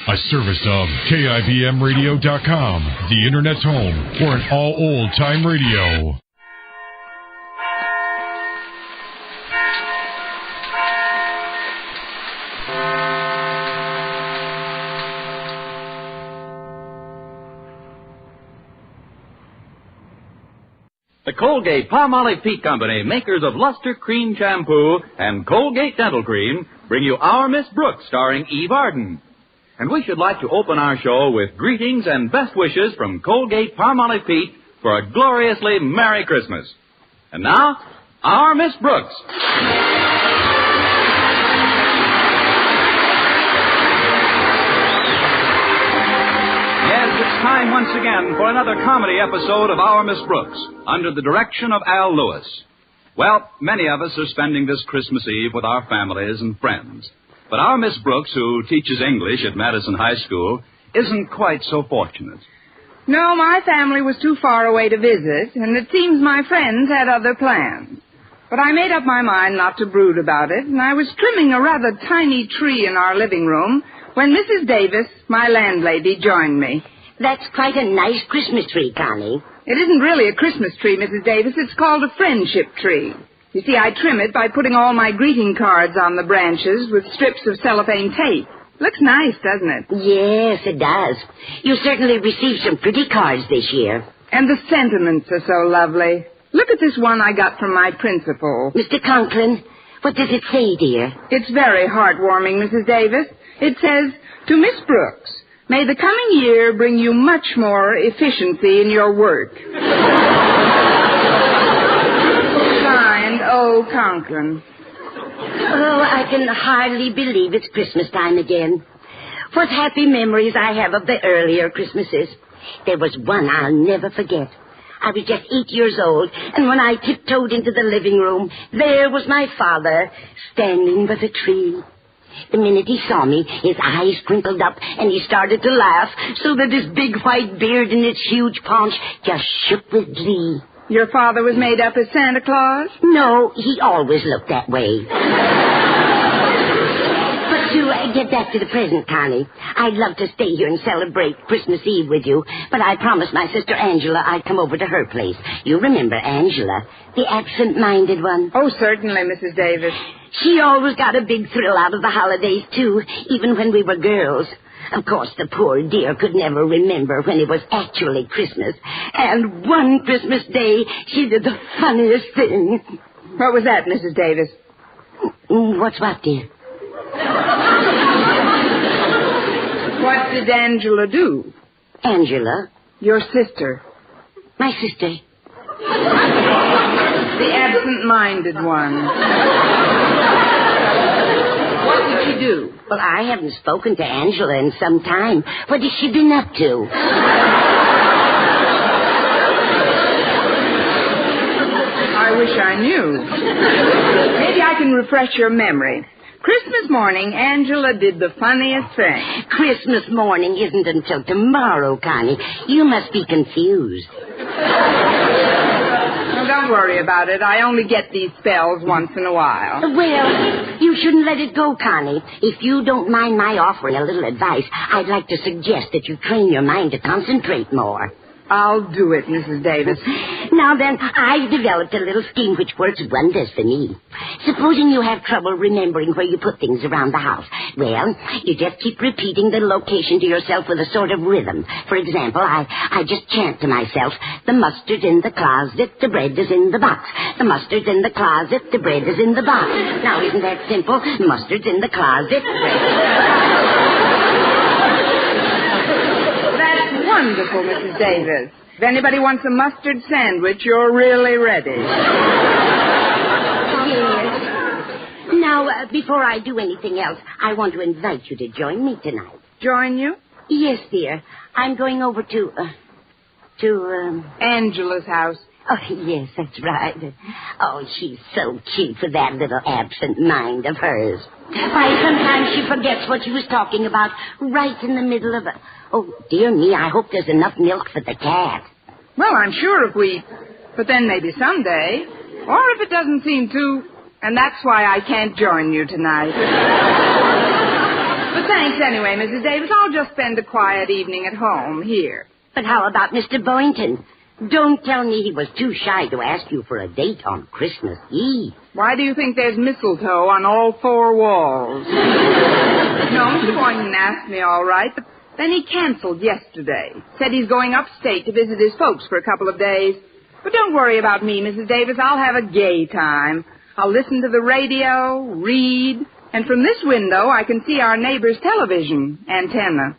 A service of KIBMradio.com, the Internet's home for an all-old-time radio. The Colgate-Palmolive Peak Company, makers of Luster Cream Shampoo and Colgate Dental Cream, bring you Our Miss Brooks, starring Eve Arden. And we should like to open our show with greetings and best wishes from Colgate-Palmolive Peak for a gloriously Merry Christmas. And now, Our Miss Brooks. Yes, it's time once again for another comedy episode of Our Miss Brooks, under the direction of Al Lewis. Well, many of us are spending this Christmas Eve with our families and friends. But our Miss Brooks, who teaches English at Madison High School, isn't quite so fortunate. No, my family was too far away to visit, and it seems my friends had other plans. But I made up my mind not to brood about it, and I was trimming a rather tiny tree in our living room when Mrs. Davis, my landlady, joined me. That's quite a nice Christmas tree, Connie. It isn't really a Christmas tree, Mrs. Davis. It's called a friendship tree. You see, I trim it by putting all my greeting cards on the branches with strips of cellophane tape. Looks nice, doesn't it? Yes, it does. You certainly received some pretty cards this year. And the sentiments are so lovely. Look at this one I got from my principal. Mr. Conklin, what does it say, dear? It's very heartwarming, Mrs. Davis. It says, "To Miss Brooks, may the coming year bring you much more efficiency in your work." Signed, O. Conklin. Oh, I can hardly believe it's Christmas time again. What happy memories I have of the earlier Christmases. There was one I'll never forget. I was just 8 years old, and when I tiptoed into the living room, there was my father standing by the tree. The minute he saw me, his eyes crinkled up, and he started to laugh, so that his big white beard and his huge paunch just shook with glee. Your father was made up as Santa Claus? No, he always looked that way. But to get back to the present, Connie, I'd love to stay here and celebrate Christmas Eve with you, but I promised my sister Angela I'd come over to her place. You remember Angela, the absent-minded one? Oh, certainly, Mrs. Davis. She always got a big thrill out of the holidays, too, even when we were girls. Of course, the poor dear could never remember when it was actually Christmas. And one Christmas day, she did the funniest thing. What was that, Mrs. Davis? What's what, dear? What did Angela do? Angela? Your sister. My sister. The absent-minded one. What did she do? Well, I haven't spoken to Angela in some time. What has she been up to? I wish I knew. Maybe I can refresh your memory. Christmas morning, Angela did the funniest thing. Christmas morning isn't until tomorrow, Connie. You must be confused. Well, don't worry about it. I only get these spells once in a while. Well, you shouldn't let it go, Connie. If you don't mind my offering a little advice, I'd like to suggest that you train your mind to concentrate more. I'll do it, Mrs. Davis. Now then, I've developed a little scheme which works wonders for me. Supposing you have trouble remembering where you put things around the house. Well, you just keep repeating the location to yourself with a sort of rhythm. For example, I just chant to myself, the mustard's in the closet, the bread is in the box. The mustard's in the closet, the bread is in the box. Now, isn't that simple? Mustard's in the closet, bread is in the box. Wonderful, Mrs. Davis. If anybody wants a mustard sandwich, you're really ready. Yes. Now, before I do anything else, I want to invite you to join me tonight. Join you? Yes, dear. I'm going over to Angela's house. Oh, yes, that's right. Oh, she's so cute for that little absent mind of hers. Why, sometimes she forgets what she was talking about right in the middle of a... Oh, dear me, I hope there's enough milk for the cat. Well, I'm sure if we... But then maybe someday. Or if it doesn't seem to... And that's why I can't join you tonight. But thanks anyway, Mrs. Davis. I'll just spend a quiet evening at home here. But how about Mr. Boynton? Don't tell me he was too shy to ask you for a date on Christmas Eve. Why do you think there's mistletoe on all four walls? No, Mr. Boynton asked me all right, but then he canceled yesterday. Said he's going upstate to visit his folks for a couple of days. But don't worry about me, Mrs. Davis. I'll have a gay time. I'll listen to the radio, read, and from this window I can see our neighbor's television antenna.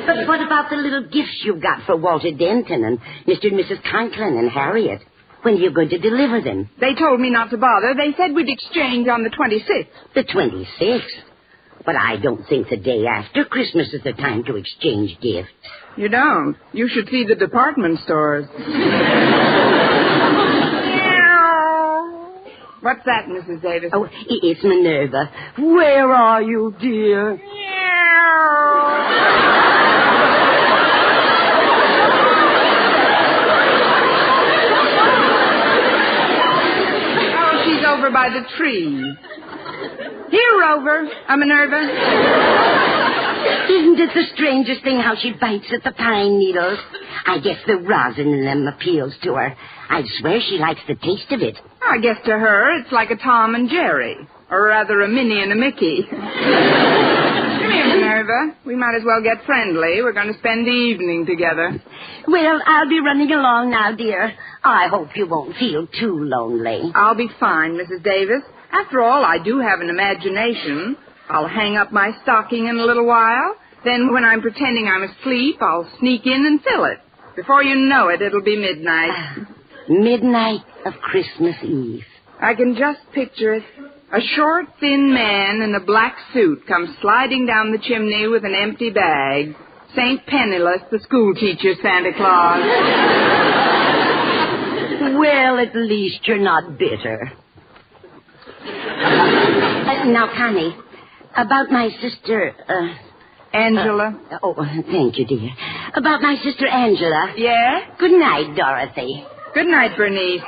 But what about the little gifts you got for Walter Denton and Mr. and Mrs. Conklin and Harriet? When are you going to deliver them? They told me not to bother. They said we'd exchange on the 26th. The 26th? But I don't think the day after Christmas is the time to exchange gifts. You don't? You should see the department stores. What's that, Mrs. Davis? Oh, it's Minerva. Where are you, dear? Oh, she's over by the tree. Here, Rover. Minerva. Isn't it the strangest thing how she bites at the pine needles? I guess the rosin in them appeals to her. I'd swear she likes the taste of it. I guess to her it's like a Tom and Jerry. Or rather a Minnie and a Mickey. Come here, Minerva. We might as well get friendly. We're going to spend the evening together. Well, I'll be running along now, dear. I hope you won't feel too lonely. I'll be fine, Mrs. Davis. After all, I do have an imagination. I'll hang up my stocking in a little while. Then when I'm pretending I'm asleep, I'll sneak in and fill it. Before you know it, it'll be midnight. Midnight of Christmas Eve. I can just picture it. A short, thin man in a black suit comes sliding down the chimney with an empty bag. St. Penniless, the schoolteacher Santa Claus. Well, at least you're not bitter. Now, Connie, about my sister, Angela. Oh, thank you, dear. About my sister Angela. Yeah? Good night, Dorothy. Good night, Bernice.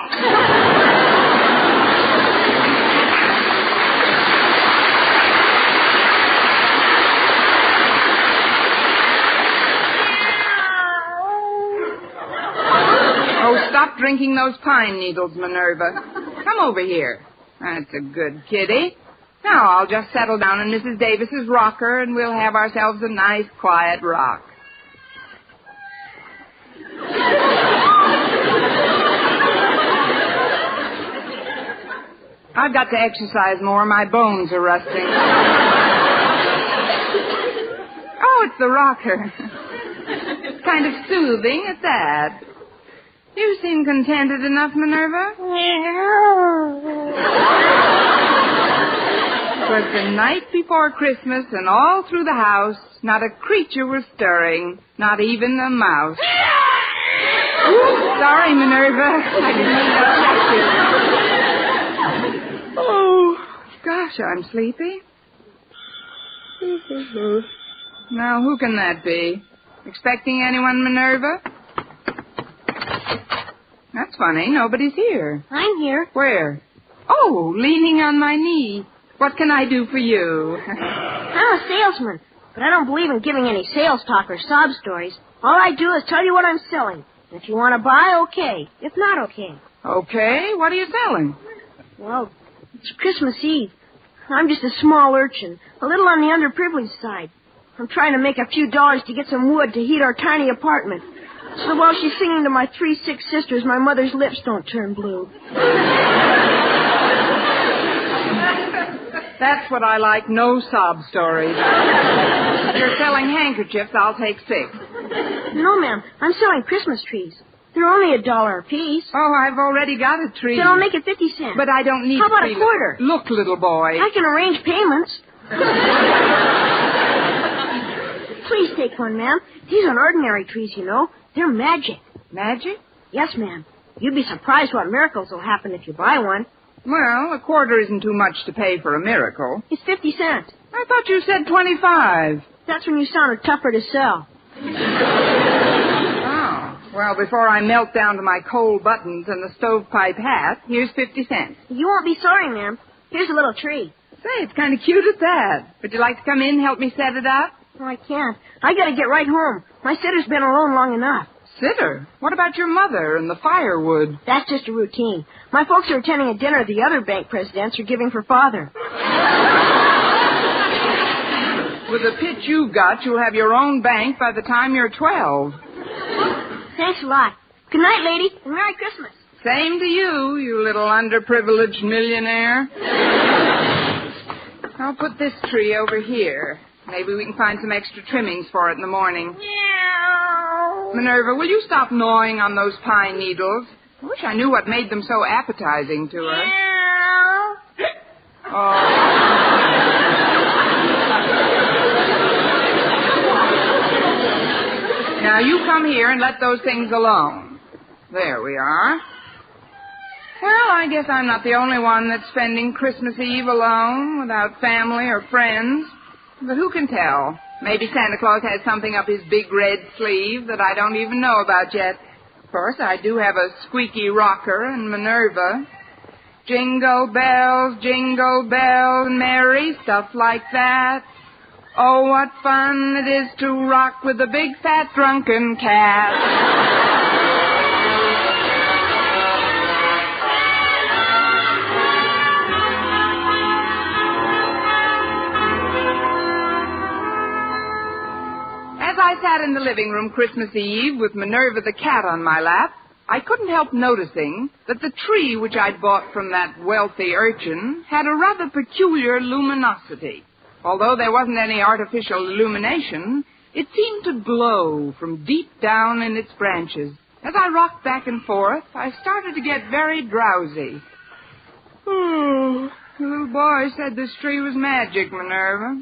Oh, stop drinking those pine needles, Minerva. Come over here. That's a good kitty. Now I'll just settle down in Mrs. Davis's rocker and we'll have ourselves a nice, quiet rock. I've got to exercise more. My bones are rusting. Oh, it's the rocker. It's kind of soothing at that. You seem contented enough, Minerva. It was the night before Christmas, and all through the house, not a creature was stirring, not even a mouse. Ooh, sorry, Minerva. I didn't mean to upset you. Oh, gosh, I'm sleepy. Now, who can that be? Expecting anyone, Minerva? That's funny. Nobody's here. I'm here. Where? Oh, leaning on my knee. What can I do for you? I'm a salesman, but I don't believe in giving any sales talk or sob stories. All I do is tell you what I'm selling. If you want to buy, okay. If not, okay. Okay. What are you selling? Well, it's Christmas Eve. I'm just a small urchin, a little on the underprivileged side. I'm trying to make a few dollars to get some wood to heat our tiny apartment. So while she's singing to my 3 sick sisters, my mother's lips don't turn blue. That's what I like, no sob stories. If you're selling handkerchiefs, I'll take 6. No, ma'am. I'm selling Christmas trees. They're only $1 a piece. Oh, I've already got a tree. Then I'll make it 50 cents. But I don't need How about tree. a quarter? Look, little boy. I can arrange payments. Please take one, ma'am. These aren't ordinary trees, you know. They're magic. Magic? Yes, ma'am. You'd be surprised what miracles will happen if you buy one. Well, a quarter isn't too much to pay for a miracle. It's 50 cents. I thought you said 25. That's when you sounded tougher to sell. Oh. Well, before I melt down to my coal buttons and the stovepipe hat, here's 50 cents. You won't be sorry, ma'am. Here's a little tree. Say, it's kind of cute at that. Would you like to come in and help me set it up? No, I can't. I gotta get right home. My sitter's been alone long enough. Sitter? What about your mother and the firewood? That's just a routine. My folks are attending a dinner the other bank presidents are giving for Father. With the pitch you've got, you'll have your own bank by the time you're 12. Thanks a lot. Good night, lady, and Merry Christmas. Same to you, you little underprivileged millionaire. I'll put this tree over here. Maybe we can find some extra trimmings for it in the morning. Meow. Minerva, will you stop gnawing on those pine needles? I wish I knew what made them so appetizing to her. Meow. Oh. Now, you come here and let those things alone. There we are. Well, I guess I'm not the only one that's spending Christmas Eve alone, without family or friends. But who can tell? Maybe Santa Claus has something up his big red sleeve that I don't even know about yet. Of course, I do have a squeaky rocker and Minerva. Jingle bells, merry, stuff like that. Oh, what fun it is to rock with a big fat drunken cat. As I sat in the living room Christmas Eve with Minerva the cat on my lap, I couldn't help noticing that the tree which I'd bought from that wealthy urchin had a rather peculiar luminosity. Although there wasn't any artificial illumination, it seemed to glow from deep down in its branches. As I rocked back and forth, I started to get very drowsy. Oh, the little boy said this tree was magic, Minerva.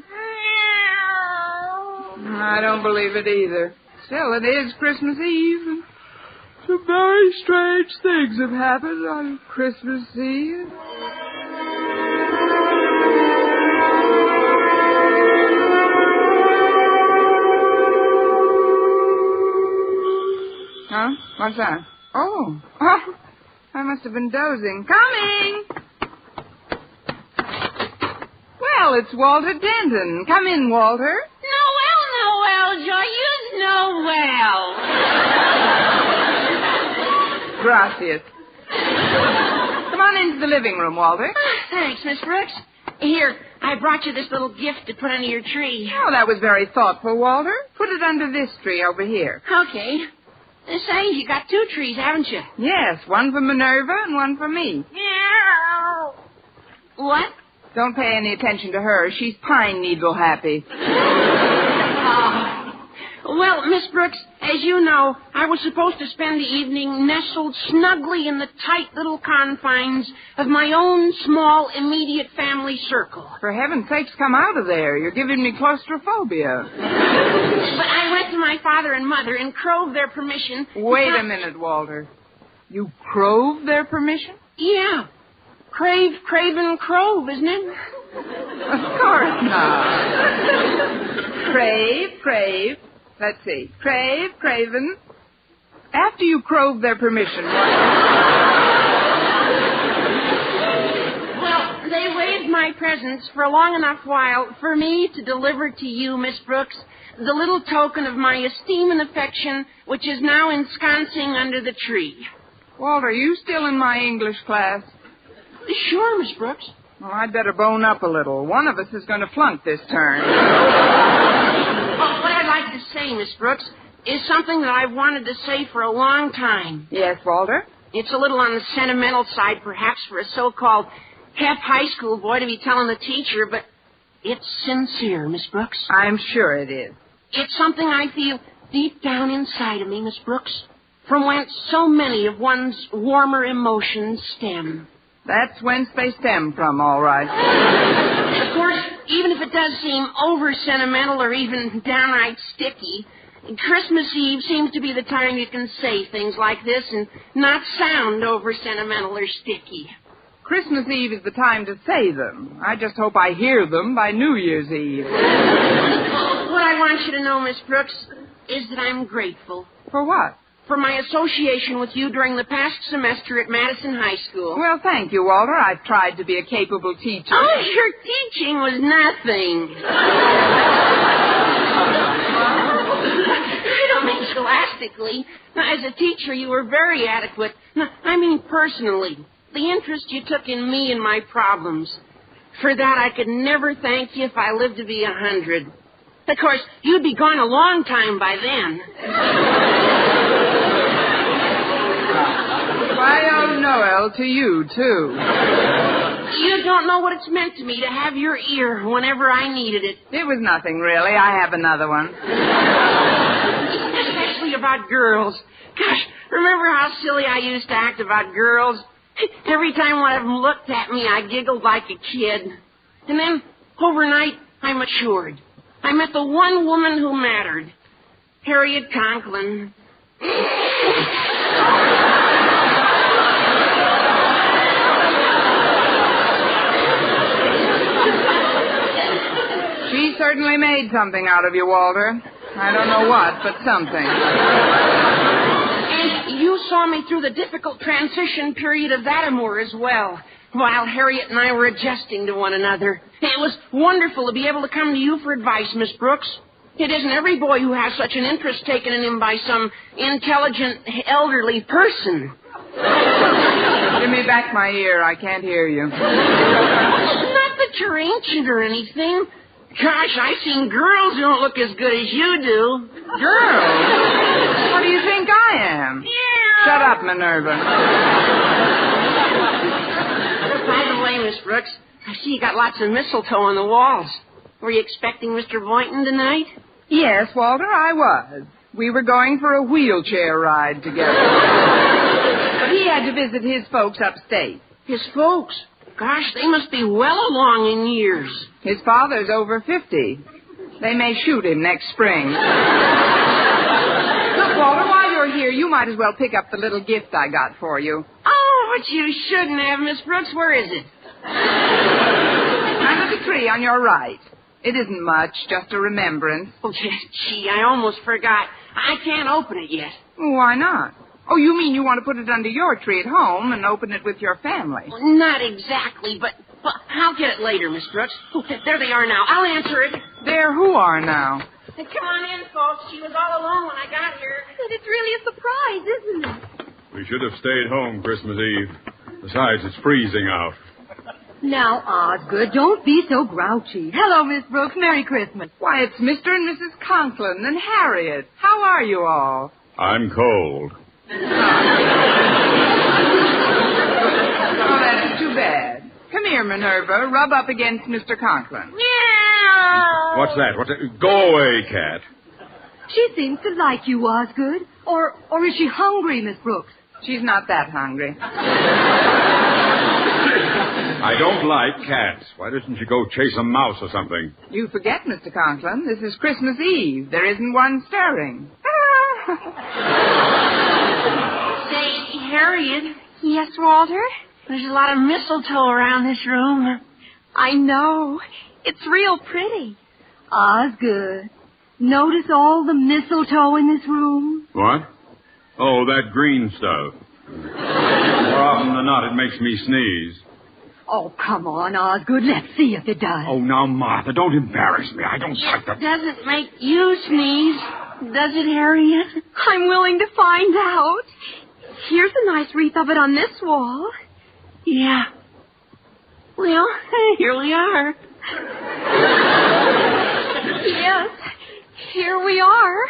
I don't believe it either. Still, it is Christmas Eve, and some very strange things have happened on Christmas Eve. Huh? What's that? Oh, I must have been dozing. Coming! Well, it's Walter Denton. Come in, Walter. Noel, Joyeuse Noel. Gracias. Come on into the living room, Walter. Thanks, Miss Brooks. Here, I brought you this little gift to put under your tree. Oh, that was very thoughtful, Walter. Put it under this tree over here. Okay. Say, you got two trees, haven't you? Yes, one for Minerva and one for me. Meow. What? Don't pay any attention to her. She's pine needle happy. Well, Miss Brooks, as you know, I was supposed to spend the evening nestled snugly in the tight little confines of my own small, immediate family circle. For heaven's sakes, come out of there. You're giving me claustrophobia. But I went to my father and mother and crove their permission. Wait a minute, Walter. You crove their permission? Yeah. Crave, and crove, isn't it? Of course not. Crave. Let's see. Craven. After you crove their permission. Well, they waived my presence for a long enough while for me to deliver to you, Miss Brooks, the little token of my esteem and affection, which is now ensconcing under the tree. Walter, are you still in my English class? Sure, Miss Brooks. Well, I'd better bone up a little. One of us is going to flunk this term. What I'd like to say, Miss Brooks, is something that I've wanted to say for a long time. Yes, Walter? It's a little on the sentimental side, perhaps, for a so-called half-high school boy to be telling the teacher, but it's sincere, Miss Brooks. I'm sure it is. It's something I feel deep down inside of me, Miss Brooks, from whence so many of one's warmer emotions stem. That's whence they stem from, all right. Of course, even if it does seem over-sentimental or even downright sticky, Christmas Eve seems to be the time you can say things like this and not sound over-sentimental or sticky. Christmas Eve is the time to say them. I just hope I hear them by New Year's Eve. What I want you to know, Miss Brooks, is that I'm grateful. For what? for my association with you during the past semester at Madison High School. Well, thank you, Walter. I've tried to be a capable teacher. Oh, your teaching was nothing. I don't mean scholastically. As a teacher, you were very adequate. I mean personally. The interest you took in me and my problems. For that, I could never thank you if I lived to be 100. Of course, you'd be gone a long time by then. Why, Noel, to you, too. You don't know what it's meant to me to have your ear whenever I needed it. It was nothing, really. I have another one. Especially about girls. Gosh, remember how silly I used to act about girls? Every time one of them looked at me, I giggled like a kid. And then, overnight, I matured. I met the one woman who mattered. Harriet Conklin. She certainly made something out of you, Walter. I don't know what, but something. And you saw me through the difficult transition period of that amour as well, while Harriet and I were adjusting to one another. It was wonderful to be able to come to you for advice, Miss Brooks. It isn't every boy who has such an interest taken in him by some intelligent, elderly person. Give me back my ear. I can't hear you. Not that you're ancient or anything. Gosh, I've seen girls who don't look as good as you do. Girls? What do you think I am? Yeah. Shut up, Minerva. By the way, Miss Brooks, I see you got lots of mistletoe on the walls. Were you expecting Mr. Boynton tonight? Yes, Walter, I was. We were going for a wheelchair ride together. But he had to visit his folks upstate. His folks? Gosh, they must be well along in years. His father's over 50. They may shoot him next spring. Look, Walter, while you're here, you might as well pick up the little gift I got for you. Oh, but you shouldn't have, Miss Brooks. Where is it? Under the tree on your right. It isn't much, just a remembrance. Oh, gee, I almost forgot. I can't open it yet. Why not? Oh, you mean you want to put it under your tree at home and open it with your family? Well, not exactly, but I'll get it later, Miss Brooks. There they are now. I'll answer it. There who are now? Hey, come on in, folks. She was all alone when I got here. But it's really a surprise, isn't it? We should have stayed home Christmas Eve. Besides, it's freezing out. Now, Osgood, don't be so grouchy. Hello, Miss Brooks. Merry Christmas. Why, it's Mr. and Mrs. Conklin and Harriet. How are you all? I'm cold. Oh, that's too bad. Come here, Minerva. Rub up against Mr. Conklin. Meow. What's that? Go away, cat. She seems to like you, Osgood. Or is she hungry, Miss Brooks? She's not that hungry. I don't like cats. Why doesn't she go chase a mouse or something? You forget, Mr. Conklin. This is Christmas Eve. There isn't one stirring. Say, Harriet, Yes, Walter? there's a lot of mistletoe around this room. I know. It's real pretty. Osgood, notice all the mistletoe in this room? What? Oh, that green stuff. More often than not, it makes me sneeze. Oh, come on, Osgood. Let's see if it does. Oh, now, Martha, don't embarrass me. I don't like that. It doesn't make you sneeze, does it, Harriet? I'm willing to find out. Here's a nice wreath of it on this wall. Yeah. Well, here we are. Yes, here we are.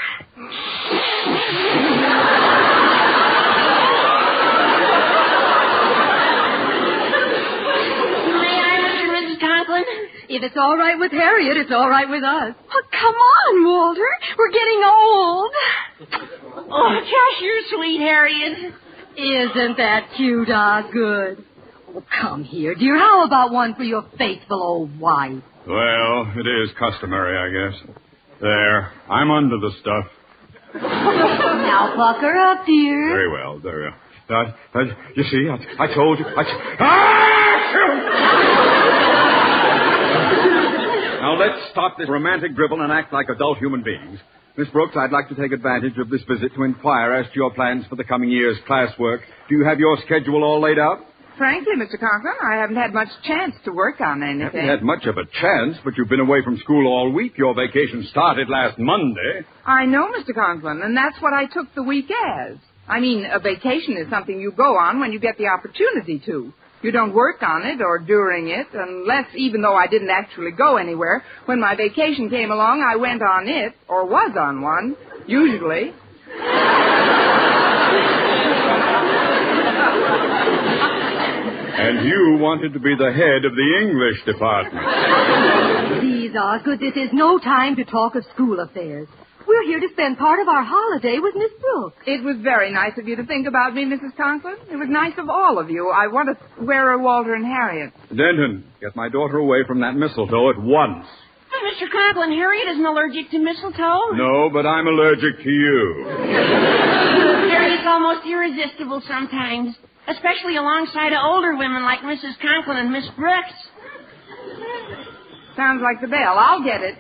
If it's all right with Harriet, it's all right with us. Oh, come on, Walter. We're getting old. Oh, gosh, you're sweet, Harriet. Isn't that cute, Osgood? Oh, come here, dear. How about one for your faithful old wife? Well, it is customary, I guess. There. I'm under the stuff. Now, pucker up, dear. Very well, very well. You see, I told you. Now, let's stop this romantic dribble and act like adult human beings. Miss Brooks, I'd like to take advantage of this visit to inquire as to your plans for the coming year's classwork. Do you have your schedule all laid out? Frankly, Mr. Conklin, I haven't had much chance to work on anything. Haven't had much of a chance, but you've been away from school all week. Your vacation started last Monday. I know, Mr. Conklin, and that's what I took the week as. I mean, a vacation is something you go on when you get the opportunity to. You don't work on it or during it, unless, even though I didn't actually go anywhere, when my vacation came along, I went on it, or was on one, usually. And you wanted to be the head of the English department. Please, Osgood, this is no time to talk of school affairs. We're here to spend part of our holiday with Miss Brooks. It was very nice of you to think about me, Mrs. Conklin. It was nice of all of you. I want to wear a Walter and Harriet. Denton, get my daughter away from that mistletoe at once. Mr. Conklin, Harriet isn't allergic to mistletoe. No, but I'm allergic to you. Harriet's almost irresistible sometimes, especially alongside of older women like Mrs. Conklin and Miss Brooks. Sounds like the bell. I'll get it.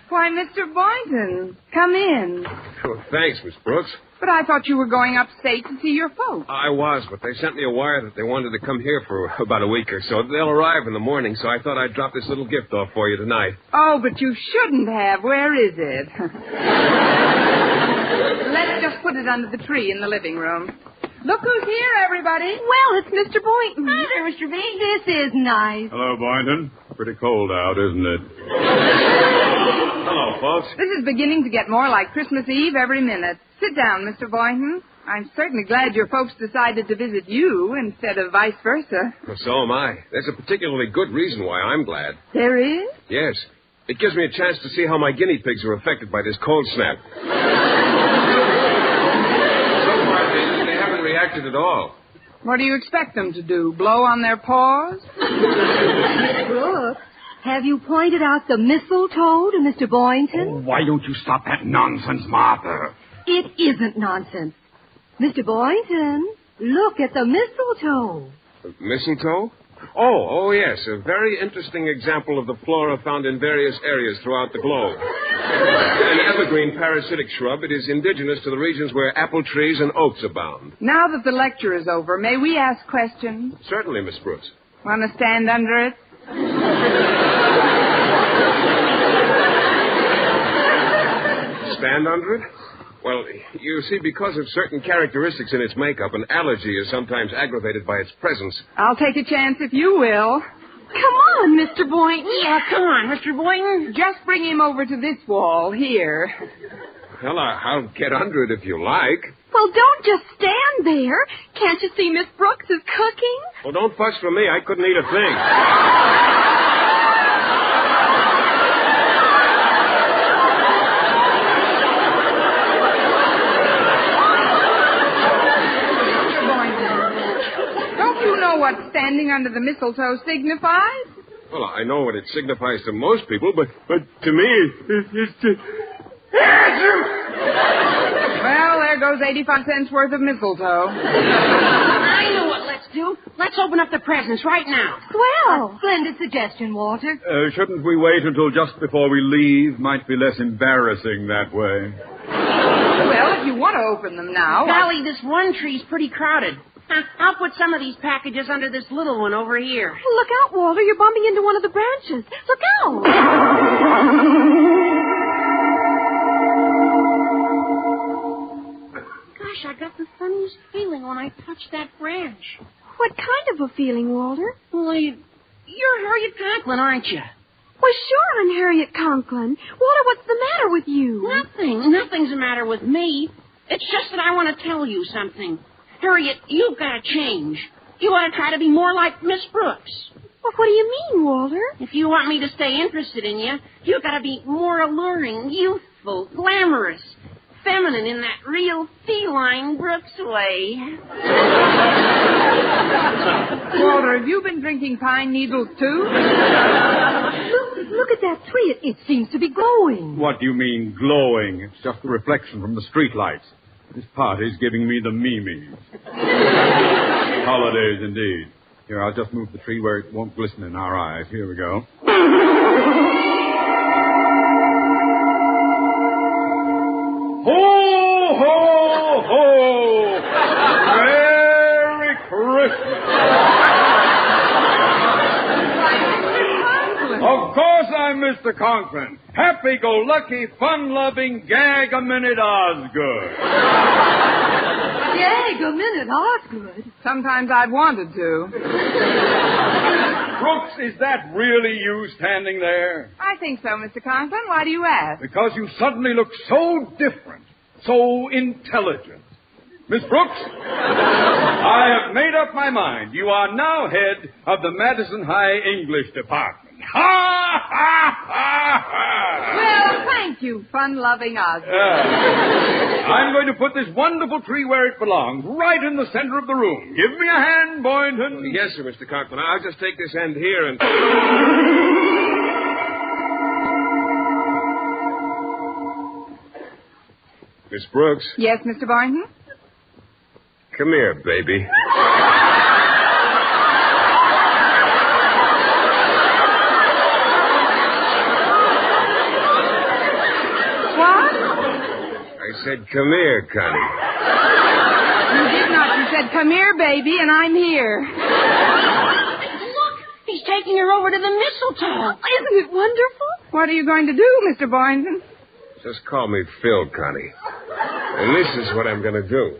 Why, Mr. Boynton, come in. Oh, thanks, Miss Brooks. But I thought you were going upstate to see your folks. I was, but they sent me a wire that they wanted to come here for about a week or so. They'll arrive in the morning, so I thought I'd drop this little gift off for you tonight. Oh, but you shouldn't have. Where is it? Let's just put it under the tree in the living room. Look who's here, everybody. Well, it's Mr. Boynton. Hi there, Mr. B. This is nice. Hello, Boynton. Pretty cold out, isn't it? Hello, folks. This is beginning to get more like Christmas Eve every minute. Sit down, Mr. Boynton. I'm certainly glad your folks decided to visit you instead of vice versa. Well, so am I. There's a particularly good reason why I'm glad. There is? Yes. It gives me a chance to see how my guinea pigs are affected by this cold snap. So far, they haven't reacted at all. What do you expect them to do? Blow on their paws? Miss Brooks, have you pointed out the mistletoe to Mr. Boynton? Oh, why don't you stop that nonsense, Martha? It isn't nonsense. Mr. Boynton, look at the mistletoe. Mistletoe? Oh, yes. A very interesting example of the flora found in various areas throughout the globe. An evergreen parasitic shrub, it is indigenous to the regions where apple trees and oaks abound. Now that the lecture is over, may we ask questions? Certainly, Miss Brooks. Want to stand under it? Stand under it? Well, you see, because of certain characteristics in its makeup, an allergy is sometimes aggravated by its presence. I'll take a chance if you will. Come on, Mr. Boynton. Yeah, come on, Mr. Boynton. Just bring him over to this wall here. Well, I'll get under it if you like. Well, don't just stand there. Can't you see Miss Brooks is cooking? Well, don't fuss for me. I couldn't eat a thing. What standing under the mistletoe signifies? Well, I know what it signifies to most people, but to me, it's Well, there goes 85 cents worth of mistletoe. I know what let's do. Let's open up the presents right now. Well, splendid suggestion, Walter. Shouldn't we wait until just before we leave? Might be less embarrassing that way. Well, if you want to open them now... Golly, this one tree's pretty crowded. I'll put some of these packages under this little one over here. Look out, Walter. You're bumping into one of the branches. Look out. Gosh, I got the funniest feeling when I touched that branch. What kind of a feeling, Walter? Well, you're Harriet Conklin, aren't you? Well, sure, I'm Harriet Conklin. Walter, what's the matter with you? Nothing. Nothing's the matter with me. It's just that I want to tell you something. Harriet, you've got to change. You ought to try to be more like Miss Brooks. Well, what do you mean, Walter? If you want me to stay interested in you, you've got to be more alluring, youthful, glamorous, feminine in that real feline Brooks way. Walter, have you been drinking pine needles, too? Look at that tree. It seems to be glowing. What do you mean, glowing? It's just the reflection from the streetlights. This party's giving me the memes. Holidays, indeed. Here, I'll just move the tree where it won't glisten in our eyes. Here we go. Christmas. Of course I'm Mr. Conklin. Happy-go-lucky, fun-loving, gag-a-minute Osgood. Gag-a-minute Osgood. Sometimes I've wanted to. Brooks, is that really you standing there? I think so, Mr. Conklin. Why do you ask? Because you suddenly look so different, so intelligent. Miss Brooks, I have made up my mind. You are now head of the Madison High English Department. Ha, ha, ha, ha. Well, thank you, fun-loving Osgood. I'm going to put this wonderful tree where it belongs, right in the center of the room. Give me a hand, Boynton. Yes, sir, Mr. Conklin. I'll just take this end here and... Miss Brooks. Yes, Mr. Boynton? Come here, baby. I said, come here, Connie. You did not. You said, come here, baby, and I'm here. Look, he's taking her over to the mistletoe. Isn't it wonderful? What are you going to do, Mr. Boynton? Just call me Phil, Connie. And this is what I'm going to do.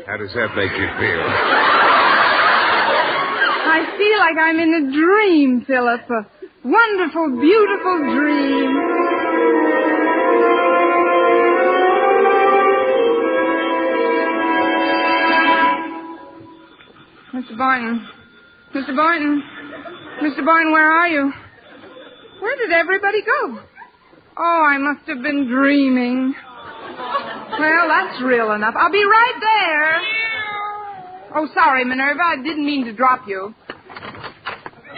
How does that make you feel? I feel like I'm in a dream, Philip. A wonderful, beautiful dream. Mr. Boynton. Mr. Boynton. Mr. Boynton, where are you? Where did everybody go? Oh, I must have been dreaming. Well, that's real enough. I'll be right there. Oh, sorry, Minerva. I didn't mean to drop you.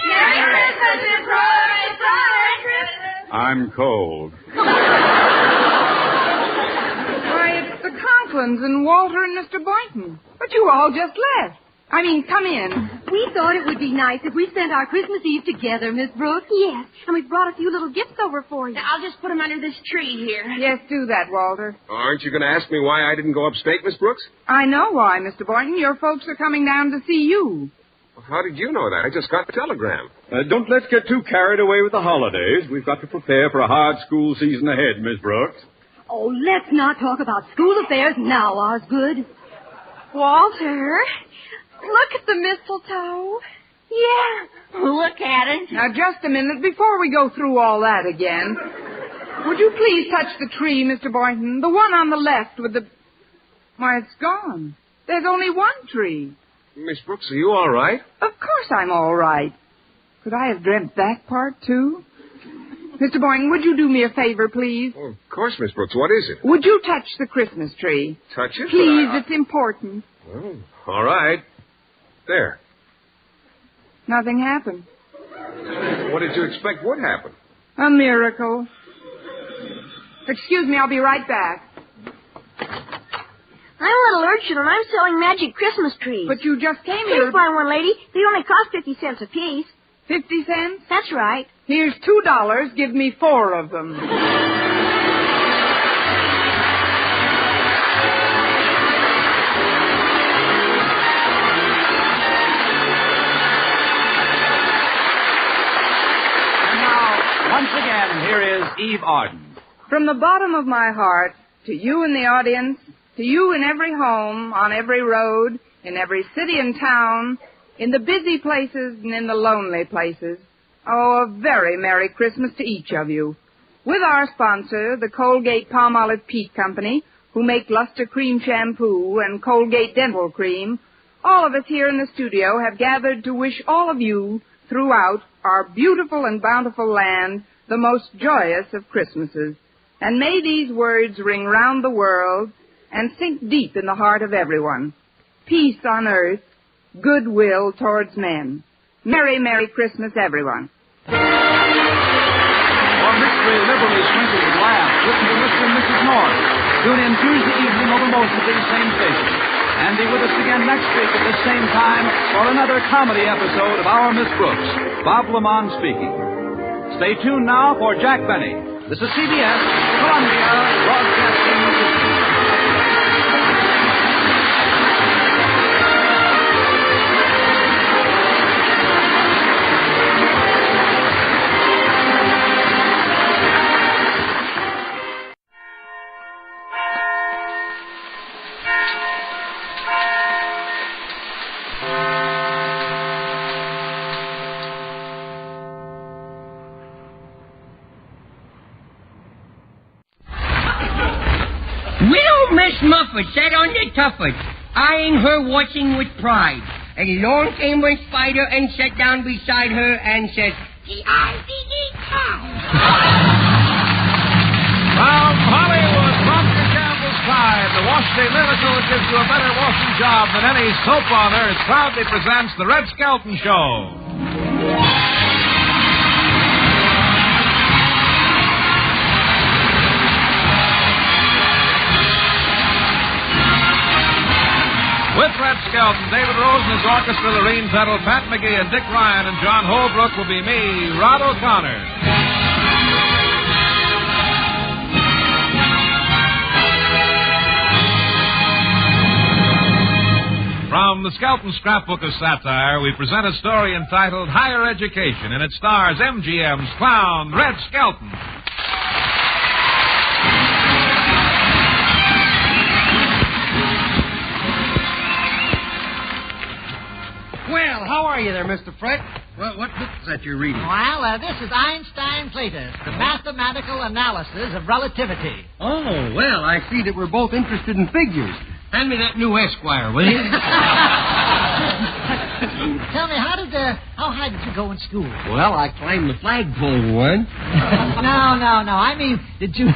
Merry Christmas, Miss Rose. Merry Christmas. I'm cold. Why, it's the Conklins and Walter and Mr. Boynton. But you all just left. I mean, come in. We thought it would be nice if we spent our Christmas Eve together, Miss Brooks. Yes, and we brought a few little gifts over for you. I'll just put them under this tree here. Yes, do that, Walter. Aren't you going to ask me why I didn't go upstate, Miss Brooks? I know why, Mr. Boynton. Your folks are coming down to see you. Well, how did you know that? I just got the telegram. Don't let's get too carried away with the holidays. We've got to prepare for a hard school season ahead, Miss Brooks. Oh, let's not talk about school affairs now, Osgood. Walter, look at the mistletoe. Yeah, look at it. Now, just a minute before we go through all that again. Would you please touch the tree, Mr. Boynton? The one on the left with the... Why, it's gone. There's only one tree. Miss Brooks, are you all right? Of course I'm all right. Could I have dreamt that part, too? Mr. Boynton, would you do me a favor, please? Oh, of course, Miss Brooks. What is it? Would you touch the Christmas tree? Touch it? Please, it's important. Oh, all right. There. Nothing happened. What did you expect would happen? A miracle. Excuse me, I'll be right back. I'm a little urchin, and I'm selling magic Christmas trees. But you just came here... Please buy one, lady. They only cost 50 cents apiece. 50 cents? That's right. Here's $2. Give me 4 of them. Once again, here is Eve Arden. From the bottom of my heart, to you in the audience, to you in every home, on every road, in every city and town, in the busy places and in the lonely places, oh, a very Merry Christmas to each of you. With our sponsor, the Colgate Palmolive Peat Company, who make Luster Cream Shampoo and Colgate Dental Cream, all of us here in the studio have gathered to wish all of you throughout our beautiful and bountiful land the most joyous of Christmases. And may these words ring round the world and sink deep in the heart of everyone. Peace on earth, goodwill towards men. Merry, Merry Christmas, everyone. For richly, liberally sprinkled glass, listen to Mr. and Mrs. North. Tune in Tuesday evening over most of these same stations. And be with us again next week at the same time for another comedy episode of Our Miss Brooks. Bob Lamont speaking. Stay tuned now for Jack Benny. This is CBS, Columbia Broadcasting System. Muffet sat on the tuffet, eyeing her watching with pride. And along came a spider and sat down beside her and said, G-I-D-D-cow. From Hollywood, from your Campbell's Pride, the wash day miracle that gives you a better washing job than any soap on earth proudly presents the Red Skelton Show. With Red Skelton, David Rose and his orchestra, Lorene Peddle, Pat McGee, and Dick Ryan, and John Holbrook will be me, Rod O'Connor. From the Skelton Scrapbook of Satire, we present a story entitled Higher Education, and it stars MGM's clown, Red Skelton. Well, how are you there, Mr. Fred? What book is that you're reading? Well, this is Einstein's latest, The Mathematical Analysis of Relativity. Oh, well, I see that we're both interested in figures. Hand me that new Esquire, will you? Tell me, how high did you go in school? Well, I climbed the flagpole once. No. I mean, did you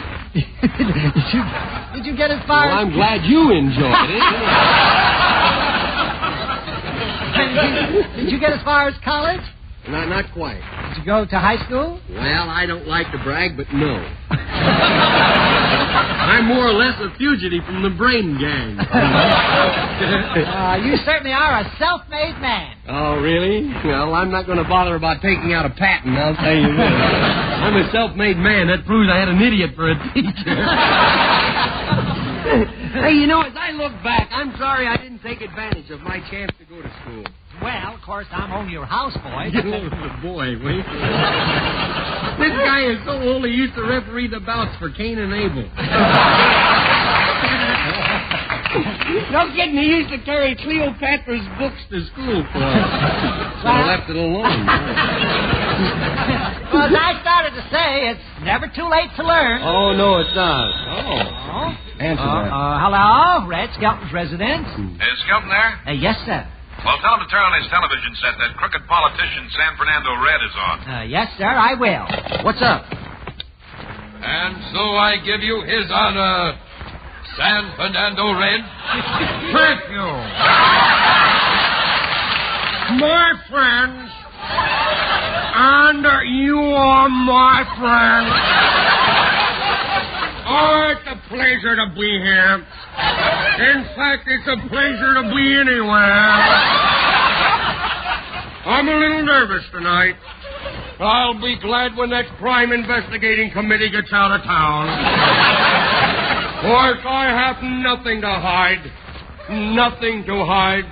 get as far as... Well, I'm glad you enjoyed it. Did you get as far as college? Not quite. Did you go to high school? Well, I don't like to brag, but no. I'm more or less a fugitive from the brain gang. You certainly are a self-made man. Oh, really? Well, I'm not going to bother about taking out a patent, I'll tell you this. I'm a self-made man. That proves I had an idiot for a teacher. Hey, you know, as I look back, I'm sorry I didn't take advantage of my chance to go to school. Well, of course, I'm only your houseboy. Boy, wait. This guy is so old he used to referee the bouts for Cain and Abel. No kidding, he used to carry Cleopatra's books to school for us. So I left it alone. Well, as I started to say, it's never too late to learn. Oh, no, it's not. Oh. Answer that. Hello, Red Skelton's residence. Is Skelton there? Yes, sir. Well, tell him to turn on his television set. That crooked politician, San Fernando Red, is on. Yes, sir, I will. What's up? And so I give you his honor, San Fernando Red. Thank you. My friends, and you are my friends. Oh, it's a pleasure to be here. In fact, it's a pleasure to be anywhere. I'm a little nervous tonight. I'll be glad when that crime investigating committee gets out of town. Of course, I have nothing to hide. Nothing to hide.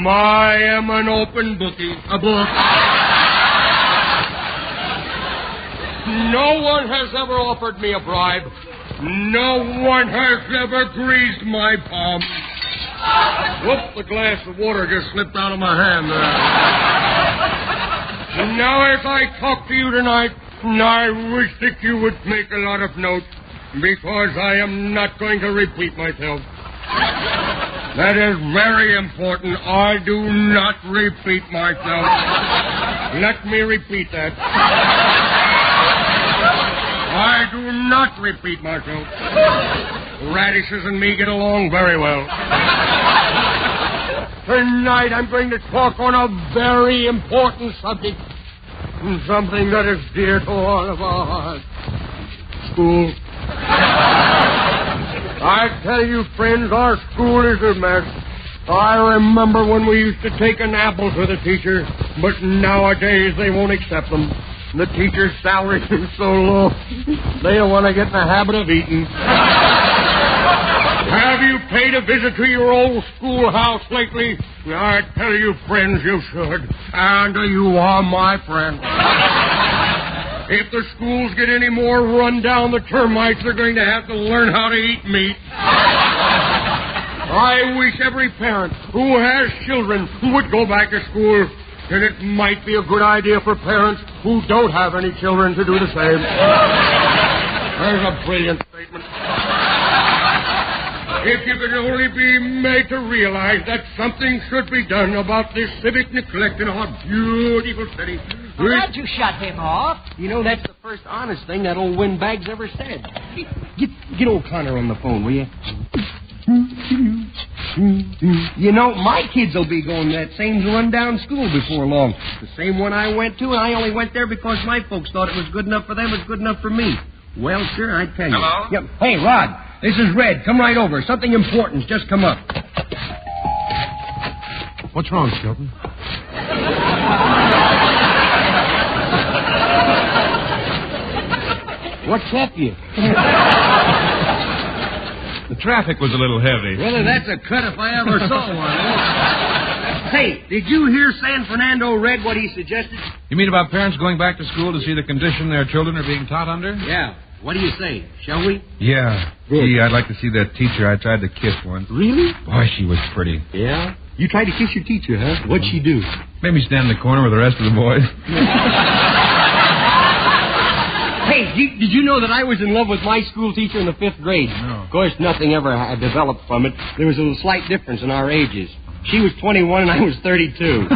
I am an open bookie. A book. No one has ever offered me a bribe. No one has ever greased my palm. Whoop, the glass of water just slipped out of my hand there. And now as I talk to you tonight, I wish that you would make a lot of notes, because I am not going to repeat myself. That is very important. I do not repeat myself. Let me repeat that. I do not repeat myself. Radishes and me get along very well. Tonight I'm going to talk on a very important subject. Something that is dear to all of our hearts. School. I tell you, friends, our school is a mess. I remember when we used to take an apple to the teacher, but nowadays they won't accept them. The teacher's salary is so low, they don't want to get in the habit of eating. Have you paid a visit to your old schoolhouse lately? I tell you, friends, you should. And you are my friend. If the schools get any more run down, the termites are going to have to learn how to eat meat. I wish every parent who has children would go back to school. And it might be a good idea for parents who don't have any children to do the same. There's a brilliant statement. If you could only be made to realize that something should be done about this civic neglect in our beautiful city. I'm glad you shut him off. You know, that's the first honest thing that old windbag's ever said. Get old Connor on the phone, will you? You know, my kids will be going to that same rundown school before long. The same one I went to, and I only went there because my folks thought it was good enough for them, it was good enough for me. Well, sir, I tell you. Hello? Yep. Hey, Rod, this is Red. Come right over. Something important's just come up. What's wrong, Skelton? What kept you? The traffic was a little heavy. Well, that's a cut if I ever saw one. Hey, did you hear San Fernando Red what he suggested? You mean about parents going back to school to see the condition their children are being taught under? Yeah. What do you say? Shall we? Yeah. Good. Gee, I'd like to see that teacher I tried to kiss once. Really? Boy, she was pretty. Yeah? You tried to kiss your teacher, huh? What'd she do? Made me stand in the corner with the rest of the boys. Hey, did you know that I was in love with my school teacher in the 5th grade? No. Of course, nothing ever had developed from it. There was a slight difference in our ages. She was 21 and I was 32.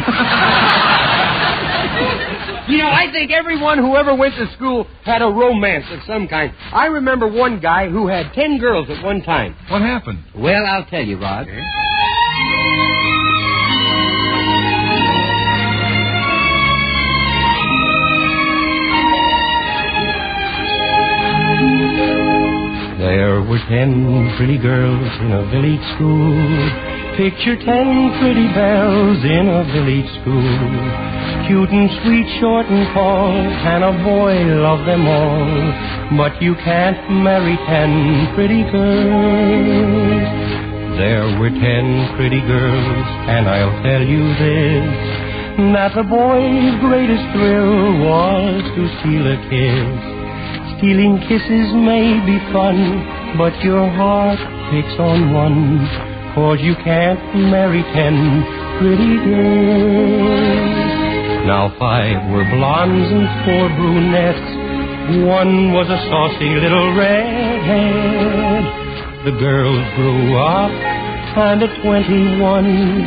You know, I think everyone who ever went to school had a romance of some kind. I remember one guy who had 10 girls at one time. What happened? Well, I'll tell you, Rod. Okay. There were 10 pretty girls in a village school. Picture 10 pretty belles in a village school. Cute and sweet, short and tall, and a boy loved them all. But you can't marry 10 pretty girls. There were 10 pretty girls, and I'll tell you this, that the boy's greatest thrill was to steal a kiss. Stealing kisses may be fun, but your heart picks on one, 'cause you can't marry 10 pretty girls. Now 5 were blondes and 4 brunettes. One was a saucy little redhead. The girls grew up, and at 21,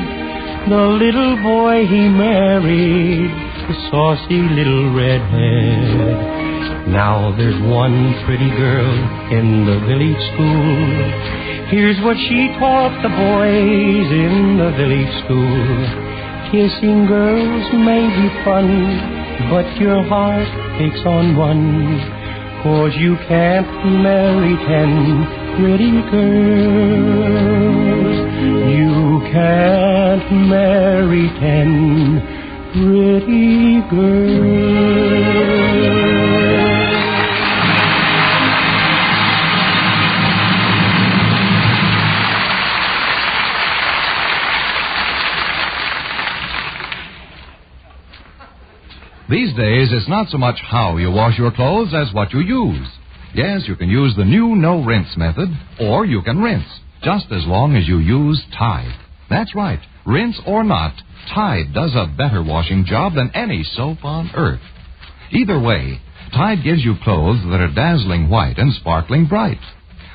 the little boy he married, the saucy little redhead. Now there's one pretty girl in the village school. Here's what she taught the boys in the village school. Kissing girls may be fun, but your heart picks on one, 'cause you can't marry 10 pretty girls. You can't marry 10 pretty girls. These days, it's not so much how you wash your clothes as what you use. Yes, you can use the new no-rinse method, or you can rinse, just as long as you use Tide. That's right. Rinse or not, Tide does a better washing job than any soap on earth. Either way, Tide gives you clothes that are dazzling white and sparkling bright.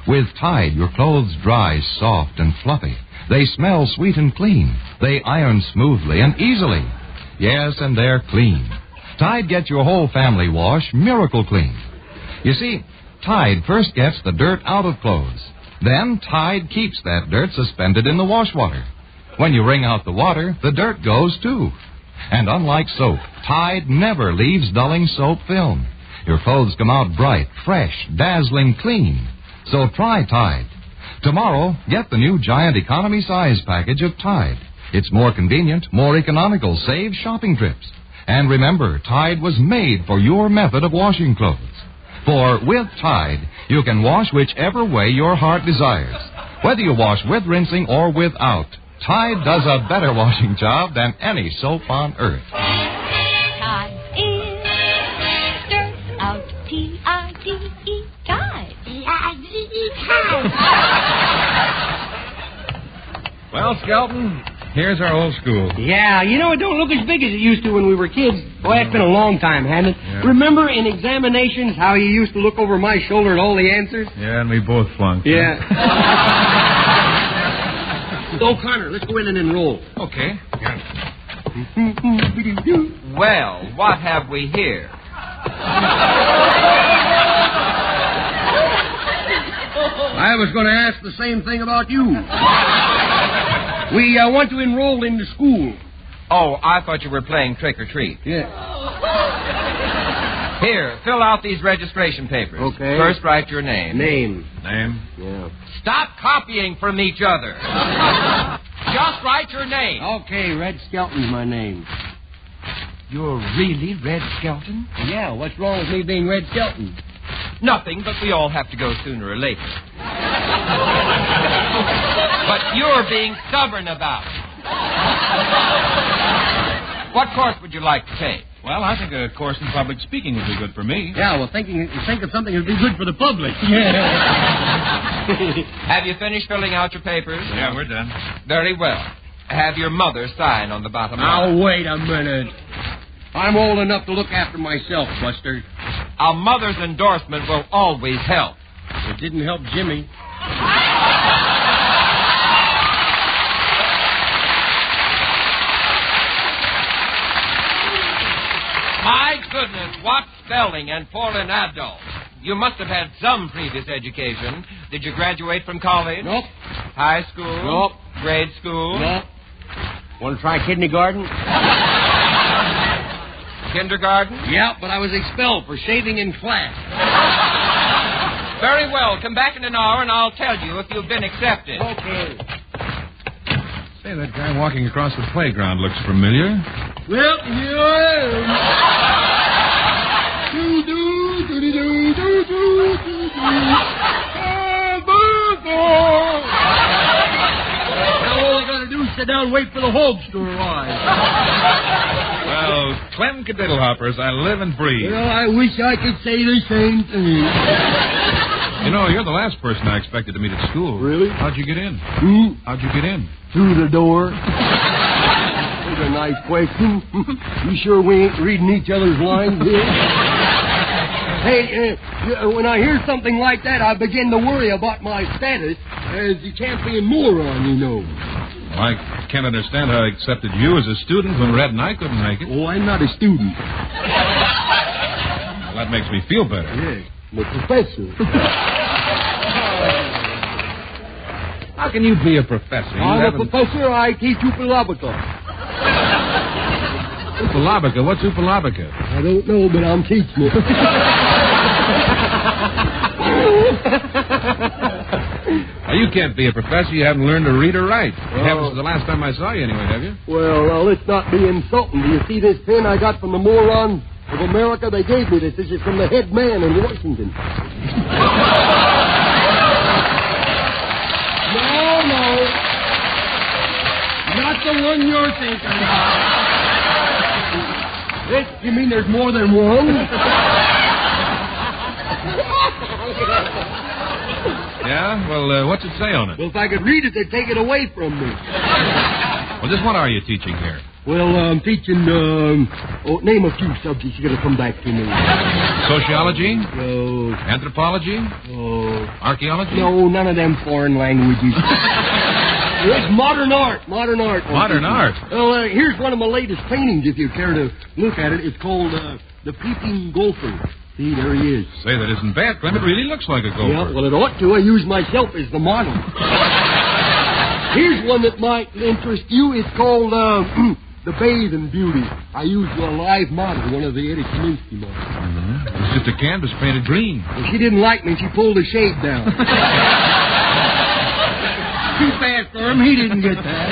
With Tide, your clothes dry soft and fluffy. They smell sweet and clean. They iron smoothly and easily. Yes, and they're clean. Tide gets your whole family wash miracle clean. You see, Tide first gets the dirt out of clothes. Then Tide keeps that dirt suspended in the wash water. When you wring out the water, the dirt goes too. And unlike soap, Tide never leaves dulling soap film. Your clothes come out bright, fresh, dazzling clean. So try Tide. Tomorrow, get the new Giant Economy Size package of Tide. It's more convenient, more economical, saves shopping trips. And remember, Tide was made for your method of washing clothes. For with Tide, you can wash whichever way your heart desires. Whether you wash with rinsing or without, Tide does a better washing job than any soap on earth. Tide is dirt out, T-I-D-E, Tide. T-I-D-E, Tide. Well, Skelton, here's our old school. Yeah, you know, it don't look as big as it used to when we were kids. Boy, it's been a long time, hasn't it? Yeah. Remember in examinations how you used to look over my shoulder at all the answers? Yeah, and we both flunked. Yeah. So, Connor, let's go in and enroll. Okay. Well, what have we here? I was going to ask the same thing about you. We want to enroll into school. Oh, I thought you were playing trick or treat. Yeah. Here, fill out these registration papers. Okay. First, write your name. Name? Yeah. Stop copying from each other. Just write your name. Okay, Red Skelton's my name. You're really Red Skelton? Yeah, what's wrong with me being Red Skelton? Nothing, but we all have to go sooner or later. But you're being stubborn about it. What course would you like to take? Well, I think a course in public speaking would be good for me. Yeah, well, think of something that would be good for the public. Have you finished filling out your papers? Yeah, we're done. Very well. Have your mother sign on the bottom Now, line. wait a minute. I'm old enough to look after myself, Buster. A mother's endorsement will always help. It didn't help Jimmy. My goodness, what spelling and for an adult. You must have had some previous education. Did you graduate from college? Nope. High school? Nope. Grade school? Nope. Want to try kindergarten? Kindergarten? Yeah, but I was expelled for shaving in class. Very well. Come back in an hour and I'll tell you if you've been accepted. Okay. Say, that guy walking across the playground looks familiar. Well, here I am. Now all I gotta do is sit down and wait for the hogs to arrive. Well, Clem Cadiddlehoppers, I live and breathe. Well, I wish I could say the same thing. You know, you're the last person I expected to meet at school. Really? How'd you get in? How'd you get in? Through the door. That's a nice question. You sure we ain't reading each other's lines here? Hey, when I hear something like that, I begin to worry about my status as the champion moron, you know. Well, I can't understand how I accepted you as a student when Red and I couldn't make it. Oh, I'm not a student. Well, that makes me feel better. Yes, I'm a professor. How can you be a professor? I'm a professor. I teach Upalabica. Upalabica? What's Upalabica? I don't know, but I'm teaching it. Well, you can't be a professor. You haven't learned to read or write. It happens to the last time I saw you anyway, have you? Well, now, let's not be insulting. Do you see this pen I got from the moron of America? They gave me this. This is from the head man in Washington. No. Not the one you're thinking about. This, you mean there's more than one? Yeah? Well, what's it say on it? Well, if I could read it, they'd take it away from me. Well, just what are you teaching here? Well, I'm teaching, name a few subjects. You gotta come back to me. Sociology? No. Anthropology? No. Archaeology? No, none of them foreign languages. It's modern art. Modern art. Modern art? Well, here's one of my latest paintings, if you care to look at it. It's called, The Peeping Gopher. See, there he is. Say, that isn't bad, Clem. It really looks like a gopher. Yeah, well, it ought to. I use myself as the model. Here's one that might interest you. It's called, The Bathing Beauty. I used a live model, one of the Eddie Kaminsky models. Mm-hmm. It's just a canvas painted green. Well, she didn't like me, and she pulled the shade down. too fast for him. He didn't get that.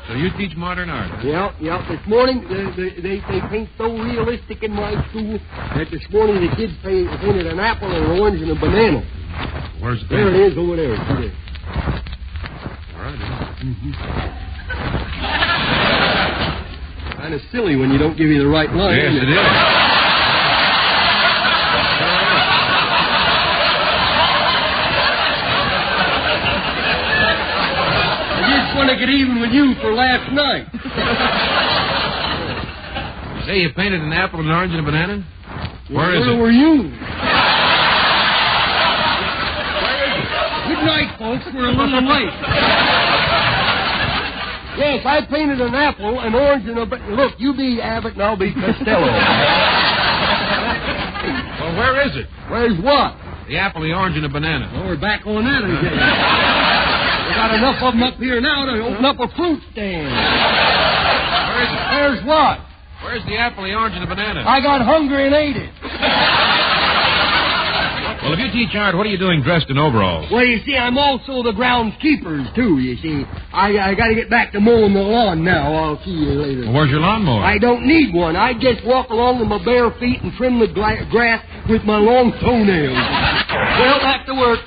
So you teach modern art? Yeah. This morning, they paint so realistic in my school that this morning the kids painted an apple, an orange, and a banana. Where's the There it is, over there. All right. Kind of silly when you don't give you the right line. Yes, it is. I just want to get even with you for last night. Say you painted an apple, an orange, and a banana? Where is it? Where were you? Good night, folks. We're a little late. Yes, I painted an apple, an orange, and a... Look, you be Abbott and I'll be Costello. Well, where is it? Where's what? The apple, the orange, and the banana. Well, we're back on that again. We got enough of them up here now to open up a fruit stand. Where is it? Where's what? Where's the apple, the orange, and the banana? I got hungry and ate it. Well, if you teach art, what are you doing dressed in overalls? Well, you see, I'm also the groundskeepers, too, you see. I got to get back to mowing the lawn now. I'll see you later. Well, where's your lawnmower? I don't need one. I just walk along with my bare feet and trim the grass with my long toenails. Well, back to work.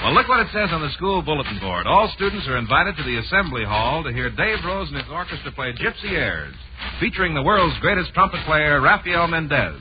Well, look what it says on the school bulletin board. All students are invited to the assembly hall to hear Dave Rose and his orchestra play Gypsy Airs, featuring the world's greatest trumpet player, Rafael Mendez.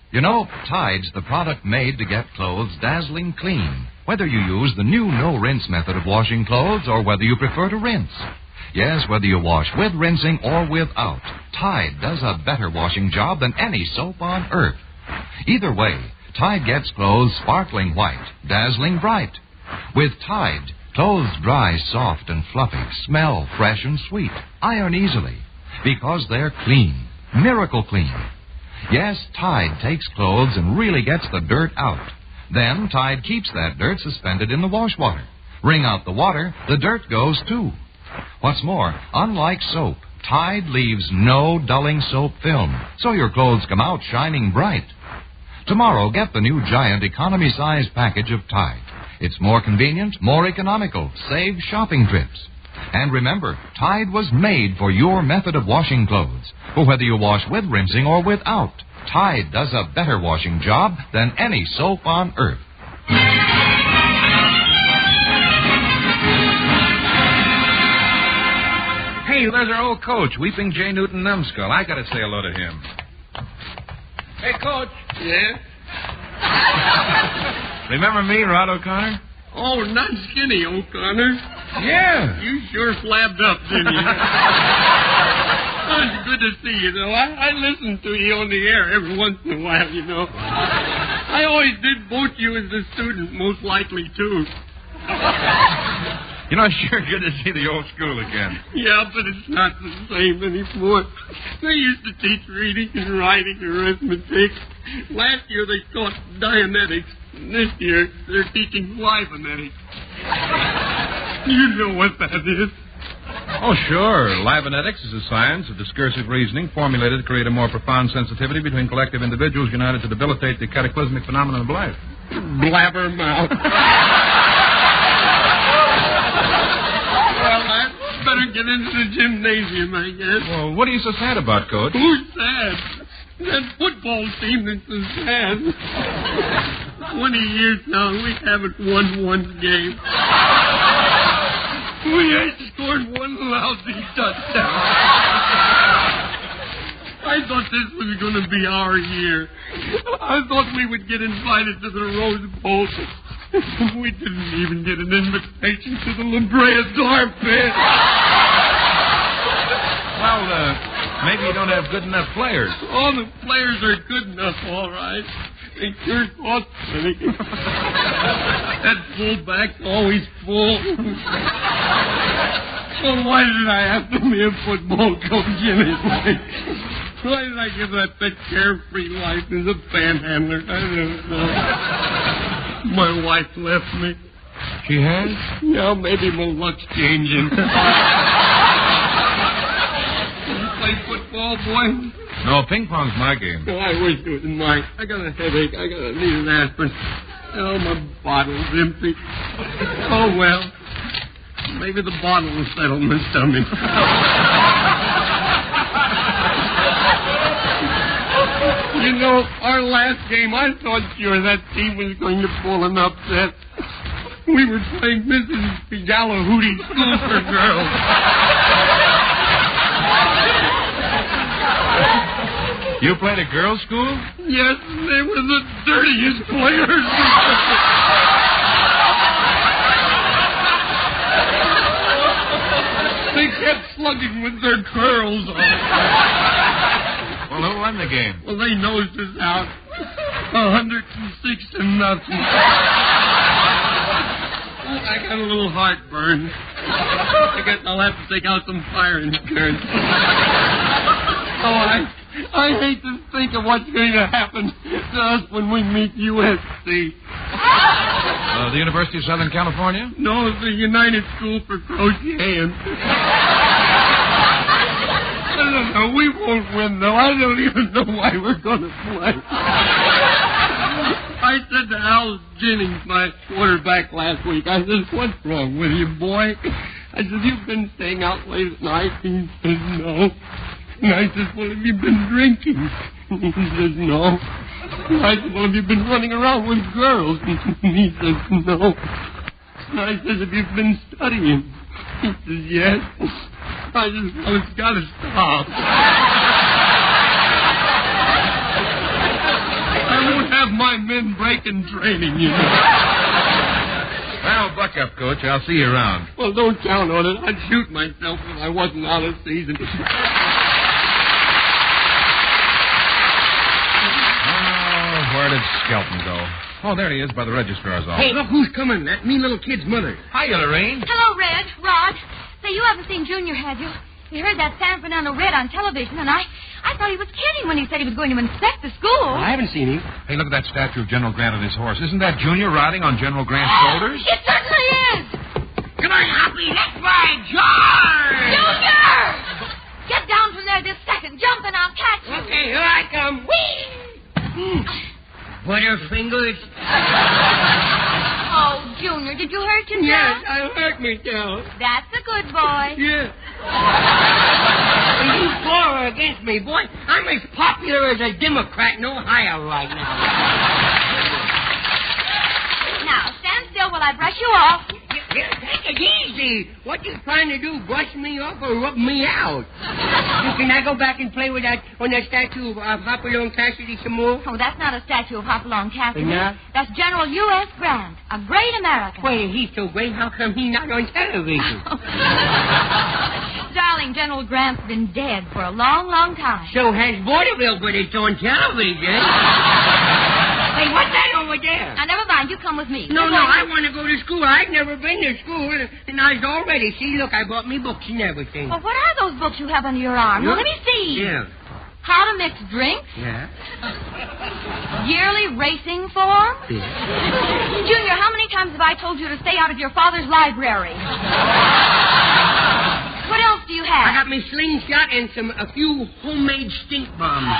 You know, Tide's the product made to get clothes dazzling clean, whether you use the new no-rinse method of washing clothes or whether you prefer to rinse. Yes, whether you wash with rinsing or without, Tide does a better washing job than any soap on earth. Either way, Tide gets clothes sparkling white, dazzling bright. With Tide, clothes dry soft and fluffy, smell fresh and sweet, iron easily, because they're clean, miracle clean. Yes, Tide takes clothes and really gets the dirt out. Then Tide keeps that dirt suspended in the wash water. Wring out the water, the dirt goes too. What's more, unlike soap, Tide leaves no dulling soap film, so your clothes come out shining bright. Tomorrow, get the new giant economy size package of Tide. It's more convenient, more economical, saves shopping trips. And remember, Tide was made for your method of washing clothes. For whether you wash with rinsing or without, Tide does a better washing job than any soap on earth. Hey, there's our old coach, Weeping J. Newton Numbskull. I gotta say hello to him. Hey, Coach. Yeah? Remember me, Rod O'Connor? Oh, not skinny, O'Connor. Yeah. You sure flabbed up, didn't you? Oh, it's good to see you, though. I listen to you on the air every once in a while, you know. I always did vote you as a student, most likely, too. You know, it's sure good to see the old school again. Yeah, but it's not the same anymore. They used to teach reading and writing and arithmetic. Last year they taught Dianetics. This year they're teaching Libonetics. You know what that is. Oh, sure. Libonetics is a science of discursive reasoning formulated to create a more profound sensitivity between collective individuals united to debilitate the cataclysmic phenomenon of life. Blabbermouth. Well, I better get into the gymnasium, I guess. Well, what are you so sad about, Coach? Who's sad? That football team that's so sad. 20 years now, we haven't won one game. We ain't scored one lousy touchdown. I thought this was going to be our year. I thought we would get invited to the Rose Bowl. We didn't even get an invitation to the La Brea Door Pit. Well, maybe you don't have good enough players. All the players are good enough, all right. They sure cost money. That fullback's always full. Well, why did I have to be a football coach anyway? Why did I give that carefree life as a panhandler? I don't know. My wife left me. She has? Yeah, maybe my luck's changing. You play football, boy? No, ping pong's my game. Oh, I wish it was mine. I got a headache. I need an aspirin. Oh, my bottle's empty. Oh, well. Maybe the bottle will settle my stomach. You know, our last game, I thought sure that team was going to pull an upset. We were playing Mrs. Gallahooty School for Girls. You played a girls' school? Yes, they were the dirtiest players. They kept slugging with their curls on. Well, who won the game? Well, they nosed us out. 106-0. I got a little heartburn. I guess I'll have to take out some fire insurance. Oh, I hate to think of what's going to happen to us when we meet USC. The University of Southern California? No, the United School for Crocheting. I don't know. We won't win, though. I don't even know why we're going to play. I said to Al Jennings, my quarterback, last week, I said, what's wrong with you, boy? I said, you've been staying out late at night? He said, no. And I said, well, have you been drinking? He says, no. I said, well, have you been running around with girls? He says, no. And I said, have you been studying? He says, yes. I just, well, it's got to stop. I won't have my men breaking training, you know. Well, buck up, Coach. I'll see you around. Well, don't count on it. I'd shoot myself if I wasn't out of season. Where did Skelton go? Oh, there he is by the registrar's office. Hey, look who's coming. That mean little kid's mother. Hiya, Lorraine. Hello, Red. Rod. Say, you haven't seen Junior, have you? You heard that San Fernando Red on television, and I I thought he was kidding when he said he was going to inspect the school. I haven't seen him. Hey, look at that statue of General Grant on his horse. Isn't that Junior riding on General Grant's shoulders? It certainly is. Come on, Hoppy, let's ride, George! Junior! Get down from there this second. Jump and I'll catch you. Okay, here I come. Whee! Butterfingers. Oh, Junior, did you hurt yourself? Yes, I hurt myself. That's a good boy. Yeah. You for or against me, boy? I'm as popular as a Democrat, no higher right now. Now, stand still while I brush you off. Here, take it easy. What you trying to do, brush me off or rub me out? Can I go back and play with that statue of Hopalong Cassidy some more? Oh, that's not a statue of Hopalong Cassidy. No? That's General U.S. Grant, a great American. Well, he's so great, how come he's not on television? Darling, General Grant's been dead for a long, long time. So has vaudeville, but it's on television. Hey, what's that over there? Now, never mind. You come with me. No, I want to go to school. I've never been to school, and I was all ready. See, look, I bought me books and everything. Well, what are those books you have under your arm? Well, let me see. Yeah. How to mix drinks. Yeah. Yearly racing form. Yeah. Junior, how many times have I told you to stay out of your father's library? What else do you have? I got me slingshot and a few homemade stink bombs.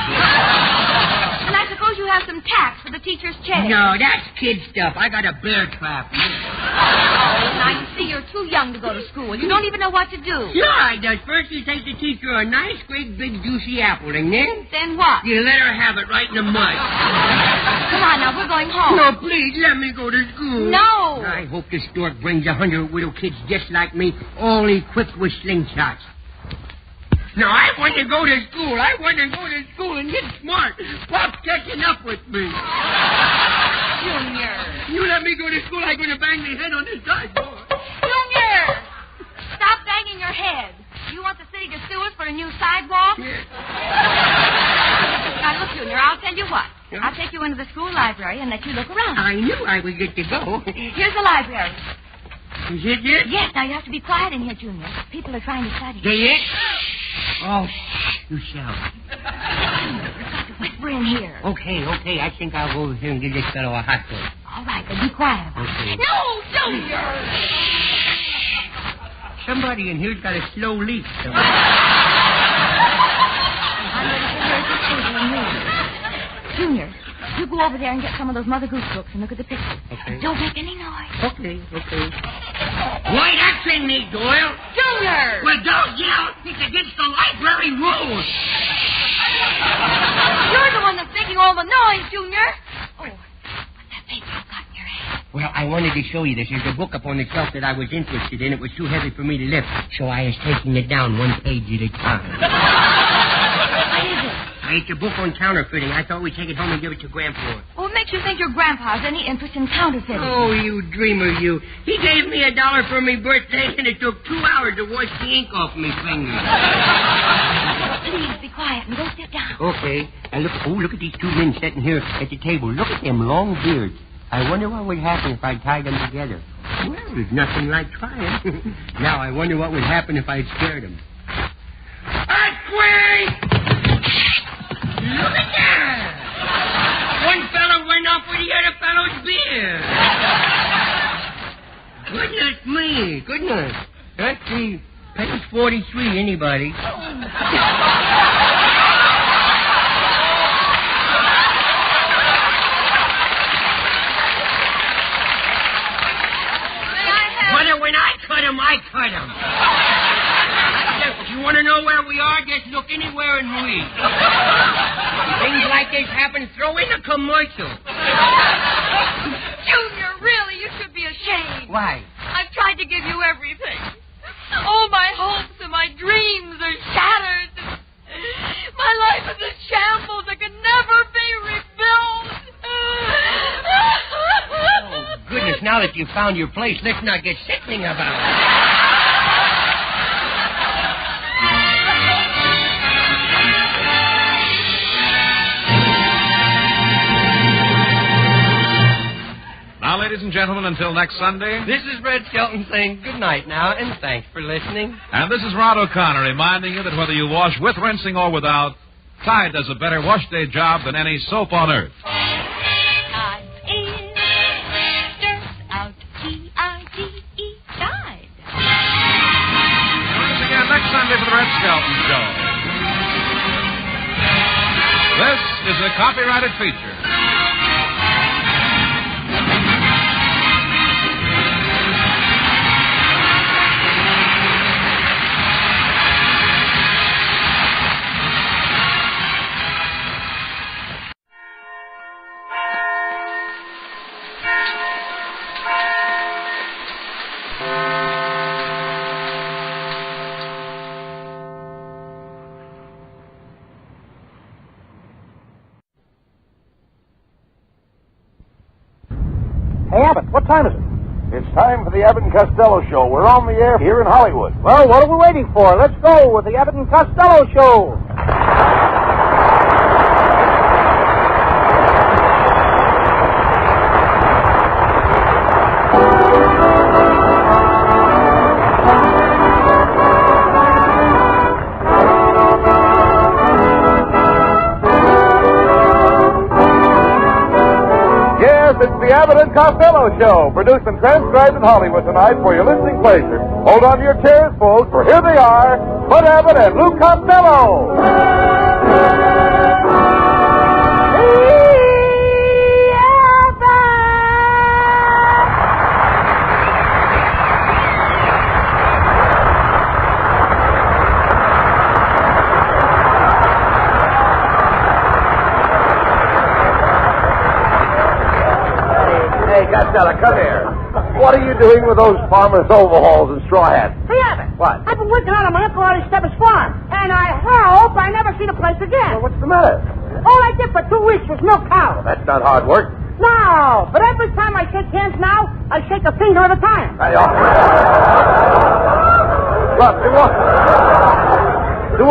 And I suppose you have some tacks for the teacher's chair. No, that's kid stuff. I got a bear trap. Now, you see, you're too young to go to school. You don't even know what to do. Sure I does. First you take the teacher a nice, great, big, juicy apple, and then... Then what? You let her have it right in the mud. Come on, now, we're going home. No, please, let me go to school. No. I hope this stork brings 100 little kids just like me, all equipped with slingshots. No, I want to go to school. I want to go to school and get smart. Pop's catching up with me. Junior. You let me go to school, I'm going to bang my head on the sideboard. Junior! Stop banging your head. You want the city to sue us for a new sidewalk? Yes. Now, look, Junior, I'll tell you what. I'll take you into the school library and let you look around. I knew I would get to go. Here's the library. Is it it? Yes, now you have to be quiet in here, Junior. People are trying to study. They it? Oh, you shall. You've got to whisper in here. Okay. I think I'll go over here and give this fellow a hot dog. All right, then be quiet about it. No, Junior! Somebody in here's got a slow leak. I'm ready to hear this table and read. Junior, you go over there and get some of those Mother Goose books and look at the pictures. Okay. Don't make any noise. Okay. Why, that's in me, Doyle. Junior! Well, don't yell. It's against the library rules. You're the one that's making all the noise, Junior. Oh, what's that paper you've got in your hand? Well, I wanted to show you this. There's a book up on the shelf that I was interested in. It was too heavy for me to lift, so I was taking it down one page at a time. What is it? It's a book on counterfeiting. I thought we'd take it home and give it to Grandpa. What makes you think your grandpa has any interest in counterfeiting? Oh, you dreamer, you. He gave me $1 for my birthday, and it took 2 hours to wash the ink off my fingers. Please be quiet and go sit down. Okay. And look at these two men sitting here at the table. Look at them long beards. I wonder what would happen if I tied them together. Well, there's nothing like trying. Now, I wonder what would happen if I scared them. Earthquake! Look at that! One fellow went off with the other fellow's beer. Goodness me. Goodness. Let's see. Page 43, anybody. When I cut him, I cut him. If you want to know where we are, just look anywhere and read. Things like this happen, throw in a commercial. Junior, really, you should be ashamed. Why? I've tried to give you everything. All my hopes and my dreams are shattered. My life is a shambles that can never be rebuilt. Oh, goodness, now that you've found your place, let's not get sickening about it. Now, ladies and gentlemen, until next Sunday. This is Red Skelton saying good night now, and thanks for listening. And this is Rod O'Connor reminding you that whether you wash with rinsing or without, Tide does a better wash day job than any soap on earth. Tide is stirs out T-I-D-E, Tide. Join us again next Sunday for the Red Skelton Show. This is a copyrighted feature. Hey, Abbott, what time is it? It's time for the Abbott and Costello Show. We're on the air here in Hollywood. Well, what are we waiting for? Let's go with the Abbott and Costello Show. It's the Abbott and Costello Show, produced and transcribed in Hollywood tonight for your listening pleasure. Hold on to your chairs, folks, for here they are, Bud Abbott and Lou Costello. Costello, come here. What are you doing with those farmer's overalls and straw hats? Hey, Abbott. What? I've been working out on my Uncle Artie Stebbins' farm, and I hope I never see the place again. Well, what's the matter? All I did for 2 weeks was milk cows. Well, that's not hard work. No, but every time I shake hands now, I shake a finger at a time. Look, do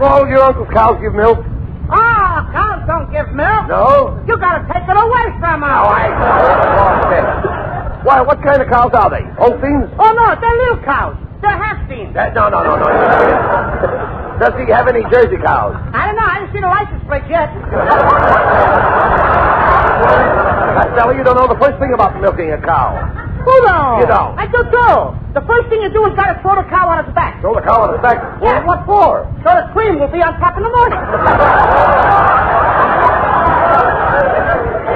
all your uncle's cows give milk? Oh, cows don't give milk. No? You gotta take it away from them. Oh, Why, what kind of cows are they? Holsteins? Oh, no, they're little cows. They're Half-Steins. No. Does he have any Jersey cows? I don't know. I didn't see the license plate yet. Costello, you don't know the first thing about milking a cow. Who don't? You don't. I do, too. The first thing you do is gotta throw the cow on its back. Throw the cow on its back? Yeah. What for? So the cream will be on top in the morning.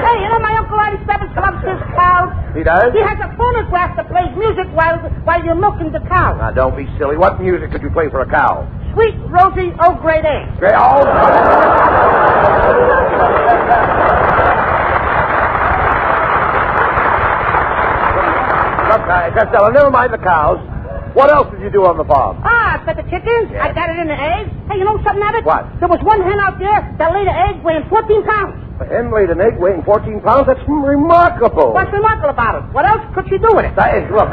Hey, you know my Uncle Artie Stebbins loves his cows? He does? He has a phonograph that plays music while you're milking the cow. Now, don't be silly. What music could you play for a cow? Sweet, rosy, oh, grade A. Great, oh. Look, Costello, never mind the cows. What else did you do on the farm? I fed the chickens. Yeah. I got it in the eggs. Hey, you know something, Abbott? What? There was one hen out there that laid an egg weighing 14 pounds. A hen laid an egg weighing 14 pounds? That's remarkable. What's remarkable about it? What else could she do with it? Look,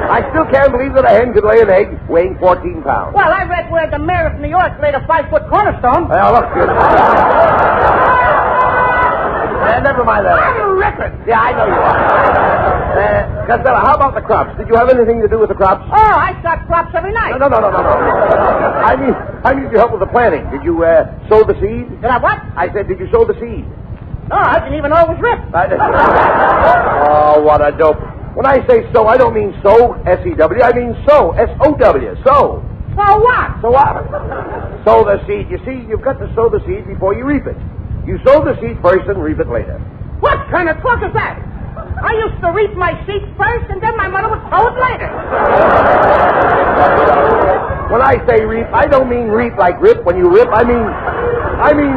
I still can't believe that a hen could lay an egg weighing 14 pounds. Well, I read where the mayor of New York laid a 5-foot cornerstone. Well, look, never mind that. I'm a record. Yeah, I know you are. Costello, how about the crops? Did you have anything to do with the crops? Oh, I start crops every night. No. I mean, did you help with the planting? Did you sow the seed? Did I what? I said, did you sow the seed? No, I didn't even know it was ripped. Oh, what a dope. When I say sow, I don't mean sow, S-E-W. I mean sow, S-O-W, sow. So what? So what? Sow the seed. You see, you've got to sow the seed before you reap it. You sow the seed first and reap it later. What kind of talk is that? I used to reap my seed first, and then my mother would sow it later. When I say reap, I don't mean reap like rip when you rip. I mean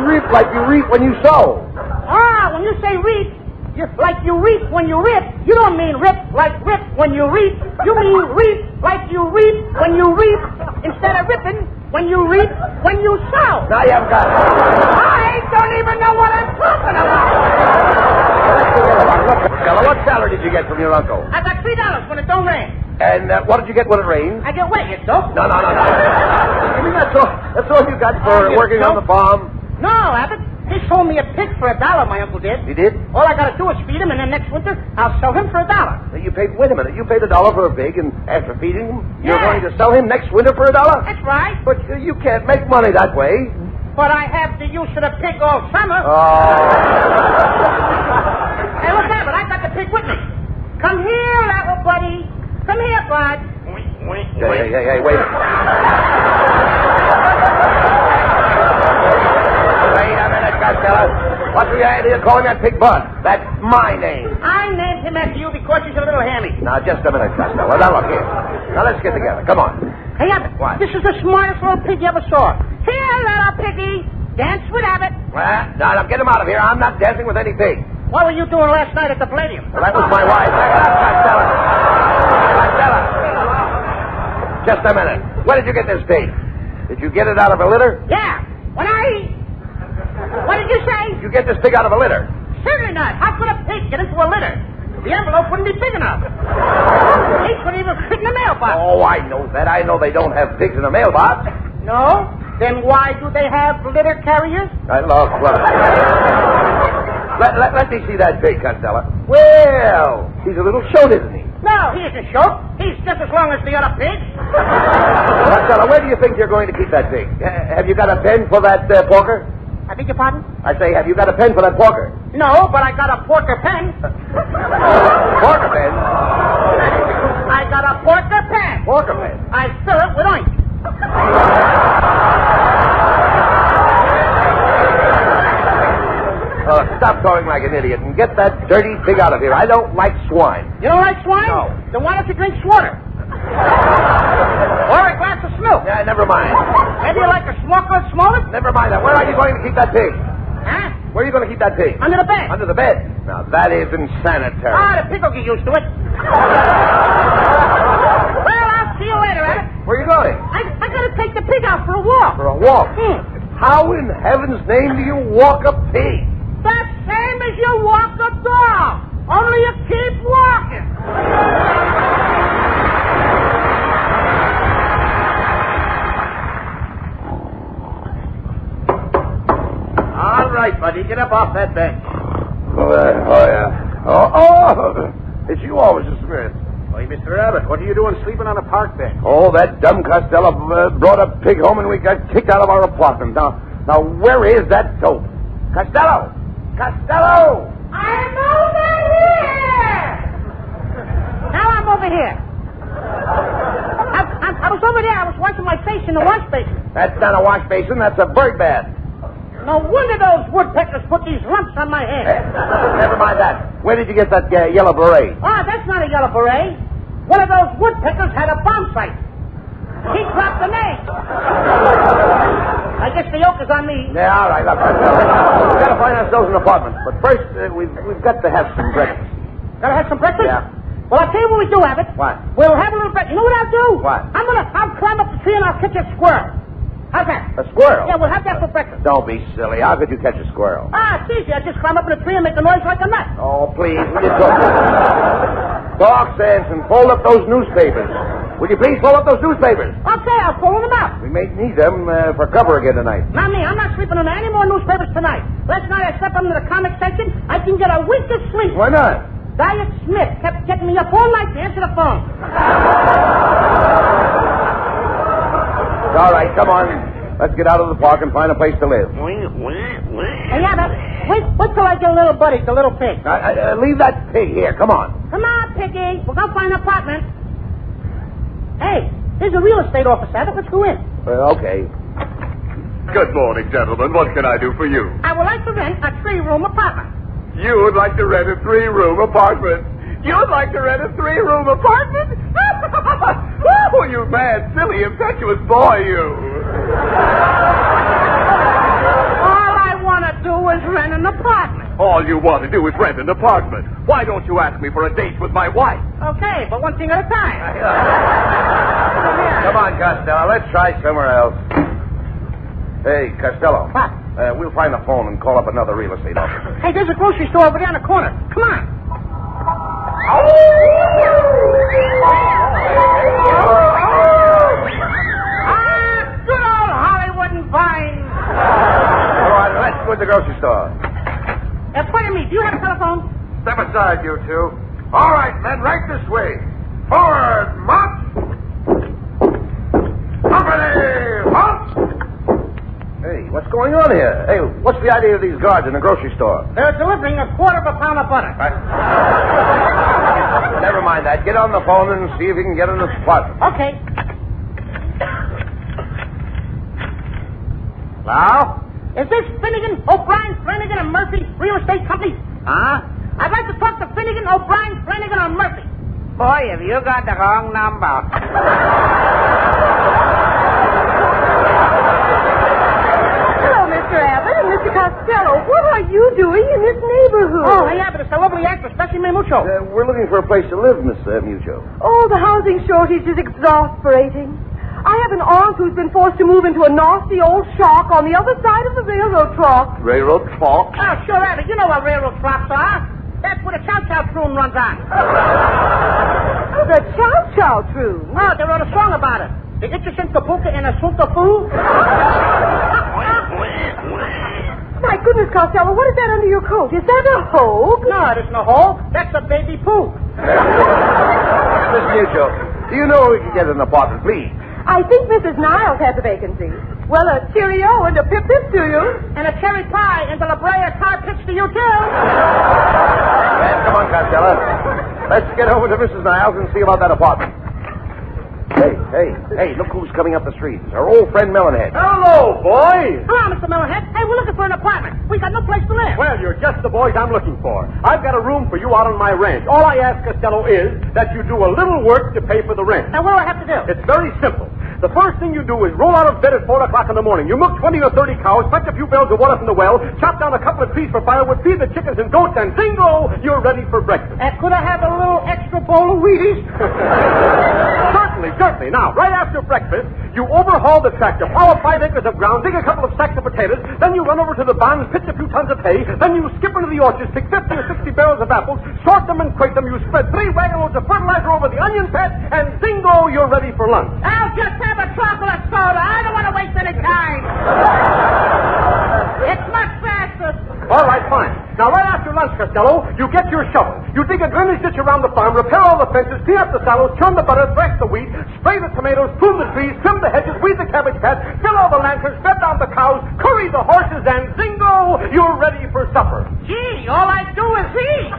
reap like you reap when you sow. Ah, when you say reap, like you reap when you rip, you don't mean rip like rip when you reap. You mean reap like you reap when you reap instead of ripping when you reap when you sow. Now you haven't got it. I don't even know what I'm talking about. Look, Costello, what salary did you get from your uncle? I got $3 when it don't rain. And what did you get when it rained? I get wet, you dope. No. You mean that's all you got for working on the farm? No, Abbott. He sold me a pig for $1, my uncle did. He did? All I gotta do is feed him, and then next winter I'll sell him for $1. Wait a minute. You paid $1 for a pig, and after feeding him, you're Yeah. going to sell him next winter for $1? That's right. But you can't make money that way. But I have the use of the pig all summer. Oh. Hey, look, Abbott, I got the pig with me. Come here, little buddy. Come here, bud. Hey, wait. Wait a minute, Costello. What's the idea of calling that pig Bud? That's my name. I named him after you because he's a little hammy. Now, just a minute, Costello. Now, look here. Now, let's get together. Come on. Hey, Abbott. What? This is the smartest little pig you ever saw. Here, little piggy. Dance with Abbott. Well, now, get him out of here. I'm not dancing with any pig. What were you doing last night at the Palladium? Well, that was my wife. Costello. Just a minute. Where did you get this pig? Did you get it out of a litter? Yeah. What did you say? Did you get this pig out of a litter? Certainly not. How could a pig get into a litter? The envelope wouldn't be big enough. He couldn't even fit in the mailbox. Oh, I know that. I know they don't have pigs in a mailbox. No? Then why do they have litter carriers? I love Let me see that pig, Costello. Well, he's a little short, isn't he? No, he isn't short. He's just as long as the other pigs. Costello, where do you think you're going to keep that pig? Have you got a pen for that porker? I beg your pardon? I say, have you got a pen for that porker? No, but I got a porker pen. Porker pen? I got a porker pen. Porker pen? I fill it with oink. Stop talking like an idiot and get that dirty pig out of here. I don't like swine. You don't like swine? No. Then why don't you drink water? Or a glass of milk? Yeah, never mind. Maybe you like a smoker smoke? Never mind that. Where are you going to keep that pig? Huh? Where are you going to keep that pig? Under the bed. Under the bed? Now, that is insanitary. Ah, the pig will get used to it. Well, I'll see you later, Abbott. Where are you going? I got to take the pig out for a walk. For a walk? How in heaven's name do you walk a pig? The same as you walk a dog. Only you keep walking. All right, buddy. Get up off that bench. Oh, it's you always, Mr. Smith. Hey, Mr. Abbott, what are you doing sleeping on a park bench? Oh, that dumb Costello brought a pig home and we got kicked out of our apartment. Now, where is that dope? Costello! Costello! I'm over here! Now I'm over here. I was over there. I was washing my face in the wash basin. That's not a wash basin. That's a bird bath. No wonder those woodpeckers put these lumps on my head. Never mind that. Where did you get that yellow beret? Ah, that's not a yellow beret. One of those woodpeckers had a bomb sight. He dropped an egg. I guess the yoke is on me. Yeah, all right. Look, we've got to find ourselves an apartment. But first, we've got to have some breakfast. Gotta have some breakfast? Yeah. Well, I'll tell you what we do, Abbott. What? We'll have a little breakfast. You know what I'll do? What? I'll climb up the tree and I'll catch a squirrel. How's that? A squirrel? Yeah, we'll have that for breakfast. Don't be silly. How could you catch a squirrel? Ah, it's easy. I just climb up in a tree and make a noise like a nut. Oh, please. Will you talk sense and fold up those newspapers. Will you please fold up those newspapers? Okay, I'll fold them out. We may need them for cover again tonight. Not me. I'm not sleeping on any more newspapers tonight. Last night I slept under the comic section. I can get a wink of sleep. Why not? Diet Smith kept getting me up all night to answer the phone. All right, come on. Let's get out of the park and find a place to live. Hey, Abbott, wait till I get a little buddy, the little pig. Leave that pig here. Come on. Come on, Piggy. We'll go find an apartment. Hey, there's a real estate office, Abbott. Let's go in. Okay. Good morning, gentlemen. What can I do for you? I would like to rent a 3-room apartment. You would like to rent a 3-room apartment? You'd like to rent a 3-room apartment? Oh, you mad, silly, impetuous boy, you. All I want to do is rent an apartment. All you want to do is rent an apartment. Why don't you ask me for a date with my wife? Okay, but one thing at a time. Come on, Costello. Let's try somewhere else. Hey, Costello. What? We'll find a phone and call up another real estate office. Hey, there's a grocery store over there on the corner. Come on. Good old Hollywood and Vine. Come on, let's go to the grocery store. right, you two. All right, men, right this way. Forward, march! Company, halt! Hey, what's going on here? Hey, what's the idea of these guards in the grocery store? They're delivering a quarter of a pound of butter. Never mind that. Get on the phone and see if you can get in the spot. Okay. Hello? Is this Finnegan, O'Brien, Flanagan, and Murphy Real Estate Company? Huh? I'd like to talk to Finnegan, O'Brien, Flanagan, and Murphy. Boy, have you got the wrong number. Hello, Mr. Abbott and Mr. Costello. What are you doing in this neighborhood? Oh, hey, Abbott, it's a lovely actress, especially me mucho. We're looking for a place to live, Miss Mucho. Oh, the housing shortage is exasperating. I have an aunt who's been forced to move into a nasty old shack on the other side of the railroad track. Railroad track? Oh, sure, Abbott. You know what railroad tracks are. That's where the chow-chow troon runs on. The chow-chow troon? Oh, they wrote a song about it. The Itchison Kabuka and a Sunta Foo. My goodness, Costello, what is that under your coat? Is that a hole? No, it isn't a hole. That's a baby poo. Miss Mucho, do you know where we can get an apartment, please? I think Mrs. Niles has a vacancy. Well, a cheerio and a pip-pip to you. And a cherry pie and the La Brea car pitch to you, too. Man, come on, Costello. Let's get over to Mrs. Niles and see about that apartment. Hey, look who's coming up the street. It's our old friend Melonhead. Hello, boys. Hello, Mr. Melonhead. Hey, we're looking for an apartment. We got no place to live. Well, you're just the boys I'm looking for. I've got a room for you out on my ranch. All I ask, Costello, is that you do a little work to pay for the rent. Now, what do I have to do? It's very simple. The first thing you do is roll out of bed at 4 o'clock in the morning. You milk 20 or 30 cows, fetch a few barrels of water from the well, chop down a couple of trees for firewood, feed the chickens and goats, and bingo, you're ready for breakfast. Could I have a little extra bowl of Wheaties? Certainly. Now, right after breakfast, you overhaul the tractor, plow 5 acres of ground, dig a couple of sacks of potatoes, then you run over to the barn and pitch a few tons of hay, then you skip into the orchards, pick 50 or 60 barrels of apples, sort them and crate them, you spread 3 wagon loads of fertilizer over the onion patch, and bingo, you're ready for lunch. I'll just have a chocolate soda. I don't want to waste any time. It's much faster. All right, fine. Now, right after lunch, Costello, you get your shovel. You dig a drainage ditch around the farm, repair all the fences, clean up the sallows, churn the butter, thresh the wheat, spray the tomatoes, prune the trees, trim the hedges, weed the cabbage patch, fill all the lanterns, bed down the cows, curry the horses, and zingo, you're ready for supper. Gee, all I do is eat.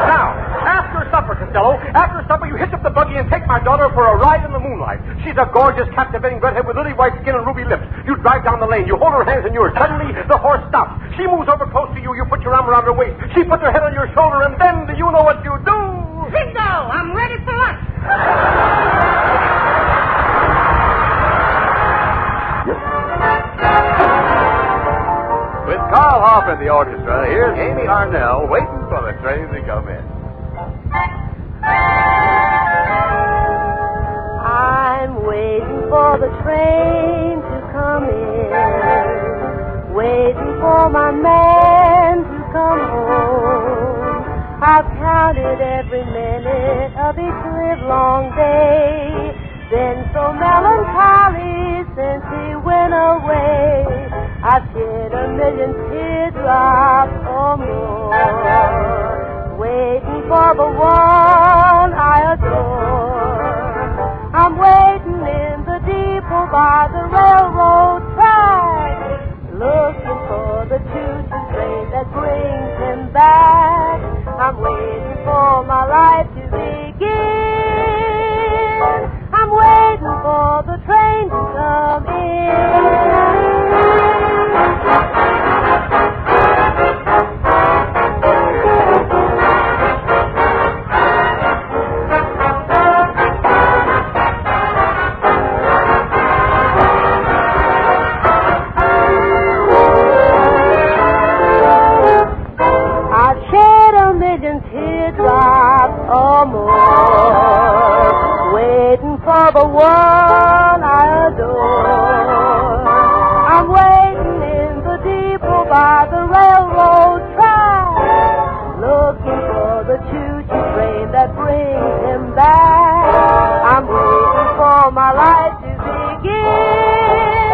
Now, after supper, Costello, after supper you hitch up the buggy and take my daughter for a ride in the moonlight. She's a gorgeous, captivating redhead with lily white skin and ruby lips. You drive down the lane, you hold her hands in yours. Suddenly, the horse stops. She moves over close to you, you put your arm around her waist. She puts her head on your shoulder, and then do you know what you do? Bingo! I'm ready for lunch. With Carl Hoff in the orchestra, here's Amy Arnell waiting for the train to come in. I'm waiting for the train to come in, waiting for my man to come home. I've counted every minute of each livelong day, been so melancholy since he went away. I've shed a million teardrops or more, waiting for the one I adore. I'm waiting in the depot by the railroad track, looking for the choo-choo train that brings him back. I'm waiting for my life to begin. I'm waiting for the train to come in. Or more, waiting for the one I adore. I'm waiting in the depot by the railroad track, looking for the choo-choo train that brings him back. I'm waiting for my life to begin.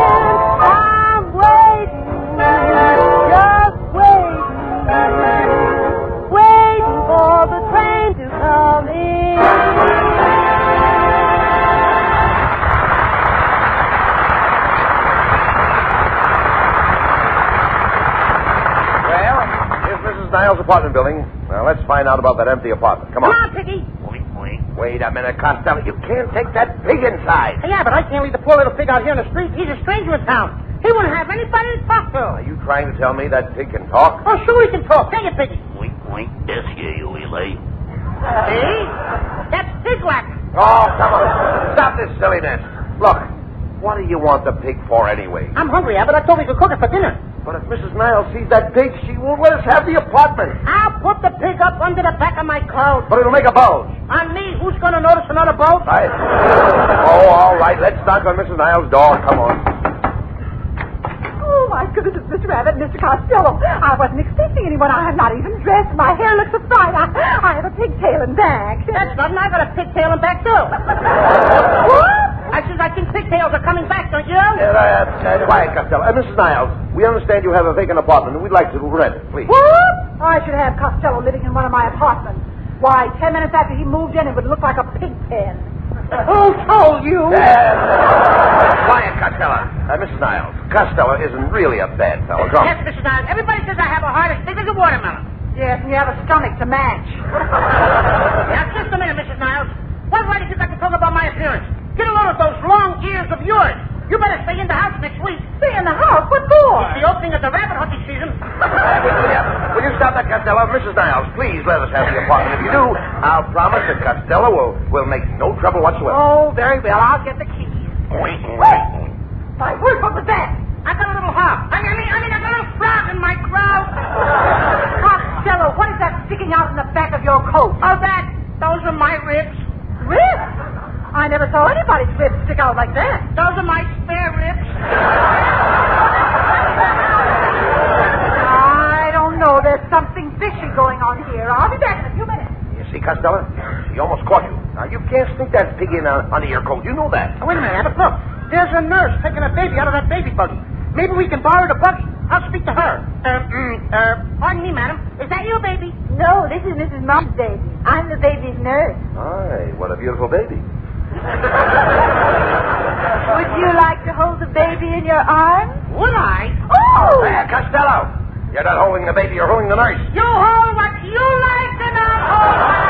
I'm waiting, just waiting. apartment building. Now, let's find out about that empty apartment. Come on. Come on, Piggy. Wait a minute, Costello. You can't take that pig inside. Yeah, but I can't leave the poor little pig out here in the street. He's a stranger in town. He wouldn't have anybody to talk to. Are you trying to tell me that pig can talk? Oh, sure he can talk. Take it, Piggy. This here, you relay. See? That's pig whack. Oh, come on. Stop this silliness. Look, what do you want the pig for anyway? I'm hungry, Abbott. I told you to cook it for dinner. But if Mrs. Niles sees that pig, she won't let us have the apartment. I'll put the pig up under the back of my coat. But it'll make a bulge. On me? Who's going to notice another bulge? Right. Oh, all right. Let's knock on Mrs. Niles' door. Come on. Oh, my goodness, Mr. Abbott, Mr. Costello. I wasn't expecting anyone. I am not even dressed. My hair looks so fine. I have a pigtail and bag. That's nothing. I got a pigtail and bag, too. What? I think pigtails are coming back, don't you? Quiet, Costello. Mrs. Niles, we understand you have a vacant apartment, and we'd like to rent it, please. What? I should have Costello living in one of my apartments. Why, 10 minutes after he moved in, it would look like a pig pen. Who told you? Quiet, Costello. Mrs. Niles, Costello isn't really a bad fellow. Come. Yes, Mrs. Niles. Everybody says I have a heart as big as a watermelon. Yes, and you have a stomach to match. Now, just a minute, Mrs. Niles. What right have you got to talk about my appearance? Get a load of those long ears of yours. You better stay in the house next week. Stay in the house? What for? It's the opening of the rabbit hunting season. Will you stop that, Costello? Mrs. Niles, please let us have the apartment. If you do, I'll promise that Costello will make no trouble whatsoever. Oh, very well. I'll get the keys. Wait. My word, what was that? I got a little hop. I mean, I got a little frog in my crowd. Costello, what is that sticking out in the back of your coat? Oh, those are my ribs. Ribs? I never saw anybody's ribs stick out like that. Those are my spare ribs. I don't know. There's something fishy going on here. I'll be back in a few minutes. You see, Costello? She almost caught you. Now, you can't sneak that pig in under your coat. You know that. Oh, wait a minute, Abbott. Look. There's a nurse taking a baby out of that baby buggy. Maybe we can borrow the buggy. I'll speak to her. Pardon me, madam. Is that your baby? No, this is Mrs. Mom's baby. I'm the baby's nurse. Hi, what a beautiful baby. Would you like to hold the baby in your arms? Would I? Oh! There, Costello. You're not holding the baby, you're holding the nurse. You hold what you like and I'll hold her.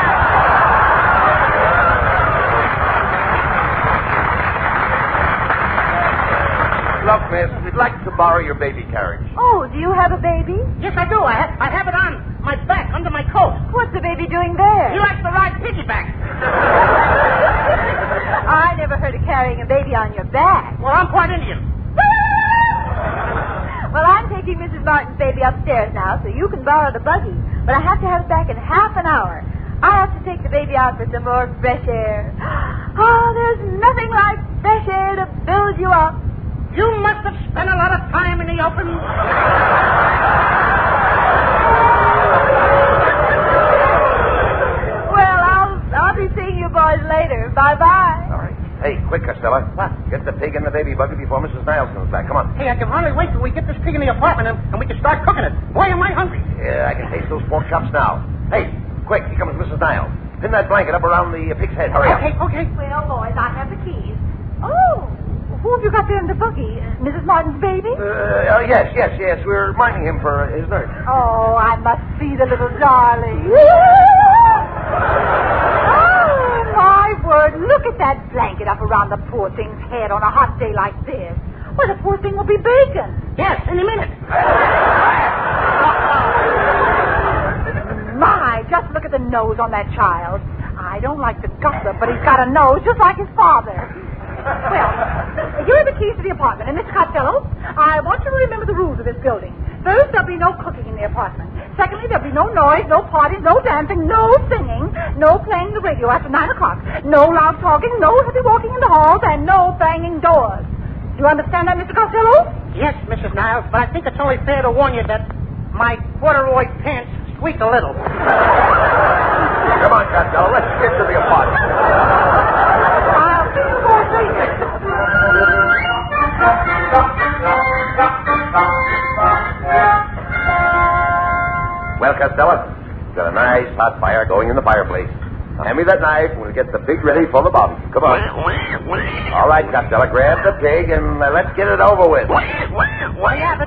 Look, miss, we'd like to borrow your baby carriage. Oh, do you have a baby? Yes, I do. I have it on my back, under my coat. What's the baby doing there? He likes to ride piggyback. I never heard of carrying a baby on your back. Well, I'm part Indian. Well, I'm taking Mrs. Martin's baby upstairs now, so you can borrow the buggy. But I have to have it back in half an hour. I have to take the baby out for some more fresh air. Oh, there's nothing like fresh air to build you up. You must have spent a lot of time in the open. Well, I'll be seeing you boys later. Bye-bye. All right. Hey, quick, Costello. What? Get the pig in the baby buggy before Mrs. Niles comes back. Come on. Hey, I can hardly wait till we get this pig in the apartment and we can start cooking it. Boy, am I hungry. Yeah, I can taste those pork chops now. Hey, quick, here comes Mrs. Niles. Pin that blanket up around the pig's head. Hurry up. Okay. Well, boys, I have the keys. Oh, who have you got there in the buggy? Mrs. Martin's baby? Yes. We're minding him for his nurse. Oh, I must see the little darling. My word, look at that blanket up around the poor thing's head on a hot day like this. Well, the poor thing will be bacon. Yes, any minute. My, just look at the nose on that child. I don't like to gossip, but he's got a nose just like his father. Well, here are the keys to the apartment. And, Mr. Costello, I want you to remember the rules of this building. First, there'll be no cooking in the apartment. Secondly, there'll be no noise, no parties, no dancing, no singing, no playing the radio after 9 o'clock, no loud talking, no heavy walking in the halls, and no banging doors. Do you understand that, Mr. Costello? Yes, Mrs. Niles, but I think it's only fair to warn you that my corduroy pants squeak a little. Come on, Costello, let's get to the apartment. I'll see you boys later. Well, Costello, got a nice hot fire going in the fireplace. Now, hand me that knife, and we'll get the pig ready for the barbecue. Come on. All right, Costello, grab the pig, and let's get it over with. Abbott,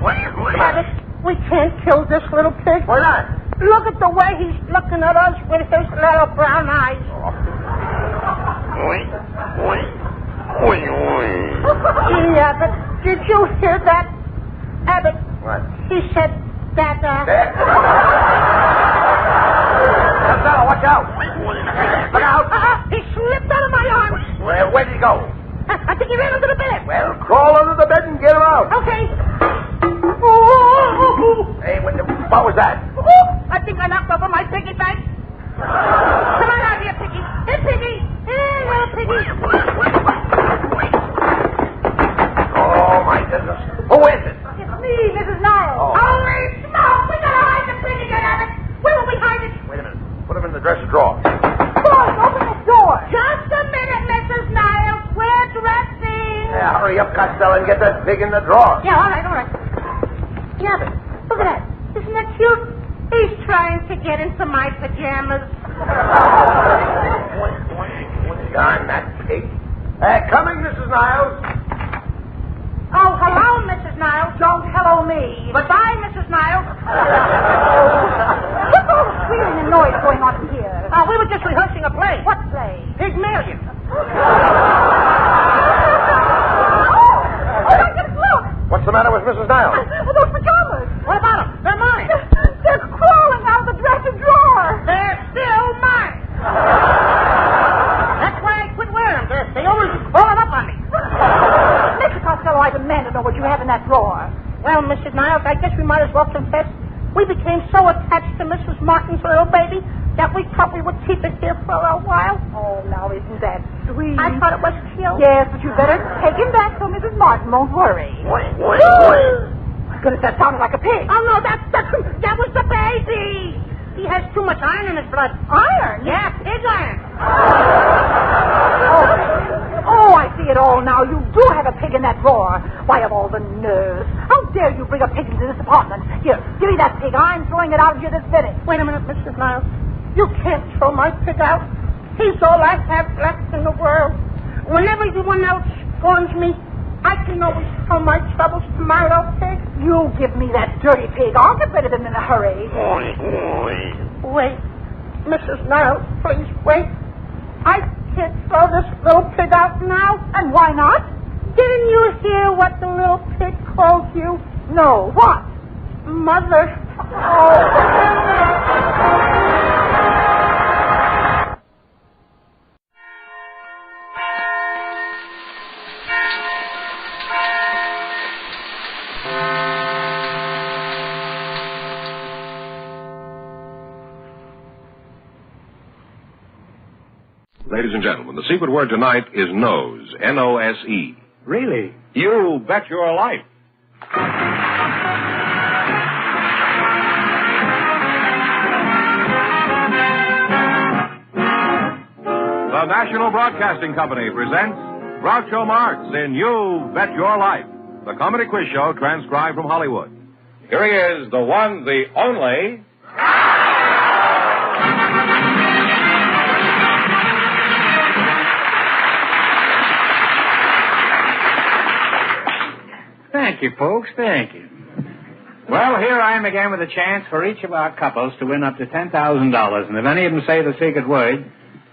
we can't kill this little pig. Why not? Look at the way he's looking at us with his little brown eyes. Yeah, but did you hear that, Abbott? What? He said that, Costello, watch out! Look out! He slipped out of my arms. Where did he go? I think he ran under the bed. Well, crawl under the bed and get him out. Okay. Hey, what was that? I think I knocked over my piggy bank. Come on out here, Piggy. Hey, Piggy. Hey, little Piggy. Oh, my goodness. Who is it? It's me, Mrs. Niles. Oh. Holy smoke! We gotta hide the pig again, Abbott. Where will we hide it? Wait a minute. Put him in the dresser drawer. Boys, open the door. Just a minute, Mrs. Niles. We're dressing. Yeah, hurry up, Costello, and get that pig in the drawer. Yeah, all right. Yeah, but look at that. Isn't that cute? He's trying to get into my pajamas. Darn that pig. Coming, Mrs. Niles. Oh, hello, Mrs. Niles. Don't hello me. Goodbye, Mrs. Niles. What's all the squealing and noise going on in here? We were just rehearsing a play. What play? Pygmalion. Look. What's the matter with Mrs. Niles? Those pajamas. What about them? They're mine. They're crawling out of the dresser drawer. They're still mine. That's why I quit wearing them. They always crawling up on me. Mr. Costello, I demand to know what you have in that drawer. Well, Mrs. Niles, I guess we might as well confess. We became so attached to Mrs. Martin's little baby that we thought we would keep it here for a while. Oh, now isn't that sweet? I thought it was cute. Yes, but you better take him back so Mrs. Martin won't worry. My goodness, that sounded like a pig. Oh, no, that was the baby. He has too much iron in his blood. Iron? Yeah, pig iron. Oh, I see it all now. You do have a pig in that drawer. Why, of all the nerves. How dare you bring a pig into this apartment? Here, give me that pig. I'm throwing it out here this minute. Wait a minute, Mrs. Niles. You can't throw my pig out. He's all I have left in the world. When everyone else scorns me, I can always tell my troubles to my little pig. You give me that dirty pig. I'll get rid of him in a hurry. Wait. Mrs. Niles, please wait. I can't throw this little pig out now. And why not? Didn't you hear what the little pig called you? No. What? Mother. Ladies and gentlemen, the secret word tonight is nose. N-O-S-E. Really? You bet your life. The National Broadcasting Company presents Groucho Marx in You Bet Your Life, the comedy quiz show transcribed from Hollywood. Here he is, the one, the only... Thank you, folks. Thank you. Well, here I am again with a chance for each of our couples to win up to $10,000. And if any of them say the secret word,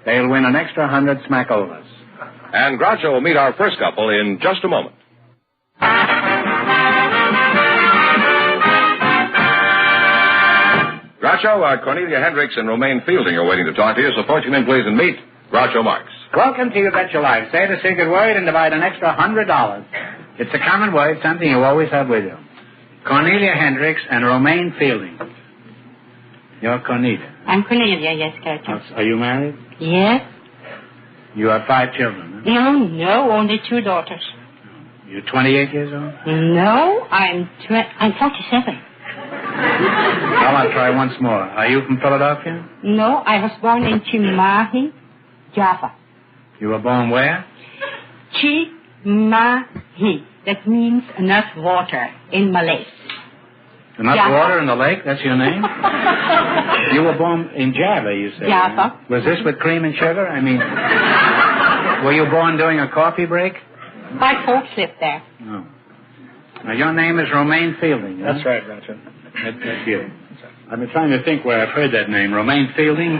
they'll win an extra 100 smackolas. And Groucho will meet our first couple in just a moment. Groucho, Cornelia Hendricks and Romaine Fielding are waiting to talk to you, so put you in, please, and meet Groucho Marx. Welcome to You Bet Your Life. Say the secret word and divide an extra $100. It's a common word, something you always have with you. Cornelia Hendricks and Romaine Fielding. You're Cornelia. I'm Cornelia, yes, Captain. Are you married? Yes. You have 5 children, huh? No, only 2 daughters. You're 28 years old? No, I'm 47. Well, I'll try once more. Are you from Philadelphia? No, I was born in Cimahi, Java. You were born where? Cimahi. That means enough water in Malay. Enough Java. water in the lake? That's your name? You were born in Java, you say? Java. Was this with cream and sugar? I mean, were you born during a coffee break? My folks lived there. No. Now, your name is Romaine Fielding, huh? That's right, Roger. That's you. I've been trying to think where I've heard that name. Romaine Fielding?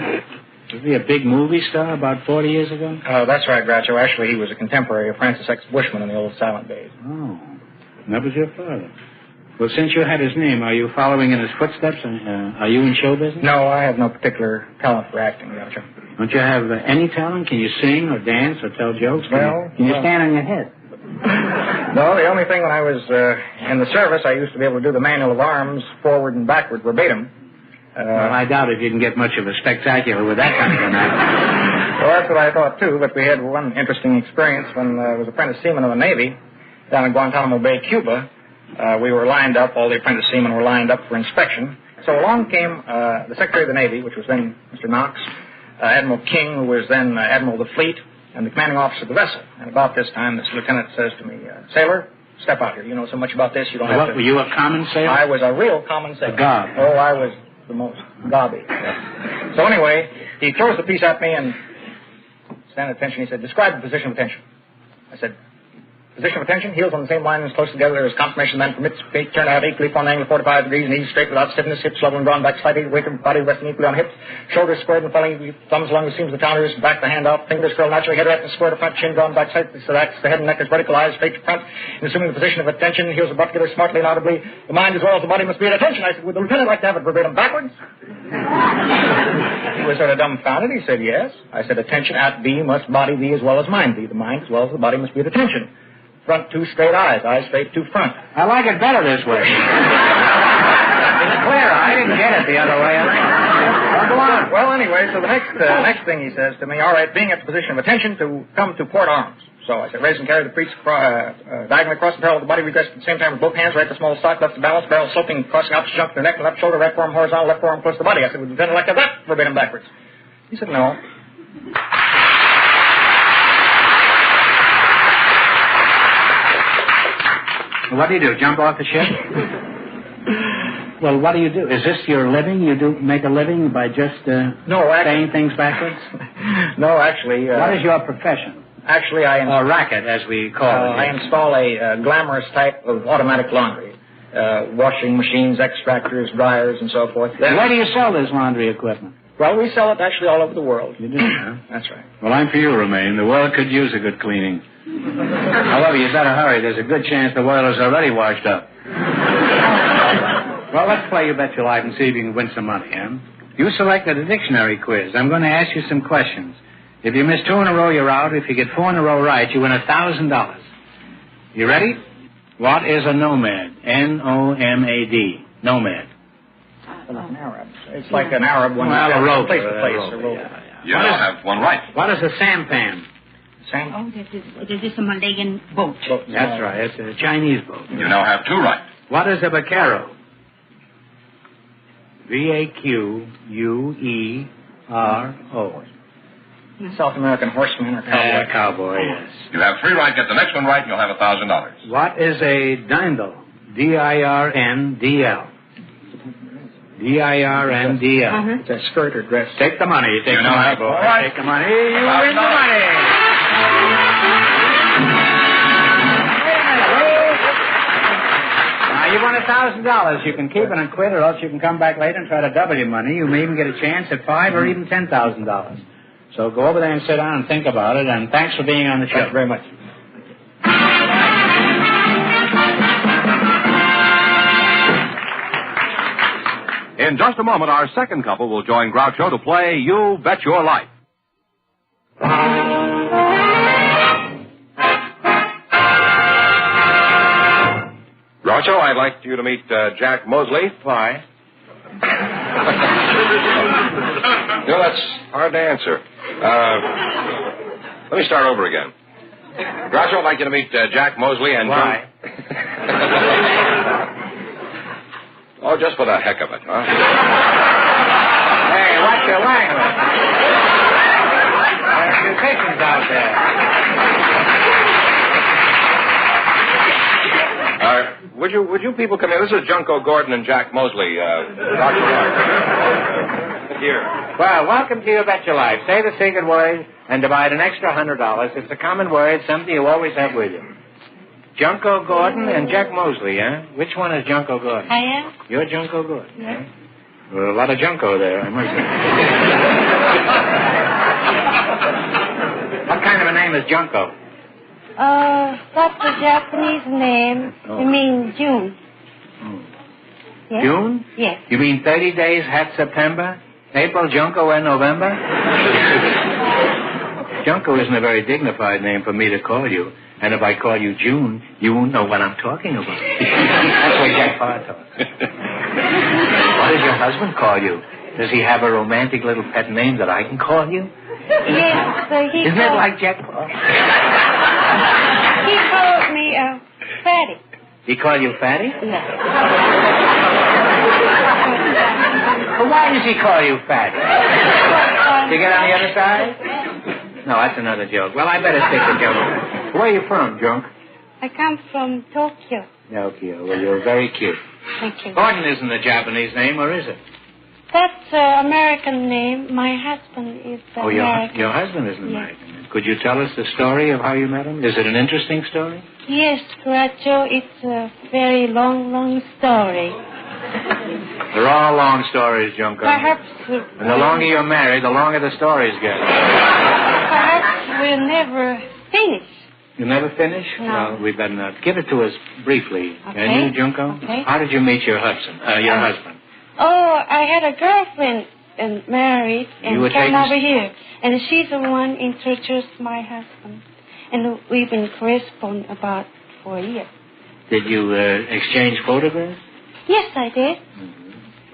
Was he a big movie star about 40 years ago? Oh, that's right, Groucho. Actually, he was a contemporary of Francis X. Bushman in the old silent days. Oh, that was your father. Well, since you had his name, are you following in his footsteps? Are you in show business? No, I have no particular talent for acting, Groucho. Don't you have any talent? Can you sing or dance or tell jokes? Can you stand on your head? No, the only thing when I was in the service, I used to be able to do the manual of arms forward and backward verbatim. Well, I doubt if you can get much of a spectacular with that kind of an act. Well, that's what I thought, too, but we had one interesting experience when I was apprentice seaman of the Navy down in Guantanamo Bay, Cuba. We were lined up, all the apprentice seamen were lined up for inspection. So along came the Secretary of the Navy, which was then Mr. Knox, Admiral King, who was then Admiral of the Fleet, and the commanding officer of the vessel. And about this time, this lieutenant says to me, "Sailor, step out here. You know so much about this, you don't have to..." What, were you a common sailor? I was a real common sailor. A gob. Oh, I was the most gobby. Yeah. So anyway, he throws the piece at me and stand at attention. He said, "Describe the position of attention." I said, "Position of attention, heels on the same line as close together as confirmation then permits, feet turn out equally upon an angle of 45 degrees, knees straight without stiffness, hips level and drawn back slightly, weight of body resting equally on hips, shoulders squared and falling, thumbs along the seams of the counters, back the hand out, fingers curled naturally, head erect and square to front, chin drawn back slightly, so that's the head and neck is vertical, eyes straight to front, and assuming the position of attention, heels are brought together smartly and audibly, the mind as well as the body must be at attention." I said, "Would the lieutenant like to have it verbatim backwards?" He was sort of dumbfounded. He said, "Yes." I said, "Attention at B must body be as well as mind be. The mind as well as the body must be at attention. Front, two straight eyes straight, two front." I like it better this way. It's clear. I didn't get it the other way. Well, go on. Well, anyway, so the next thing he says to me, "All right, being at the position of attention to come to port arms." So I said, "Raise and carry the preach diagonally across the barrel of the body, regress at the same time with both hands, right to small stock, left to balance, barrel sloping, crossing opposite jump to the neck, left shoulder, right forearm horizontal, left forearm close to the body." I said, "Would the lieutenant like to have that verbatim backwards?" He said, "No." What do you do, jump off the ship? Well, what do you do? Is this your living? You do make a living by just saying things backwards? No, actually... what is your profession? Actually, or racket, as we call it. I install a glamorous type of automatic laundry. Washing machines, extractors, dryers, and so forth. Where do you sell this laundry equipment? Well, we sell it actually all over the world. You do, huh? That's right. Well, I'm for you, Romaine. The world could use a good cleaning. However, you better hurry. There's a good chance the oil is already washed up. Well, let's play You Bet Your Life and see if you can win some money, huh? You selected a dictionary quiz. I'm going to ask you some questions. If you miss 2 in a row, you're out. If you get 4 in a row right, you win $1,000. You ready? What is a nomad? N-O-M-A-D. Nomad. An Arab. It's like an Arab one. Well, a rope. Place to place. You now have one right. What is a sampan? Oh, that is a Malayan boat. That's right. It's a Chinese boat. You now have 2 right. What is a vaquero? V-A-Q-U-E-R-O. South American horseman or cowboy. Cowboy, yes. You have 3 right. Get the next one right, and you'll have $1,000. What is a dindle? D-I-R-N-D-L. D-I-R-N-D-L. It's a skirt or dress. Take the money. Take the money, boy. Right. Take the money. You win the money. Now, you won $1,000. You can keep it and quit, or else you can come back later and try to double your money. You may even get a chance at $5,000 or even $10,000. So go over there and sit down and think about it, and thanks for being on the show. Thank you very much. In just a moment, our second couple will join Groucho to play You Bet Your Life. Groucho, I'd like you to meet Jack Mosley. Why? You know, that's hard to answer. Let me start over again. Groucho, I'd like you to meet Jack Mosley and... Why? Oh, just for the heck of it, huh? Hey, watch your language. There's musicians out there. Would you people come in? This is Junko Gordon and Jack Mosley. Here. Well, welcome to You Bet Your Life. Say the secret word and divide an extra $100. It's a common word, something you always have with you. Junko Gordon and Jack Mosley, huh? Which one is Junko Gordon? I am. You're Junko Gordon. Yes. Well, a lot of junko there, I must say. What kind of a name is junko? That's a Japanese name. Oh. It means June. Yes? June? Yes. You mean 30 days had September? April, junko, and November? Junko isn't a very dignified name for me to call you. And if I call you June, you won't know what I'm talking about. That's why Jack Parr talks. What does your husband call you? Does he have a romantic little pet name that I can call you? Yes, he Isn't it like Jack Parr? He called me Fatty. He called you Fatty? Yes. Well, why does he call you Fatty? To get on the other side? No, that's another joke. Well, I better stick to junk. Where are you from, Junk? I come from Tokyo. Tokyo. Well, you're very cute. Thank you. Gordon isn't a Japanese name, or is it? That's an American name. My husband is American. Your husband is American. Could you tell us the story of how you met him? Is it an interesting story? Yes, Groucho, it's a very long, long story. They're all long stories, Junko. Perhaps... And the longer you're married, the longer the stories get. Perhaps we'll never finish. You never finish? No. Well, we better not. Give it to us briefly. Okay. Can you, Junko? Okay. How did you meet your husband? Oh, I had a girlfriend and married and came over here. And she's the one introduced my husband. And we've been corresponding about for a year. Did you exchange photographs? Yes, I did.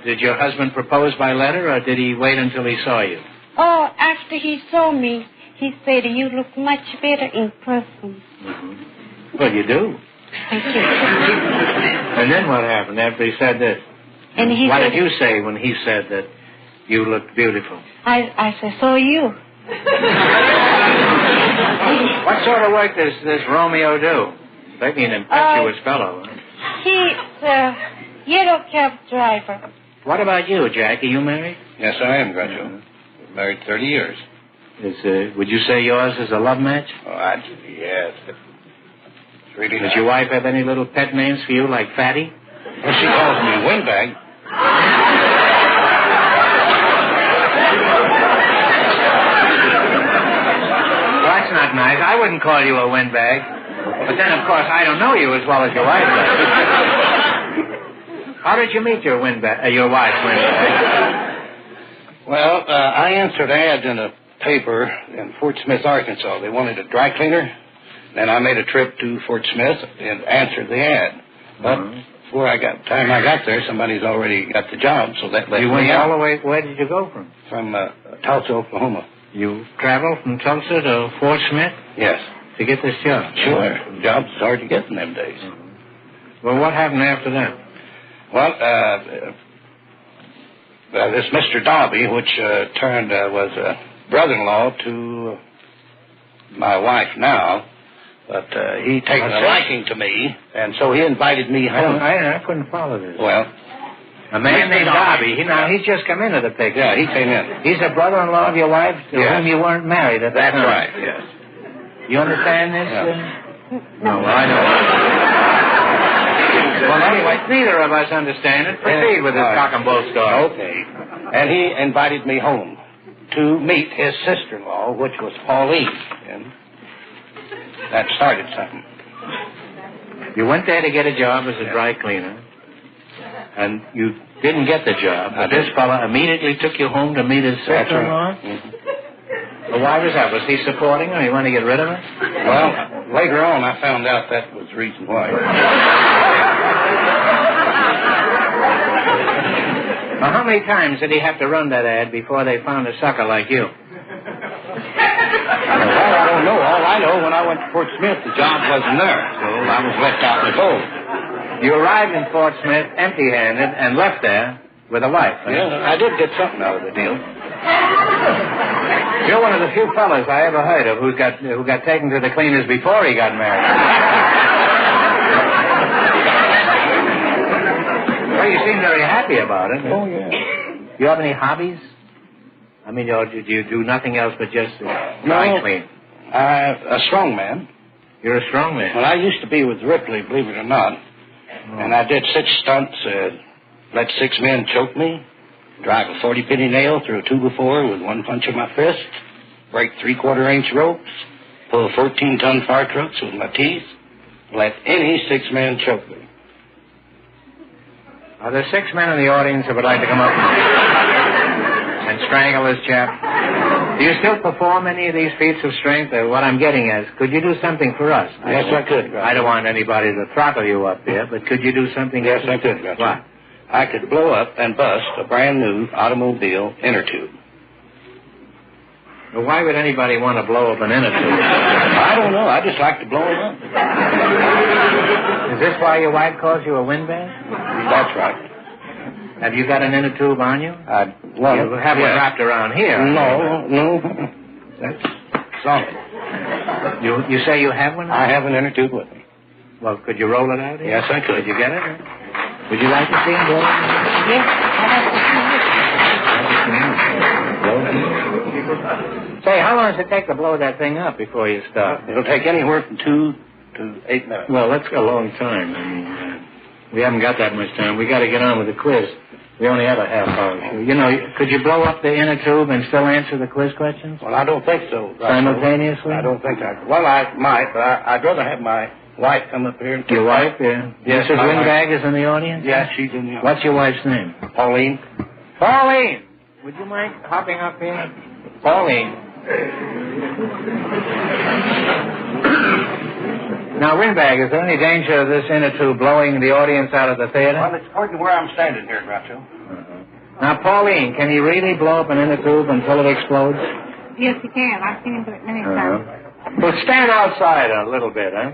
Did your husband propose by letter, or did he wait until he saw you? Oh, after he saw me, he said, you look much better in person. Well, you do. Thank you. And then what happened after he said this? And he what said, did you say when he said that you looked beautiful? I said, so you. What sort of work does this Romeo do? Maybe an impetuous fellow. He's a yellow cab driver. What about you, Jack? Are you married? Yes, I am, Groucho. Married 30 years. Would you say yours is a love match? Oh, yes. It's really Does your wife have any little pet names for you, like Fatty? Well, she calls me Windbag. Well, that's not nice. I wouldn't call you a windbag. But then, of course, I don't know you as well as your wife does. How did you meet your wife, Windbag? Well, I answered ads in a paper in Fort Smith, Arkansas. They wanted a dry cleaner. Then I made a trip to Fort Smith and answered the ad. But before I got there, somebody's already got the job, so that left You me went out. all the way. Where did you go from? From Tulsa, Oklahoma. You traveled from Tulsa to Fort Smith? Yes. To get this job? Sure. Jobs is hard to get in them days. Well, what happened after that? Well, this Mr. Dobby, which was a brother-in-law to my wife now, but he taken a liking to me, and so he invited me home. I couldn't follow this. Well, a man named Dobby. He's just come into the picture. Yeah, he came in. He's a brother-in-law of your wife to whom you weren't married at that time. That's right, yes. You understand this? No, I don't. Well, anyway, neither of us understand it. Proceed with this cock and bull story. Okay. And he invited me home to meet his sister-in-law, which was Pauline. And that started something. You went there to get a job as a dry cleaner, and you didn't get the job, but this fella immediately took you home to meet his sister-in-law? Well, why was that? Was he supporting her? You want to get rid of her? Well, later on I found out that was the reason why. Well, how many times did he have to run that ad before they found a sucker like you? Well, I don't know. All I know, when I went to Fort Smith, the job wasn't there, so I was left out in the cold. You arrived in Fort Smith empty-handed and left there with a wife. Huh? Yeah, I did get something out of the deal. You're one of the few fellas I ever heard of who got taken to the cleaners before he got married. Well, you seem very happy about it. Oh, yeah. Do you have any hobbies? I mean, do you do nothing else but just dry clean? A strong man. You're a strong man. Well, I used to be with Ripley, believe it or not. And I did 6 stunts, let 6 men choke me. drive a 40-penny nail through a 2x4 with one punch of my fist, break 3/4-inch ropes, pull 14-ton fire trucks with my teeth, let any 6-man choke me. Are there 6 men in the audience who would like to come up and strangle this chap? Do you still perform any of these feats of strength? What I'm getting at is, could you do something for us? Yes, I could. I don't want anybody to throttle you up here, but could you do something? Yes, I could. What? I could blow up and bust a brand new automobile inner tube. Well, why would anybody want to blow up an inner tube? I don't know. I just like to blow them up. Is this why your wife calls you a windbag? That's right. Have you got an inner tube on you? Well, you have one wrapped around here. No. That's solid. You say you have one? I have an inner tube with me. Well, could you roll it out here? Yes, I could. Could you get it? Would you like to see him blow it? Yes. Say, how long does it take to blow that thing up before you stop? It'll take anywhere from 2 to 8 minutes. Well, that's a long time. I mean, we haven't got that much time. We got to get on with the quiz. We only have a half hour. You know, could you blow up the inner tube and still answer the quiz questions? Well, I don't think so. Simultaneously? I don't think I could. Well, I might, but I'd rather have my wife come up here and... Your wife, yeah? Yes, Mrs. Windbag is in the audience? Yes, she's in the audience. What's your wife's name? Pauline. Pauline! Would you mind hopping up here? Pauline. Now, Windbag, is there any danger of this inner tube blowing the audience out of the theater? Well, it's according to where I'm standing here, Groucho. Now, Pauline, can he really blow up an inner tube until it explodes? Yes, he can. I've seen him do it many times. Well, stand outside a little bit, huh?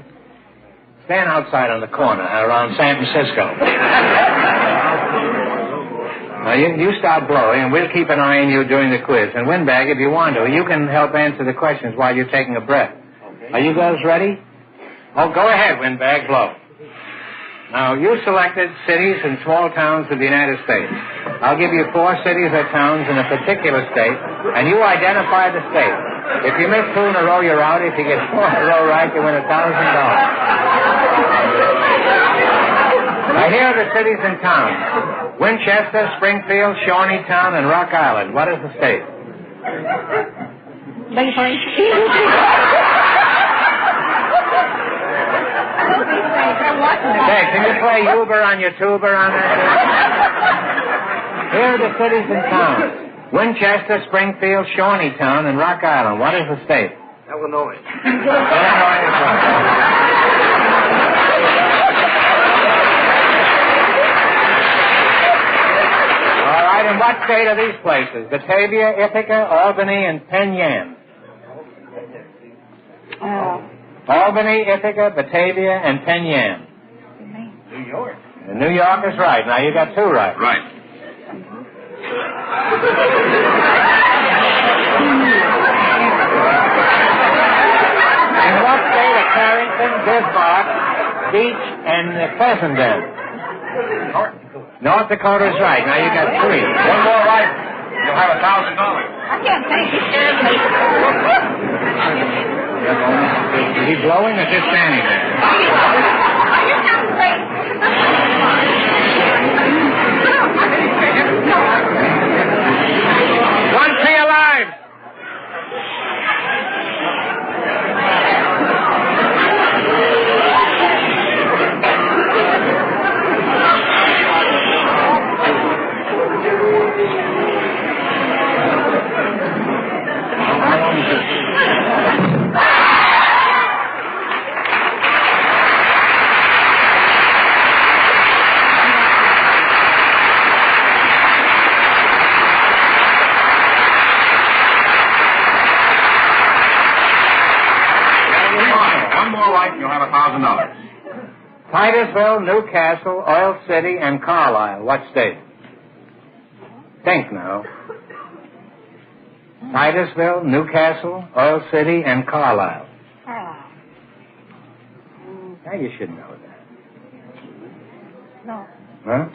Stand outside on the corner around San Francisco. Now, you start blowing, and we'll keep an eye on you during the quiz. And, Windbag, if you want to, you can help answer the questions while you're taking a breath. Okay. Are you guys ready? Oh, go ahead, Windbag, blow. Now, you selected cities and small towns of the United States. I'll give you 4 cities or towns in a particular state, and you identify the state. If you miss 2 in a row, you're out. If you get 4 in a row right, you win $1,000. Now, here are the cities and towns. Winchester, Springfield, Shawneetown, and Rock Island. What is the state? Hey, can you play Uber on your tuba on that? Here are the cities and towns. Winchester, Springfield, Shawneetown, and Rock Island. What is the state? Illinois. Illinois is right. All right, and what state are these places? Batavia, Ithaca, Albany, and Penn Yan. Albany, Ithaca, Batavia, and Penn Yan. New York. And New York is right. Now, you got 2 right. Right. In what state are Carrington, Bismarck, Beach, and Fessenden? North Dakota is right. Now, you got 3. One more right. You'll have $1,000. I can't think. He scares me. Is he blowing or just standing there? You sound great. One for your lives. Titusville, Newcastle, Oil City, and Carlisle. What state? Think now. Titusville, Newcastle, Oil City, and Carlisle. Now you should know that. No. Huh?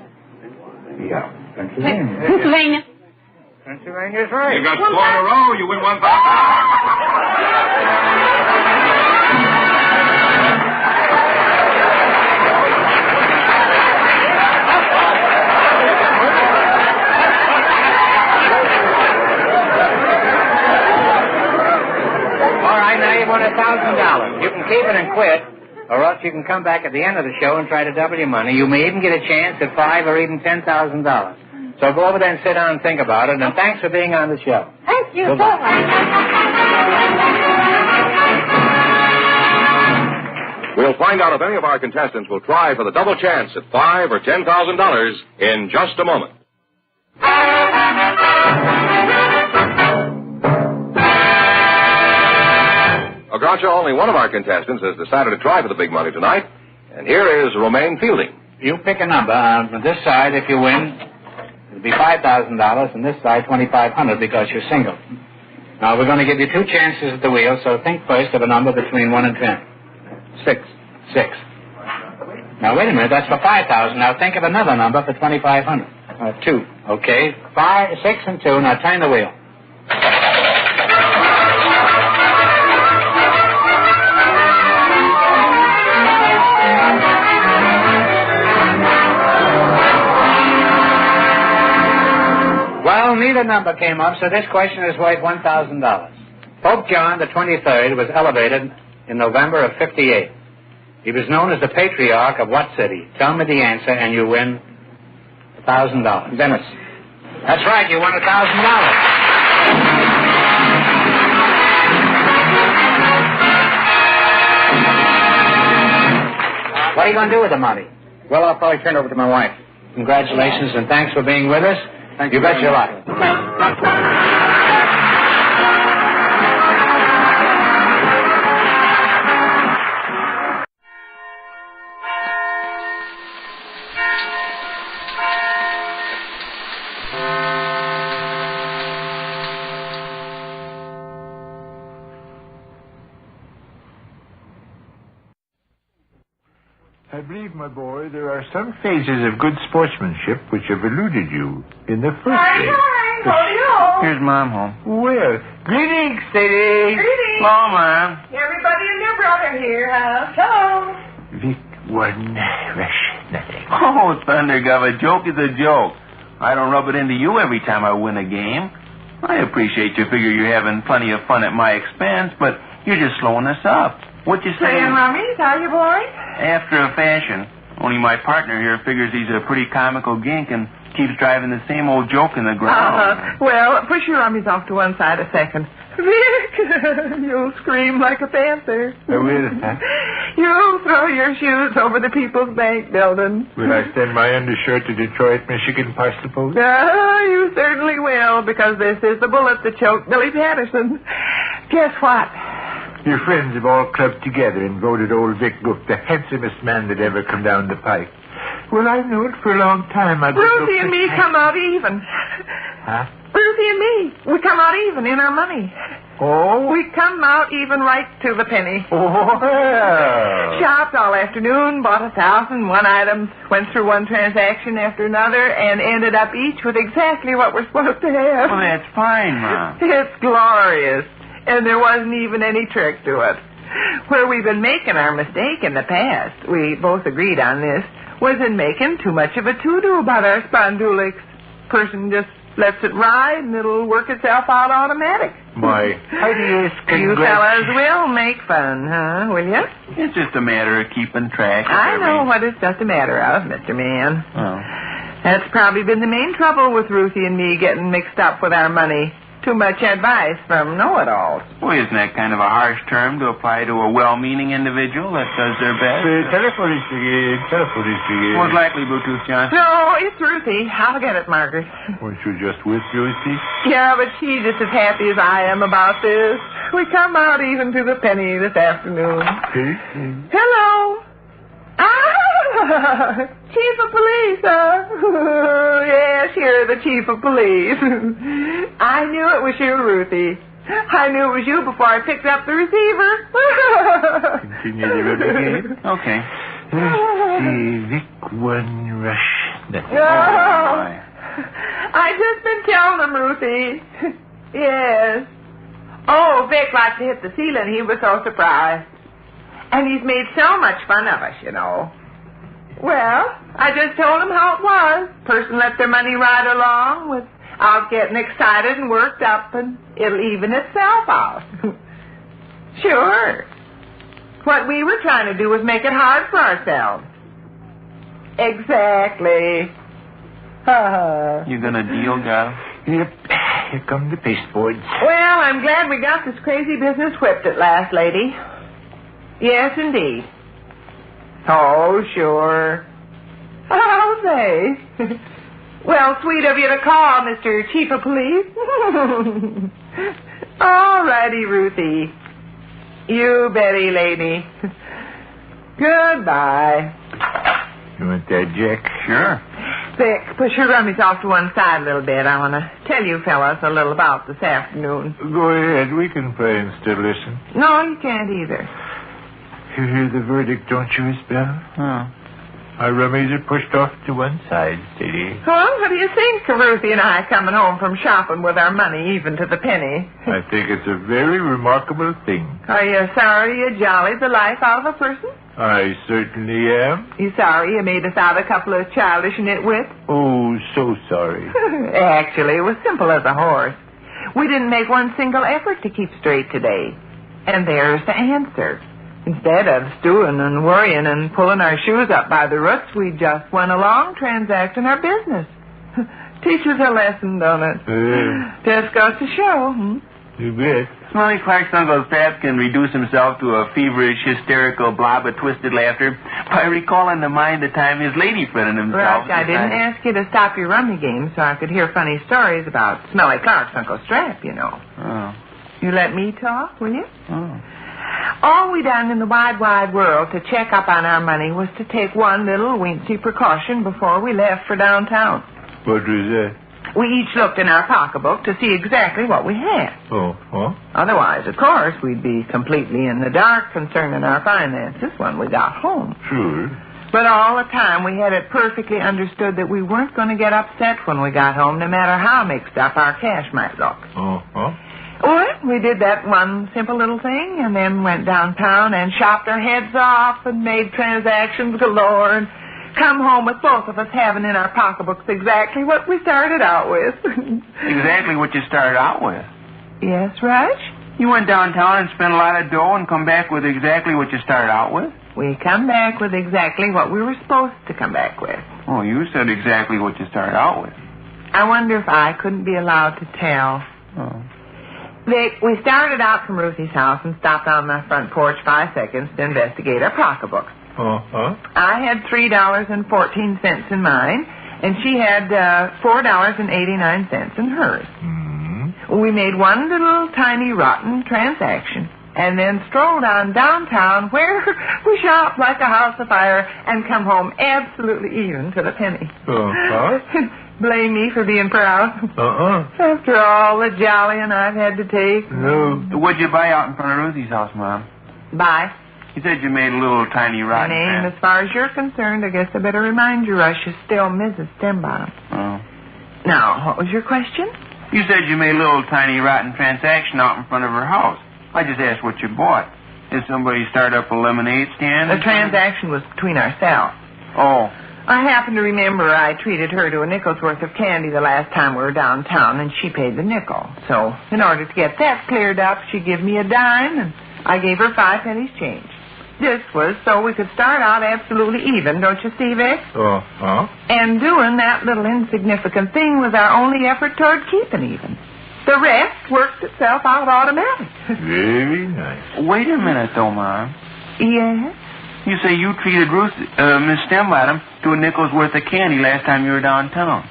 Yeah. Pennsylvania. Pennsylvania. Pennsylvania's right. You got 4 in a row. You win $1,000. right, now you've won $1,000. You can keep it and quit, or else you can come back at the end of the show and try to double your money. You may even get a chance at $5,000 or even $10,000. So go over there and sit down and think about it, and thanks for being on the show. Thank you so Goodbye. much. We'll find out if any of our contestants will try for the double chance at $5,000 or $10,000 in just a moment. Groucho, only one of our contestants has decided to try for the big money tonight, and here is Romaine Fielding. You pick a number. On this side, if you win, it'll be $5,000, and this side, $2,500 because you're single. Now, we're going to give you 2 chances at the wheel, so think first of a number between 1 and 10. 6. Now, wait a minute, that's for $5,000. Now, think of another number for $2,500. 2. Okay, 5, 6, and 2. Now, turn the wheel. Well, neither number came up, so this question is worth $1,000. Pope John the 23rd was elevated in November of 58. He was known as the patriarch of what city? Tell me the answer, and you win $1,000. Venice. That's right, you won $1,000. What are you going to do with the money? Well, I'll probably turn it over to my wife. Congratulations, and thanks for being with us. Thank you. you Bet your life. I believe, my boy, there are some phases of good sportsmanship which have eluded you in the first place. Here's Mom home. Well, greetings, Sadie. Greetings. Hello, Mom. Everybody and their brother here, huh? Hello. Vic, one rush, nothing. Oh, Thunder Gov, a joke is a joke. I don't rub it into you every time I win a game. I appreciate you figure you're having plenty of fun at my expense, but you're just slowing us up. What you say? Saying, Mummies, how you boys? After a fashion. Only my partner here figures he's a pretty comical gink and keeps driving the same old joke in the ground. Well, push your rummies off to one side a second. Vic, you'll scream like a panther. I will, huh? You'll throw your shoes over the People's Bank building. Will I send my undershirt to Detroit, Michigan, parcel post? You certainly will, because this is the bullet that choked Billy Patterson. Guess what? Your friends have all clubbed together and voted old Vic Book the handsomest man that ever come down the pike. Well, I've known it for a long time. Ruthie and me come out even. Huh? Ruthie and me, we come out even in our money. Oh? We come out even right to the penny. Oh, well. Shopped all afternoon, bought 1,001 items, went through one transaction after another, and ended up each with exactly what we're supposed to have. Well, that's fine, Mom. It's glorious. And there wasn't even any trick to it. Where we've been making our mistake in the past, we both agreed on this, was in making too much of a to-do about our spondulics. Person just lets it ride and it'll work itself out automatic. My highest You fellas will make fun, huh, will you? It's just a matter of keeping track of I know what it's just a matter of, Mr. Man. Oh. That's probably been the main trouble with Ruthie and me getting mixed up with our money. Too much advice from know-it-alls. Well, isn't that kind of a harsh term to apply to a well-meaning individual that does their best? Telephone is again. Most likely, Bluetooth Johnson. No, it's Ruthie. I'll get it, Margaret. Weren't you just with Ruthie? Yeah, but she's just as happy as I am about this. We come out even to the penny this afternoon. Hello. Chief of Police, huh? Yes, you're the Chief of Police. I knew it was you, Ruthie. I knew it was you before I picked up the receiver. Continue the rubber game. Okay. Let's see, Vic, one rush. Oh, I just been telling him, Ruthie. Yes. Oh, Vic likes to hit the ceiling. He was so surprised. And he's made so much fun of us, you know. Well, I just told him how it was. Person let their money ride along without getting excited and worked up, and it'll even itself out. Sure. What we were trying to do was make it hard for ourselves. Exactly. You gonna deal, Gal? Yep. Here come the pasteboards. Well, I'm glad we got this crazy business whipped at last, lady. Yes, indeed. Oh, sure. I'll say. Well, sweet of you to call, Mr. Chief of Police. All righty, Ruthie. You betty, lady. Goodbye. You want that, Jack? Sure. Vic, push your rummies off to one side a little bit. I want to tell you fellas a little about this afternoon. Go ahead. We can play and still listen. No, you can't either. You hear the verdict, don't you, Isabel? Huh. Our rummies are pushed off to one side, Sadie. Well, what do you think of Ruthie and I coming home from shopping with our money even to the penny? I think it's a very remarkable thing. Are you sorry you jollied the life out of a person? I certainly am. You sorry you made us out a couple of childish nitwits? Oh, so sorry. Actually, it was simple as a horse. We didn't make one single effort to keep straight today. And there's the answer. Instead of stewing and worrying and pulling our shoes up by the roots, we just went along transacting our business. Teaches a lesson, don't it? Just goes to show. You bet. Smelly Clark's Uncle Stab can reduce himself to a feverish, hysterical blob of twisted laughter by recalling to mind the time his lady friend and himself... Rush, I didn't ask you to stop your rummy game so I could hear funny stories about Smelly Clark's Uncle Strap, you know. Oh. You let me talk, will you? Oh. All we done in the wide, wide world to check up on our money was to take one little wincy precaution before we left for downtown. What was that? We each looked in our pocketbook to see exactly what we had. Oh, huh? Otherwise, of course, we'd be completely in the dark concerning our finances when we got home. Sure. But all the time, we had it perfectly understood that we weren't going to get upset when we got home, no matter how mixed up our cash might look. Oh, huh? Well, we did that one simple little thing and then went downtown and shopped our heads off and made transactions galore and come home with both of us having in our pocketbooks exactly what we started out with. Exactly what you started out with? Yes, Raj? You went downtown and spent a lot of dough and come back with exactly what you started out with? We come back with exactly what we were supposed to come back with. Oh, you said exactly what you started out with. I wonder if I couldn't be allowed to tell. Oh. Vic, we started out from Ruthie's house and stopped on my front porch 5 seconds to investigate our pocketbooks. Uh-huh. I had $3.14 in mine, and she had $4.89 in hers. Mm-hmm. We made one little tiny rotten transaction, and then strolled on downtown where we shopped like a house afire and come home absolutely even to the penny. Uh-huh. Blame me for being proud. After all the jollying I've had to take. No. What'd you buy out in front of Ruthie's house, Mom? Buy? You said you made a little tiny rotten name, as far as you're concerned, I guess I better remind you, Rush, is still Mrs. Stembottom. Oh. Now, what was your question? You said you made a little tiny rotten transaction out in front of her house. I just asked what you bought. Did somebody start up a lemonade stand? The transaction was between ourselves. Oh. I happen to remember I treated her to a nickel's worth of candy the last time we were downtown, and she paid the nickel. So, in order to get that cleared up, she gave me a dime, and I gave her 5 pennies change. This was so we could start out absolutely even, don't you see, Vic? Uh-huh. And doing that little insignificant thing was our only effort toward keeping even. The rest worked itself out automatic. Very nice. Wait a minute, though, Mom. Yes? You say you treated Miss Stembottom to a nickel's worth of candy last time you were downtown.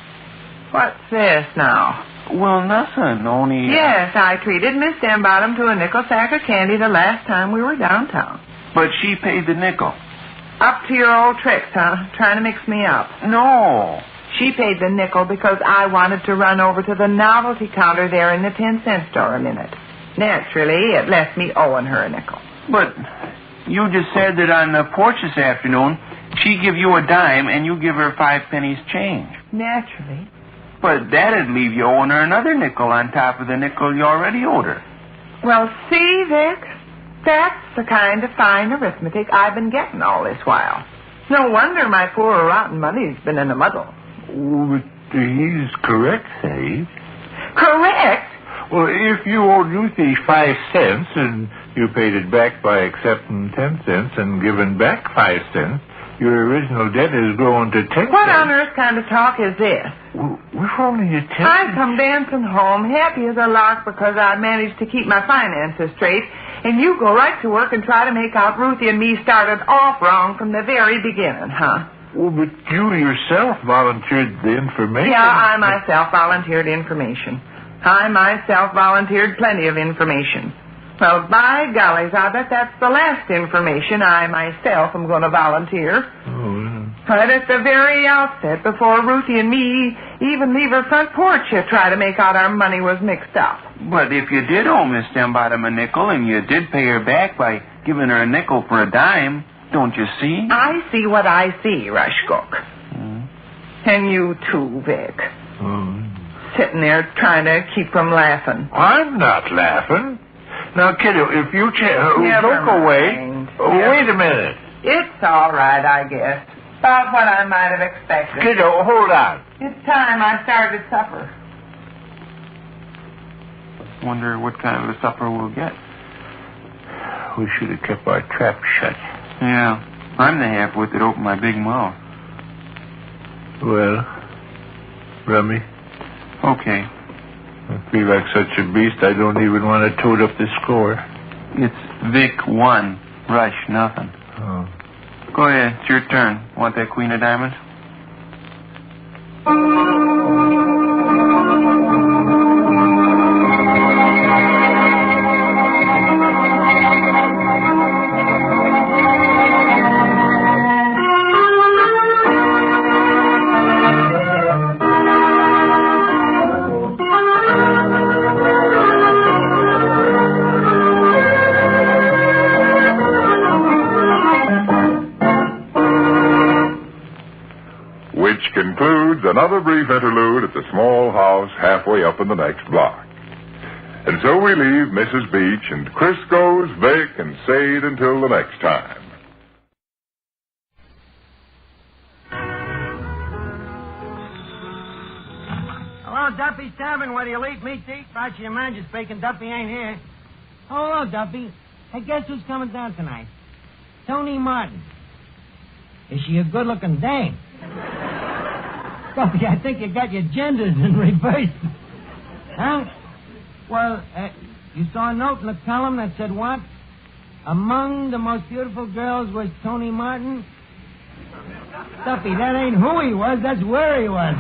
What's this now? Well, nothing, only... Yes, I treated Miss Stembottom to a nickel sack of candy the last time we were downtown. But she paid the nickel. Up to your old tricks, huh? Trying to mix me up. No. She paid the nickel because I wanted to run over to the novelty counter there in the 10-cent store a minute. Naturally, it left me owing her a nickel. But you just said that on the porch this afternoon, she give you a dime and you give her 5 pennies change. Naturally. But that'd leave you owing her another nickel on top of the nickel you already owed her. Well, see, Vic? That's the kind of fine arithmetic I've been getting all this while. No wonder my poor rotten money's been in a muddle. Oh, but he's correct, Sadie. Correct? Well, if you owed Ruthie 5 cents and you paid it back by accepting 10 cents and giving back 5 cents, your original debt has grown to 10 cents. What on earth kind of talk is this? We're only at 10 I come dancing home, happy as a lark because I managed to keep my finances straight, and you go right to work and try to make out Ruthie and me started off wrong from the very beginning, huh? Well, but you yourself volunteered the information. Yeah, I myself volunteered information. I myself volunteered plenty of information. Well, by gollies, I bet that's the last information I myself am going to volunteer. Oh, yeah. Right at the very outset, before Ruthie and me even leave her front porch, you try to make out our money was mixed up. But if you did owe Miss Stembottom a nickel and you did pay her back by giving her a nickel for a dime, don't you see? I see what I see, Rushcook. And you too, Vic. Sitting there trying to keep from laughing. I'm not laughing. Now, kiddo, if you Never don't away. mind. Wait a minute. It's all right, I guess. About what I might have expected. Kiddo, hold on. It's time I started supper. Wonder what kind of a supper we'll get. We should have kept our trap shut. Yeah, I'm the half-wit that opened my big mouth. Well, Rummy? Okay. I feel like such a beast I don't even want to tote up the score. It's Vic 1, Rush nothing. Oh. Go ahead, it's your turn. Want that queen of diamonds? Concludes another brief interlude at the small house halfway up in the next block. And so we leave Mrs. Beach and Crisco's, Vic, and Sade until the next time. Hello, Duffy's Tavern, where the elite meat to eat. Right, your manager's speaking. Duffy ain't here. Oh, hello, Duffy. Hey, guess who's coming down tonight? Tony Martin. Is she a good-looking dame? Duffy, I think you got your genders in reverse. Huh? Well, you saw a note in the column that said what? Among the most beautiful girls was Tony Martin? Duffy, that ain't who he was, that's where he was.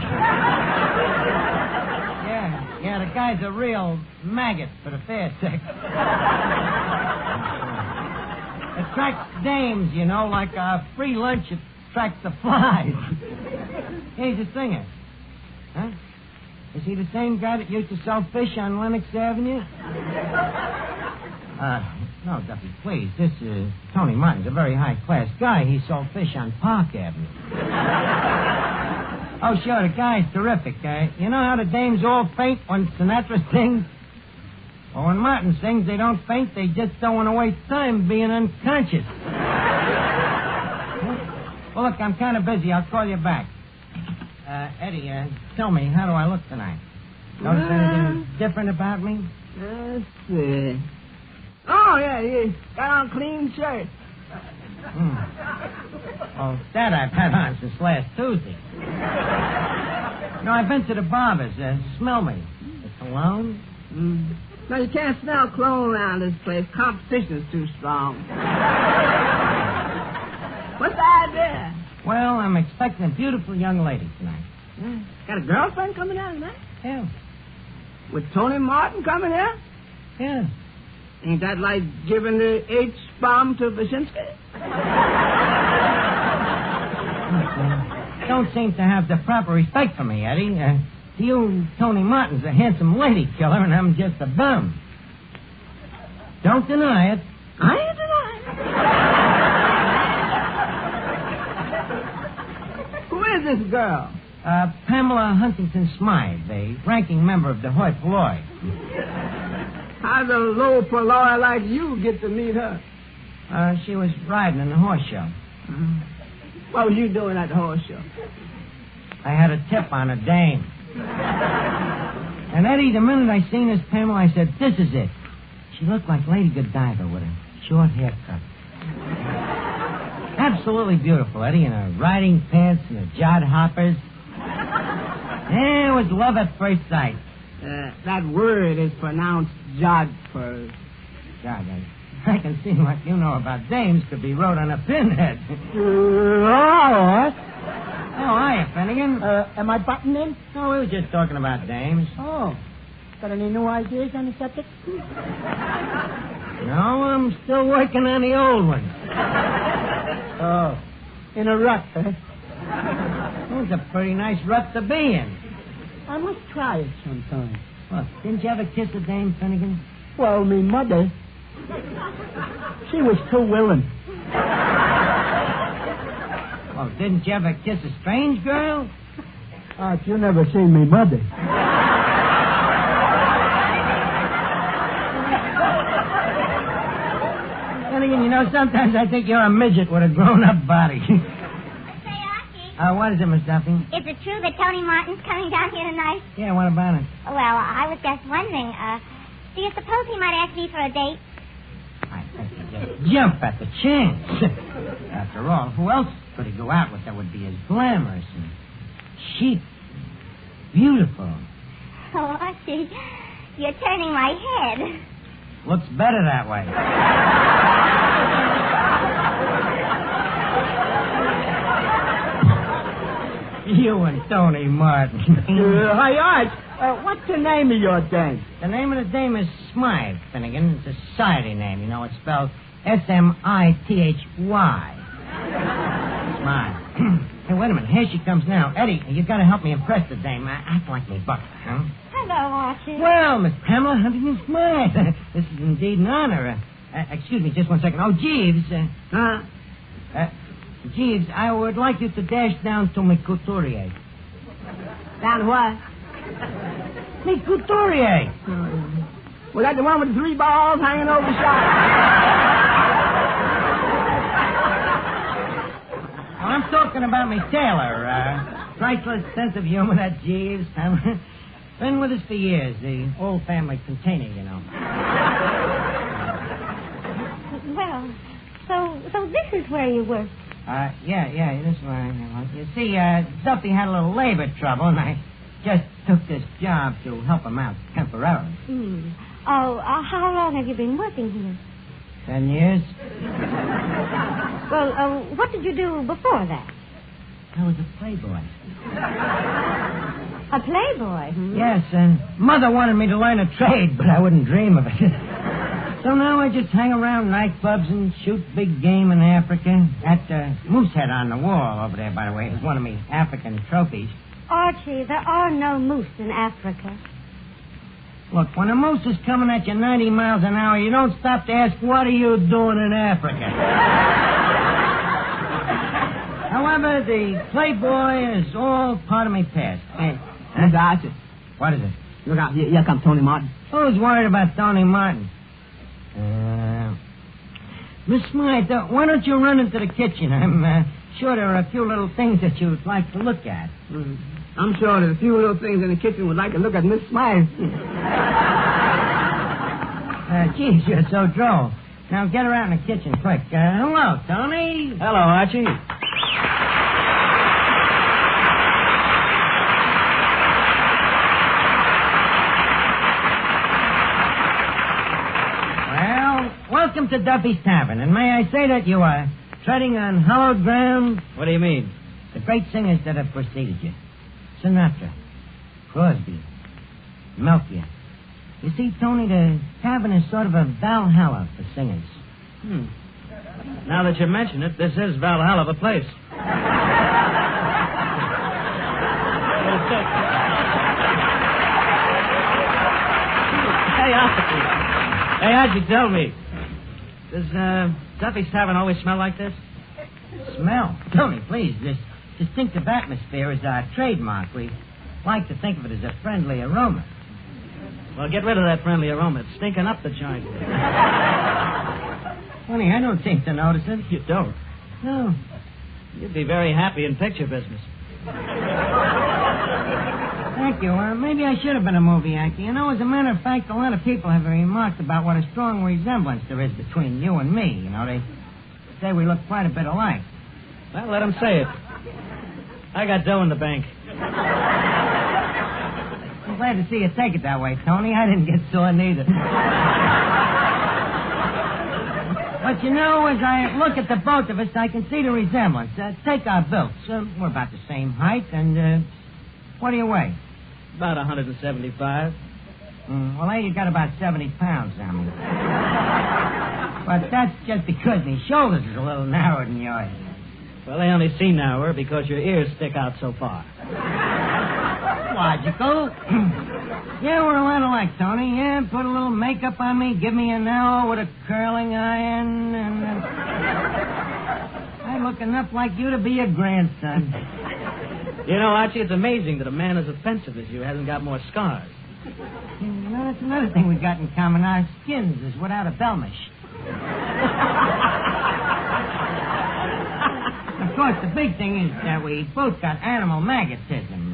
Yeah, the guy's a real maggot for the fair sex. Attracts dames, you know, like a free lunch attracts the flies. He's a singer. Huh? Is he the same guy that used to sell fish on Lenox Avenue? No, Duffy, please. This is Tony Martin's a very high-class guy. He sold fish on Park Avenue. Oh, sure, the guy's terrific. You know how the dames all faint when Sinatra sings? Well, when Martin sings, they don't faint. They just don't want to waste time being unconscious. Well, look, I'm kind of busy. I'll call you back. Eddie, tell me, how do I look tonight? Notice anything different about me? Let's see. Oh, yeah, you got on a clean shirt. Oh, that I've had on since last Tuesday. No, I've been to the barber's. Smell me. The cologne? No, you can't smell cologne around this place. Competition's too strong. What's the idea? Well, I'm expecting a beautiful young lady tonight. Yeah. Got a girlfriend coming out tonight? Yeah. With Tony Martin coming here? Yeah. Ain't that like giving the H-bomb to Wyszynski? Don't seem to have the proper respect for me, Eddie. To you, Tony Martin's a handsome lady killer, and I'm just a bum. Don't deny it. I ain't denying it. Who is this girl? Pamela Huntington Smythe, a ranking member of the Hoi Polloi. How'd a low polloi like you get to meet her? She was riding in the horse show. What was you doing at the horse show? I had a tip on a dame. And, Eddie, the minute I seen this Pamela, I said, this is it. She looked like Lady Godiva with a short haircut. Absolutely beautiful, Eddie, in her riding pants and her jod hoppers. Yeah, it was love at first sight. That word is pronounced jodhpurs. God, I can see what you know about dames could be wrote on a pinhead. Oh, hiya, Finnegan. Am I butting in? No, we were just talking about dames. Oh. Got any new ideas on the subject? No, I'm still working on the old ones. Oh. In a rut, huh? It was a pretty nice rut to be in. I must try it sometime. Well, didn't you ever kiss a dame, Finnegan? Well, me mother. She was too willing. Well, didn't you ever kiss a strange girl? You never seen me mother. Finnegan, you know, sometimes I think you're a midget with a grown-up body. What is it, Miss Duffy? Is it true that Tony Martin's coming down here tonight? Yeah, what about it? Well, I was just wondering, do you suppose he might ask me for a date? I think he'd just jump at the chance. After all, who else could he go out with that would be as glamorous and chic, beautiful? Oh, Archie, you're turning my head. Looks better that way. You and Tony Martin. Hey, Arch, what's the name of your dame? The name of the dame is Smythe, Finnegan. It's a society name. You know, it's spelled Smithy. Smythe. Hey, wait a minute. Here she comes now. Eddie, you got to help me impress the dame. Act like me butler, huh? Hello, Archie. Well, Miss Pamela Huntington Smythe. This is indeed an honor. Excuse me just one second. Oh, Jeeves. Jeeves, I would like you to dash down to my couturier. Down what? My couturier. Was that the one with the 3 balls hanging over the shop? Well, I'm talking about my tailor. Priceless sense of humor, that Jeeves. Been with us for years. The old family container, you know. Well, so this is where you work. Yeah, this is where I am. You see, Duffy had a little labor trouble, and I just took this job to help him out temporarily. Oh, how long have you been working here? 10 years. Well, what did you do before that? I was a playboy. A playboy? Yes, Mother wanted me to learn a trade, but I wouldn't dream of it. So now I just hang around nightclubs and shoot big game in Africa. That moose head on the wall over there, by the way, is one of my African trophies. Archie, there are no moose in Africa. Look, when a moose is coming at you 90 miles an hour, you don't stop to ask, what are you doing in Africa? However, the playboy is all part of my past. Hey, Mr. Archie. What is it? Look out, here comes Tony Martin. Who's worried about Tony Martin? Miss Smythe, why don't you run into the kitchen? I'm sure there are a few little things that you'd like to look at. I'm sure there's a few little things in the kitchen would like to look at Miss Smythe. Geez, you're so droll. Now get her out in the kitchen quick. Hello, Tony. Hello, Archie. Welcome to Duffy's Tavern, and may I say that you are treading on hallowed ground? What do you mean? The great singers that have preceded you. Sinatra, Crosby, Melchior. You see, Tony, the tavern is sort of a Valhalla for singers. Now that you mention it, this is Valhalla of a place. Hey, Archie, tell me. Does Duffy's Tavern always smell like this? Smell? Tony, please. This distinctive atmosphere is our trademark. We like to think of it as a friendly aroma. Well, get rid of that friendly aroma. It's stinking up the joint. Funny, I don't seem to notice it. You don't? No. You'd be very happy in picture business. Thank you. Maybe I should have been a movie actor. You know, as a matter of fact, a lot of people have remarked about what a strong resemblance there is between you and me. You know, they say we look quite a bit alike. Well, let them say it. I got dough in the bank. I'm glad to see you take it that way, Tony. I didn't get sore neither. But you know, as I look at the both of us, I can see the resemblance. Take our builds. We're about the same height, and what do you weigh? About 175. Well, hey, you got about 70 pounds on me. But that's just because my shoulders is a little narrower than yours. Well, they only see narrower because your ears stick out so far. Logical. Yeah, we're a lot alike, Tony. Yeah, put a little makeup on me, give me an arrow with a curling iron, and I look enough like you to be your grandson. You know, Archie, it's amazing that a man as offensive as you hasn't got more scars. You know, that's another thing we got in common. Our skins is without a belmish. Of course, the big thing is that we both got animal magnetism.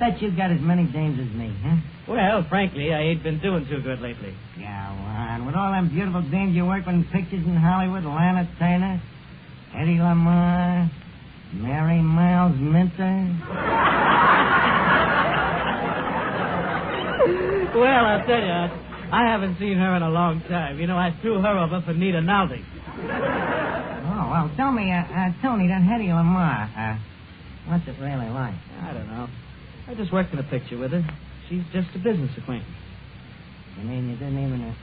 Bet you got as many dames as me, huh? Well, frankly, I ain't been doing too good lately. Yeah, well, and with all them beautiful dames you work with in pictures in Hollywood, Lana Turner, Eddie Lamar, Mary Miles Minter. Well, I'll tell you, I haven't seen her in a long time. You know, I threw her over for Nita Naldi. Oh, well, tell me, Tony, that Eddie Lamar, what's it really like? I don't know. I just worked in a picture with her. She's just a business acquaintance. You mean you didn't even...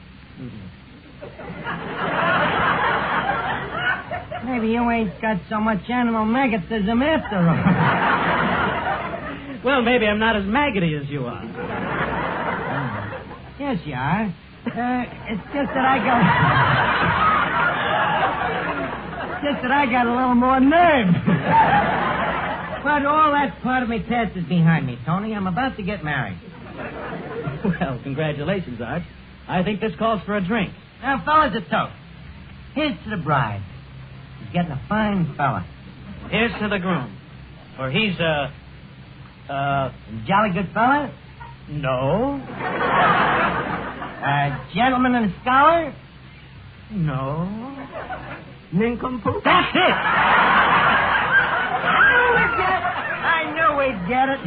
Maybe you ain't got so much animal magnetism after all. Well, maybe I'm not as maggoty as you are. Yes, you are. It's just that I got a little more nerve. But all that part of me past is behind me, Tony. I'm about to get married. Well, congratulations, Arch. I think this calls for a drink. Now, fellas, a toast. Here's to the bride. He's getting a fine fella. Here's to the groom. For he's a jolly good fella? No. A gentleman and a scholar? No. Nincompoop? That's it! I knew we'd get it.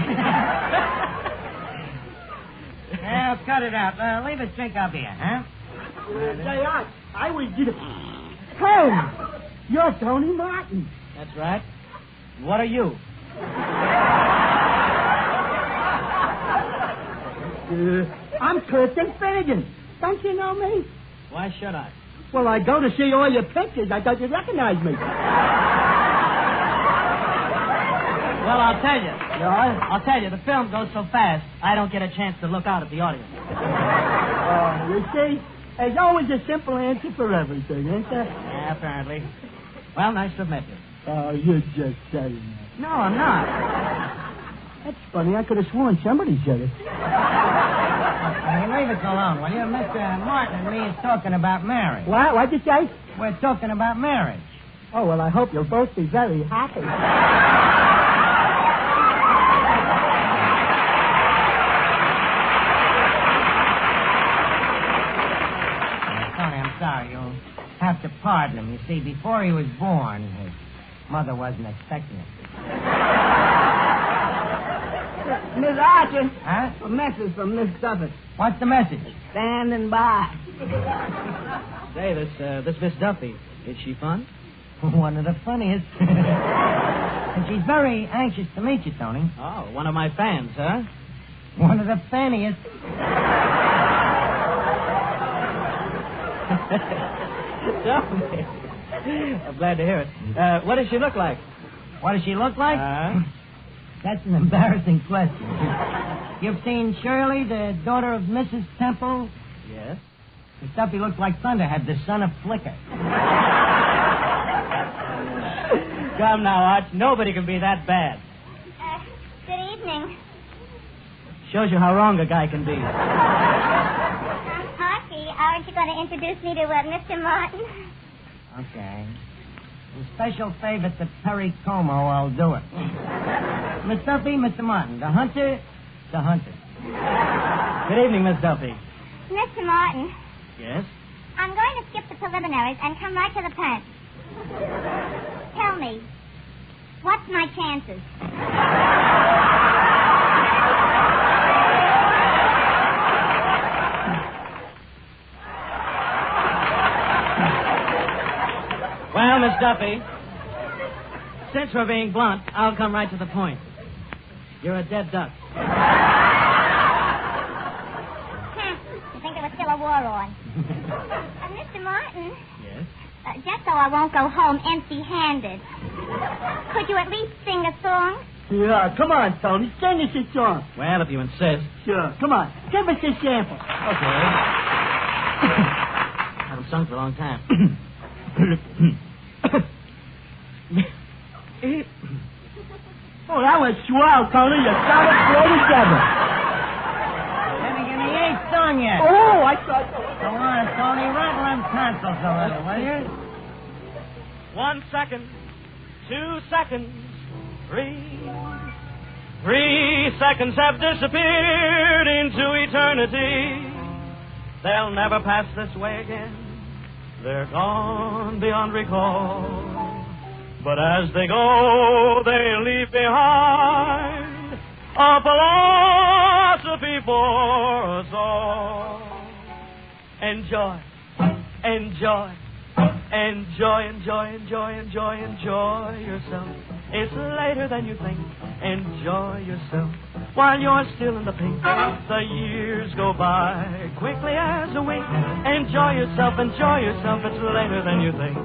Now, cut it out. Leave us drink our beer, huh? Say, I was just... Hey, you're Tony Martin. That's right. What are you? I'm Kirsten Finnegan. Don't you know me? Why should I? Well, I go to see all your pictures. I thought you'd recognize me. Well, I'll tell you. I'll tell you, the film goes so fast, I don't get a chance to look out at the audience. Oh, you see, there's always a simple answer for everything, ain't there? Yeah, apparently. Well, nice to have met you. Oh, you're just saying that. No, I'm not. That's funny. I could have sworn somebody said it. Hey, leave us alone, will you? Mr. Martin and me is talking about marriage. What? What'd you say? We're talking about marriage. Oh, well, I hope you'll both be very happy. Tony, I'm sorry. You'll have to pardon him. You see, before he was born, his mother wasn't expecting it. Miss Archer. Huh? A message from Miss Duffy. What's the message? Standing by. Say, this Miss Duffy, is she fun? One of the funniest. And she's very anxious to meet you, Tony. Oh, one of my fans, huh? One of the funniest. I'm glad to hear it. What does she look like? What does she look like? That's an embarrassing question. You've seen Shirley, the daughter of Mrs. Temple? Yes. The Duffy looks like Thunderhead, the son of Flicker. Come now, Arch. Nobody can be that bad. Good evening. Shows you how wrong a guy can be. Archie, aren't you going to introduce me to Mr. Martin? Okay. In special favor to Perry Como, I'll do it. Miss Duffy, Mr. Martin. The hunter. Good evening, Miss Duffy. Mr. Martin, Yes? I'm going to skip the preliminaries and come right to the point. Tell me, what's my chances? Well, Miss Duffy, since we're being blunt, I'll come right to the point. You're a dead duck. You think there was still a war on? Mr. Martin? Yes? Just so I won't go home empty-handed, could you at least sing a song? Yeah, come on, Tony. Sing us a song. Well, if you insist. Sure, come on. Give us a sample. Okay. Haven't sung for a long time. Oh, that was swell, Tony. You got it all together. He ain't sung yet. Oh, I thought... Come on, Tony. Rattle them tonsils a little, will you? 1 second, 2 seconds, 3 seconds have disappeared into eternity. They'll never pass this way again. They're gone beyond recall. But as they go, they leave behind a philosophy for us all. Enjoy, enjoy, enjoy, enjoy, enjoy, enjoy, enjoy yourself. It's later than you think. Enjoy yourself while you're still in the pink. The years go by quickly as a wink. Enjoy yourself, enjoy yourself. It's later than you think.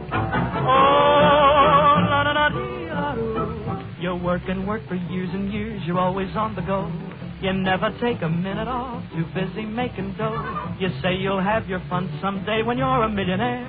Oh, la da da dee da doo. You work and work for years and years. You're always on the go. You never take a minute off. Too busy making dough. You say you'll have your fun someday when you're a millionaire.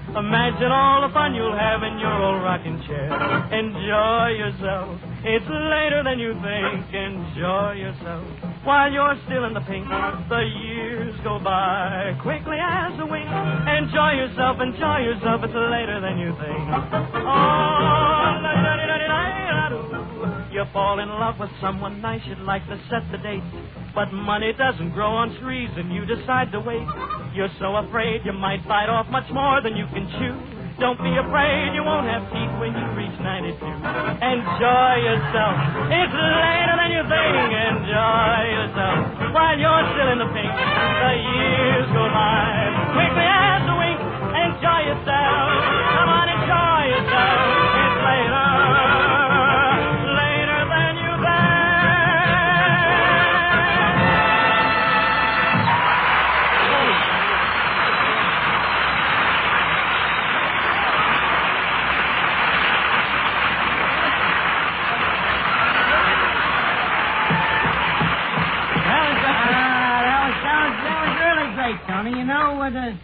Imagine all the fun you'll have in your old rocking chair. Enjoy yourself. It's later than you think. Enjoy yourself while you're still in the pink. The years go by quickly as a wink. Enjoy yourself, enjoy yourself. It's later than you think. Oh, you fall in love with someone nice. You'd like to set the date. But money doesn't grow on trees and you decide to wait. You're so afraid you might bite off much more than you can chew. Don't be afraid you won't have teeth when you reach 92. Enjoy yourself. It's later than you think. Enjoy yourself while you're still in the pink. The years go by quickly as a wink. Enjoy yourself. Come on, enjoy yourself. It's later than you think. Tony, you know, with a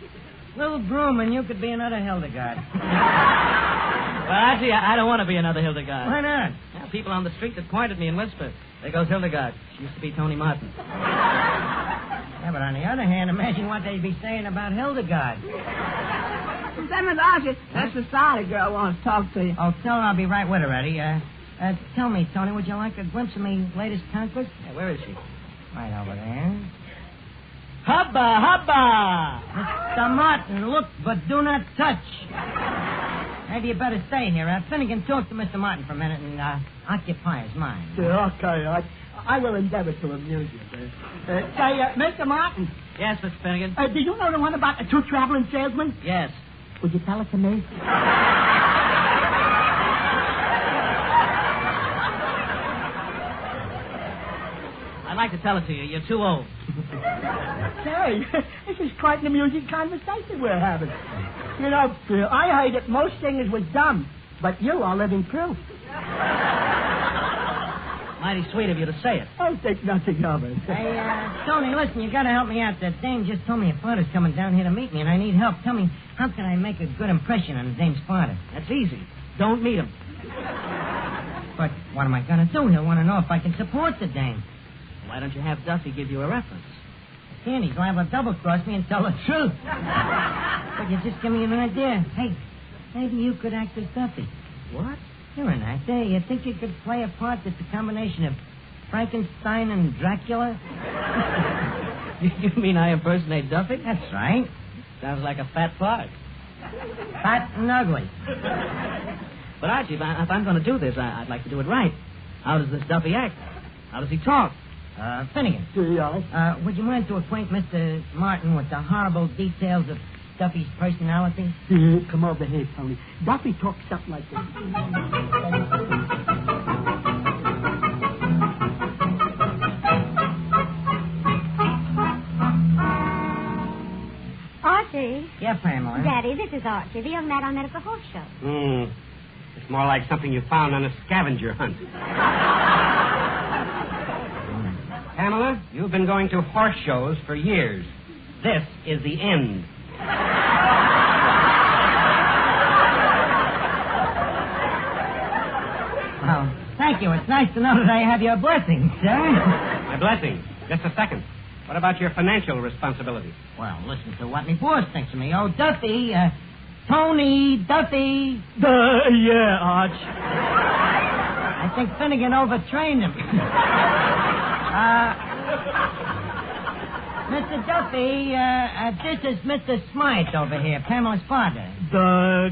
little grooming, you could be another Hildegard. Well, actually, I don't want to be another Hildegard. Why not? Well, people on the street that point at me and whisper, there goes Hildegard. She used to be Tony Martin. Yeah, but on the other hand, imagine what they'd be saying about Hildegard. That's the Sade girl wants to talk to you. Oh, tell her I'll be right with her, Eddie. Tell me, Tony, would you like a glimpse of me latest conquest? Yeah, where is she? Right over there. Hubba, hubba! Mr. Martin, look, but do not touch. Maybe you better stay here. Finnegan, talk to Mr. Martin for a minute and occupy his mind. Okay, I will endeavor to amuse you. Mr. Martin. Yes, Mr. Finnegan? Do you know the one about the two traveling salesmen? Yes. Would you tell it to me? I'd like to tell it to you. You're too old. Say, this is quite an amusing conversation we're having. You know, Phil, I heard that most singers was dumb, but you are living proof. Mighty sweet of you to say it. I'll think nothing of it. Hey, Tony, listen, you gotta help me out. That dame just told me a father's coming down here to meet me, and I need help. Tell me, how can I make a good impression on the dame's father? That's easy. Don't meet him. But what am I gonna do? He'll want to know if I can support the dame. Why don't you have Duffy give you a reference? Can't. He's liable to double-cross me and tell the truth. But you just give me an idea. Hey, Maybe you could act as Duffy. What? You're an actor. You think you could play a part that's a combination of Frankenstein and Dracula? You mean I impersonate Duffy? That's right. Sounds like a fat part. Fat and ugly. But, Archie, if I'm going to do this, I'd like to do it right. How does this Duffy act? How does he talk? Finnegan. Would you mind to acquaint Mr. Martin with the horrible details of Duffy's personality? Come over here, Tony. Duffy talks something like this. Archie. Yeah, Pamela. Daddy, this is Archie, the young man I met at the horse show. It's more like something you found on a scavenger hunt. Pamela, you've been going to horse shows for years. This is the end. Well, thank you. It's nice to know that I have your blessing, sir. My blessing. Just a second. What about your financial responsibility? Well, listen to what me boss thinks of me. Oh, Duffy, Tony, Duffy. Yeah, Arch. I think Finnegan overtrained him. Mr. Duffy, this is Mr. Smythe over here, Pamela's father.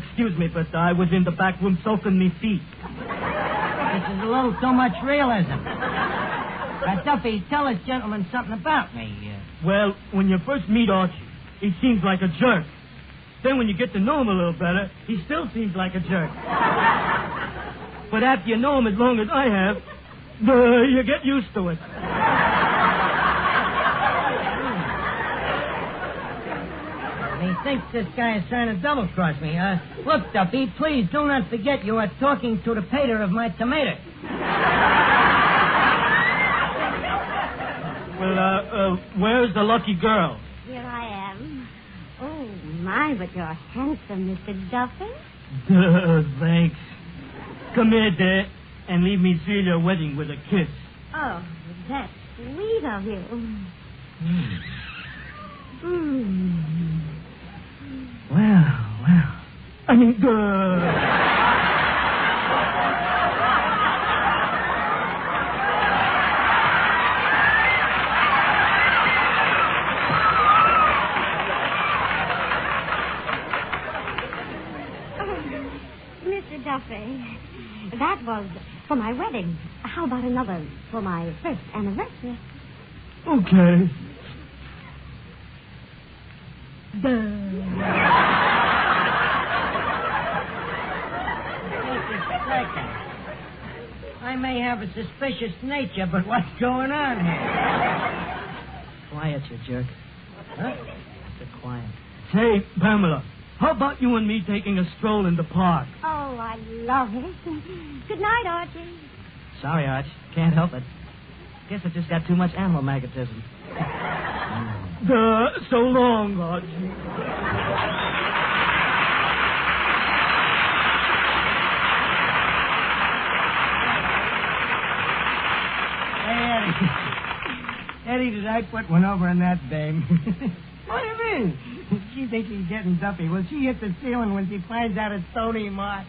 Excuse me, but I was in the back room soaking me feet. This is a little too much realism. Duffy, tell this gentleman something about me. Well, when you first meet Archie, he seems like a jerk. Then when you get to know him a little better, he still seems like a jerk. But after you know him as long as I have, you get used to it. He thinks this guy is trying to double-cross me. Look, Duffy, please do not forget you are talking to the pater of my tomato. Well, where's the lucky girl? Here I am. Oh, my, but you're handsome, Mr. Duffy. Thanks. Come here, Dad, and leave me seal your wedding with a kiss. Oh, that's sweet of you. Well. I mean, Mr. Duffy, that was for my wedding. How about another for my first anniversary? Okay. I may have a suspicious nature, but what's going on here? Quiet, you jerk. Huh? So quiet. Say, Pamela, how about you and me taking a stroll in the park? Oh, I love it. Good night, Archie. Sorry, Arch. Can't help it. Guess I just got too much animal magnetism. So long, Archie. Eddie, did I put one over on that dame? What do you mean? She thinks she's getting Duffy. Will she hit the ceiling when she finds out it's Tony Martin?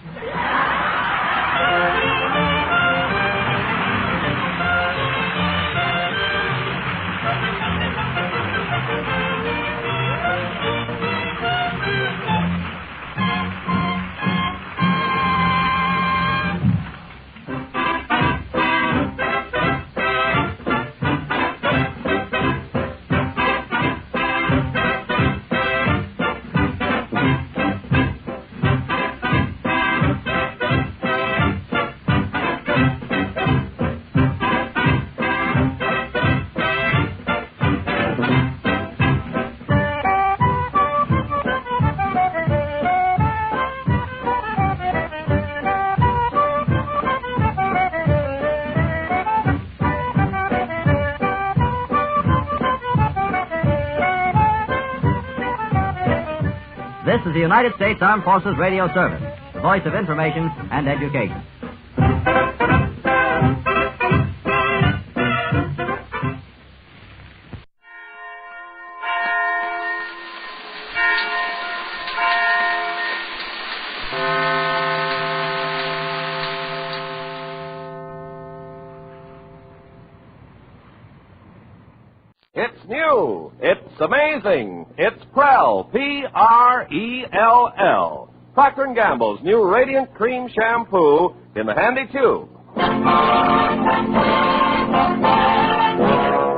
This is the United States Armed Forces Radio Service, the voice of information and education. It's amazing. It's Prell, P-R-E-L-L. Procter & Gamble's new Radiant Cream Shampoo in the handy tube.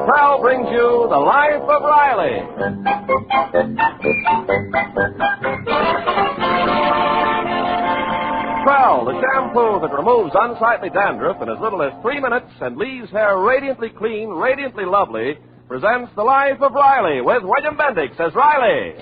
Prell brings you The Life of Riley. Prell, the shampoo that removes unsightly dandruff in as little as 3 minutes and leaves hair radiantly clean, radiantly lovely, presents The Life of Riley with William Bendix as Riley.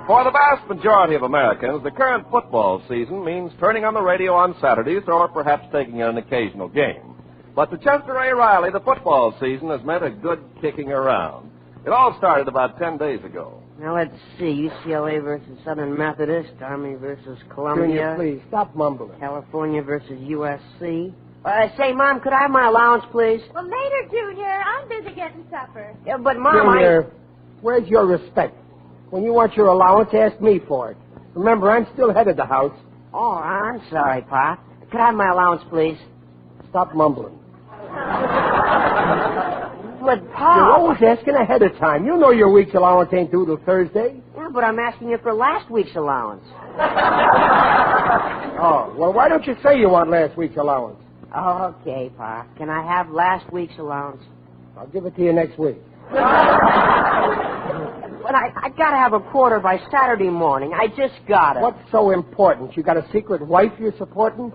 For the vast majority of Americans, the current football season means turning on the radio on Saturdays or perhaps taking in an occasional game. But to Chester A. Riley, the football season has meant a good kicking around. It all started about 10 days ago. Now, let's see. UCLA versus Southern Methodist, Army versus Columbia. Junior, please, stop mumbling. California versus USC. Say, Mom, could I have my allowance, please? Well, later, Junior. I'm busy getting supper. Yeah, but, Mom, Junior, where's your respect? When you want your allowance, ask me for it. Remember, I'm still head of the house. Oh, I'm sorry, Pop. Could I have my allowance, please? Stop mumbling. But, Pop... You're always asking ahead of time. You know your week's allowance ain't due till Thursday. Yeah, but I'm asking you for last week's allowance. Oh, well, why don't you say you want last week's allowance? Oh, okay, Pop. Can I have last week's allowance? I'll give it to you next week. But I gotta have a quarter by Saturday morning. I just gotta. What's so important? You got a secret wife you're supporting?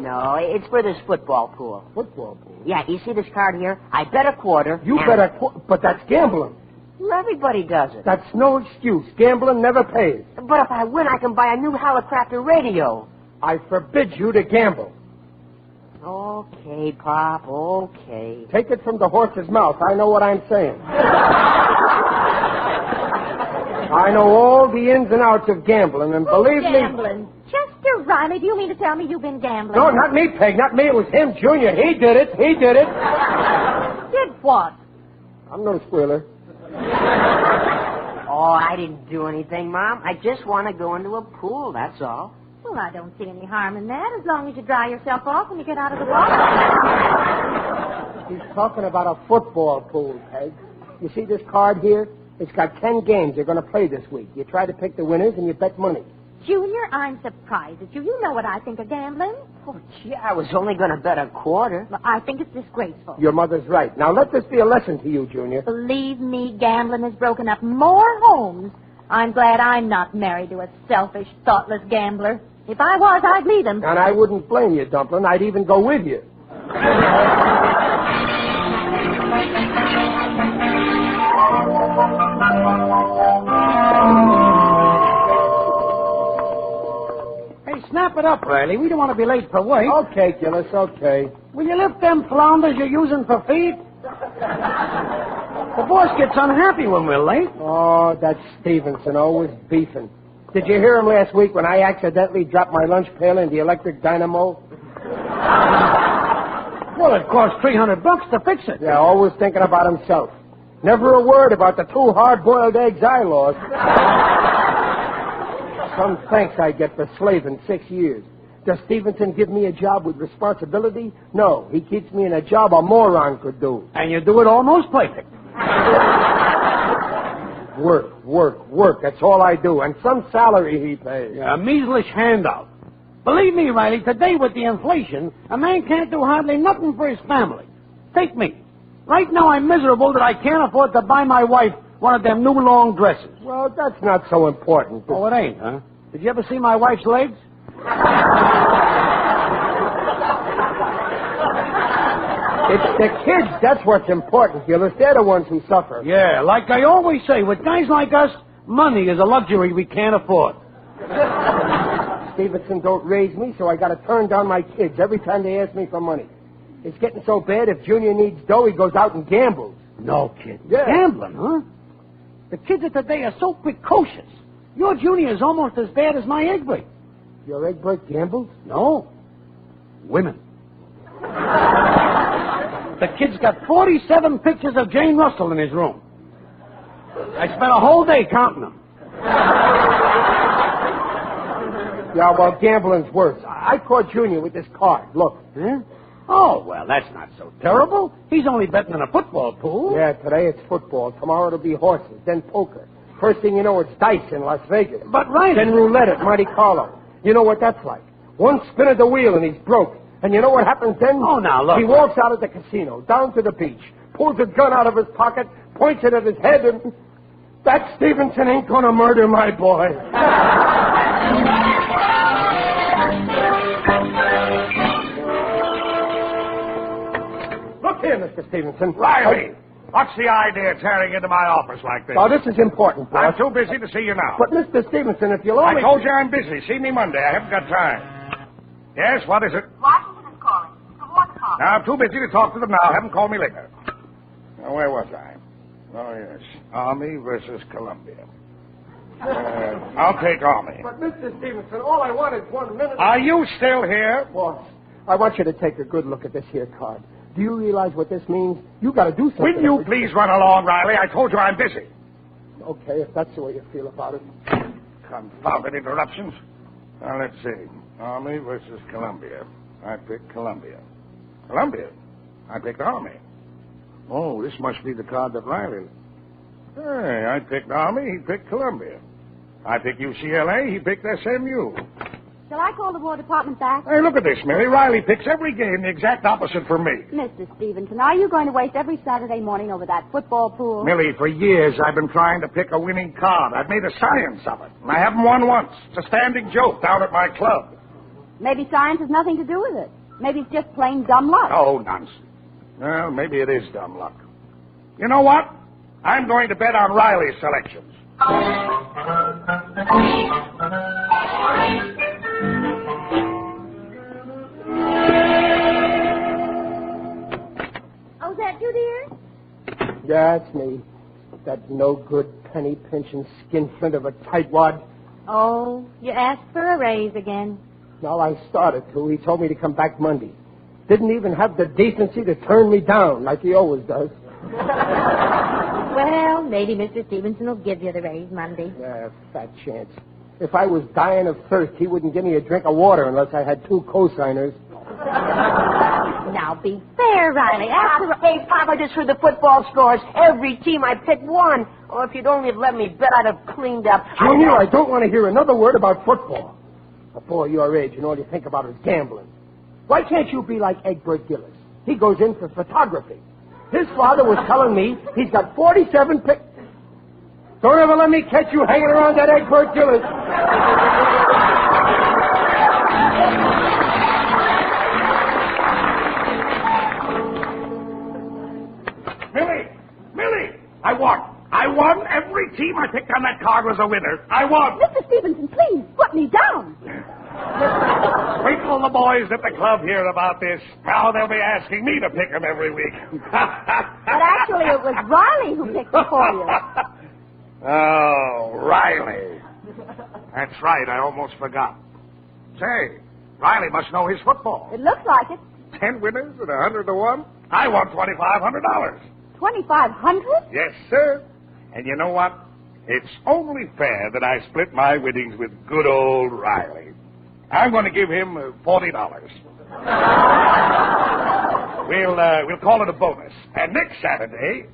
No, it's for this football pool. Football pool? Yeah, you see this card here? I bet a quarter. You bet a quarter, but that's gambling. Well, everybody does it. That's no excuse. Gambling never pays. But if I win, I can buy a new helicopter radio. I forbid you to gamble. Okay, Pop, okay. Take it from the horse's mouth. I know what I'm saying. I know all the ins and outs of gambling, and believe me... Gambling? Chester Riley, do you mean to tell me you've been gambling? No, not me, Peg, not me. It was him, Junior. He did it. He did it. Did what? I'm no squealer. Oh, I didn't do anything, Mom. I just want to go into a pool, that's all. Well, I don't see any harm in that, as long as you dry yourself off when you get out of the water. He's talking about a football pool, Peg. You see this card here? It's got 10 games you're going to play this week. You try to pick the winners and you bet money. Junior, I'm surprised at you. You know what I think of gambling. Oh, gee, I was only going to bet a quarter. Well, I think it's disgraceful. Your mother's right. Now, let this be a lesson to you, Junior. Believe me, gambling has broken up more homes. I'm glad I'm not married to a selfish, thoughtless gambler. If I was, I'd leave him. And I wouldn't blame you, Dumpling. I'd even go with you. Hey, snap it up, Riley. We don't want to be late for work. Okay, Gillis, okay. Will you lift them flounders you're using for feed? The boss gets unhappy when we're late. Oh, that's Stevenson, always beefing. Did you hear him last week when I accidentally dropped my lunch pail in the electric dynamo? Well, it cost $300 to fix it. Yeah, always thinking about himself. Never a word about the 2 hard-boiled eggs I lost. Some thanks I get for slaving 6 years. Does Stevenson give me a job with responsibility? No, he keeps me in a job a moron could do. And you do it almost perfect. Work, work, work. That's all I do. And some salary he pays. Yeah, a measly handout. Believe me, Riley, today with the inflation, a man can't do hardly nothing for his family. Take me. Right now I'm miserable that I can't afford to buy my wife one of them new long dresses. Well, that's not so important. Oh, it ain't, huh? Did you ever see my wife's legs? It's the kids. That's what's important, Gillis. They're the ones who suffer. Yeah, like I always say, with guys like us, money is a luxury we can't afford. Stevenson don't raise me, so I got to turn down my kids every time they ask me for money. It's getting so bad, if Junior needs dough, he goes out and gambles. No kidding. Yeah. Gambling, huh? The kids of today are so precocious. Your Junior is almost as bad as my egg break. Your egg break gambles? No. Women. The kid's got 47 pictures of Jane Russell in his room. I spent a whole day counting them. Yeah, well, gambling's worse. I caught Junior with this card. Look. Huh? Oh, well, that's not so terrible. He's only betting in a football pool. Yeah, today it's football. Tomorrow it'll be horses, then poker. First thing you know, it's dice in Las Vegas. But, Riley... Then roulette at Monte Carlo. You know what that's like. One spin of the wheel and he's broke. And you know what happens then? Oh, now, look. He walks out of the casino, down to the beach, pulls a gun out of his pocket, points it at his head, and... That Stevenson ain't gonna murder my boy. Look here, Mr. Stevenson. Riley, what's the idea of tearing into my office like this? Oh, this is important, boss. I'm too busy to see you now. But, Mr. Stevenson, if you'll only... I told you I'm busy. See me Monday. I haven't got time. Yes, what is it? Washington is calling. From what call? Now, I'm too busy to talk to them now. Have them call me later. Now, where was I? Oh, yes. Army versus Columbia. I'll take Army. But, Mr. Stevenson, all I want is 1 minute... Are you still here? Boss, I want you to take a good look at this here card. Do you realize what this means? You got to do something. Will you please run along, Riley? I told you I'm busy. Okay, if that's the way you feel about it. Confounded interruptions. Now, let's see. Army versus Columbia. I picked Columbia. Columbia? I picked Army. Oh, this must be the card that Riley... Hey, I picked Army, he picked Columbia. I picked UCLA, he picked SMU. Shall I call the War Department back? Hey, look at this, Millie. Riley picks every game the exact opposite from me. Mr. Stevenson, are you going to waste every Saturday morning over that football pool? Millie, for years I've been trying to pick a winning card. I've made a science of it. And I haven't won once. It's a standing joke down at my club. Maybe science has nothing to do with it. Maybe it's just plain dumb luck. Oh, nonsense. Well, maybe it is dumb luck. You know what? I'm going to bet on Riley's selections. Oh, is that you, dear? Yeah, it's me. That no-good, penny-pinching skinflint of a tightwad. Oh, you asked for a raise again. Well, I started to. He told me to come back Monday. Didn't even have the decency to turn me down, like he always does. Well, maybe Mr. Stevenson will give you the raise Monday. Yeah, fat chance. If I was dying of thirst, he wouldn't give me a drink of water unless I had 2 co-signers. Now, be fair, Riley. Hey, Pop, I just heard the football scores. Every team I picked won. Oh, if you'd only have let me bet, I'd have cleaned up. Junior, I don't want to hear another word about football. A boy your age and all you think about is gambling. Why can't you be like Egbert Gillis? He goes in for photography. His father was telling me he's got 47 pics. Don't ever let me catch you hanging around that Egbert Gillis. Millie! I won. Every team I picked on that card was a winner. I won. Mr. Stevenson, please, put me down. Wait till the boys at the club hear about this. Now they'll be asking me to pick them every week. But actually, it was Riley who picked it for you. Oh, Riley. That's right. I almost forgot. Say, Riley must know his football. It looks like it. 10 winners and 100 to 1. I won $2,500. $2,500? Yes, sir. And you know what? It's only fair that I split my winnings with good old Riley. I'm going to give him $40. We'll call it a bonus. And next Saturday,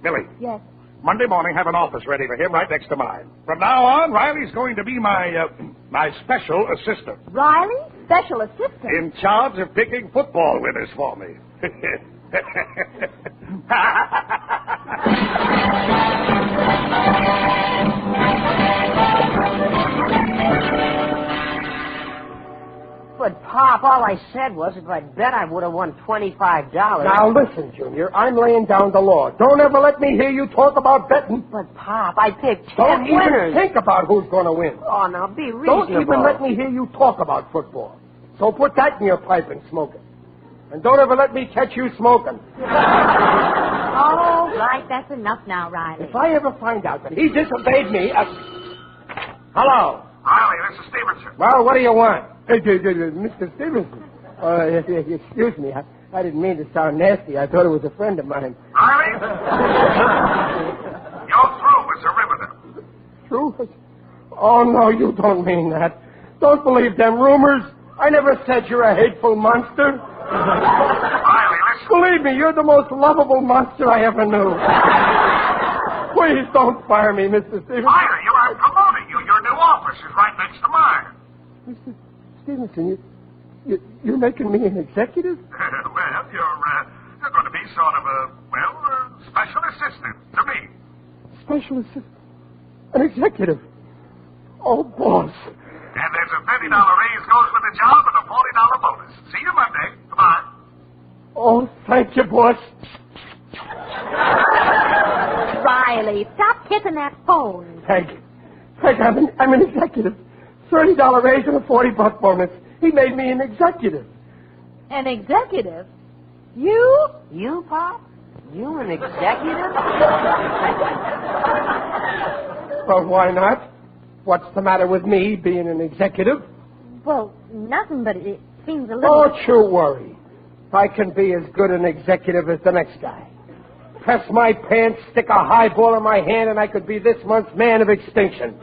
Billy. Yes. Monday morning, have an office ready for him right next to mine. From now on, Riley's going to be my special assistant. Riley? Special assistant? In charge of picking football winners for me. But, Pop, all I said was if I'd bet I would have won $25. Now, listen, Junior. I'm laying down the law. Don't ever let me hear you talk about betting. But, Pop, I picked 10 Don't winners. even think about who's going to win. Oh, now, be reasonable. Don't even let me hear you talk about football. So put that in your pipe and smoke it. And don't ever let me catch you smoking. All right, that's enough now, Riley. If I ever find out that he disobeyed me... Hello? Riley, this is Stevenson. Well, what do you want? Mr. Stevenson. Excuse me. I didn't mean to sound nasty. I thought it was a friend of mine. Riley? You're through as a riveter. True? Oh, no, you don't mean that. Don't believe them rumors. I never said you're a hateful monster. Riley, listen. Believe me, you're the most lovable monster I ever knew. Please don't fire me, Mr. Stevenson. Riley, you are promoting you. Your new office is right next to mine. Mr. Stevenson, you're making me an executive? Well, you're going to be sort of a special assistant to me. Special assistant? An executive? Oh, boss. And there's a $50 raise goes with the job and a $40 bonus. See you Monday. Goodbye. Oh, thank you, boss. Riley, stop kissing that phone. Peg, I'm an executive. $30 raise and a $40 bonus. He made me an executive. An executive? You? You, Pop? You an executive? Well, why not? What's the matter with me being an executive? Well, nothing, but it seems a little... Don't you worry. I can be as good an executive as the next guy. Press my pants, stick a highball in my hand, and I could be this month's man of extinction.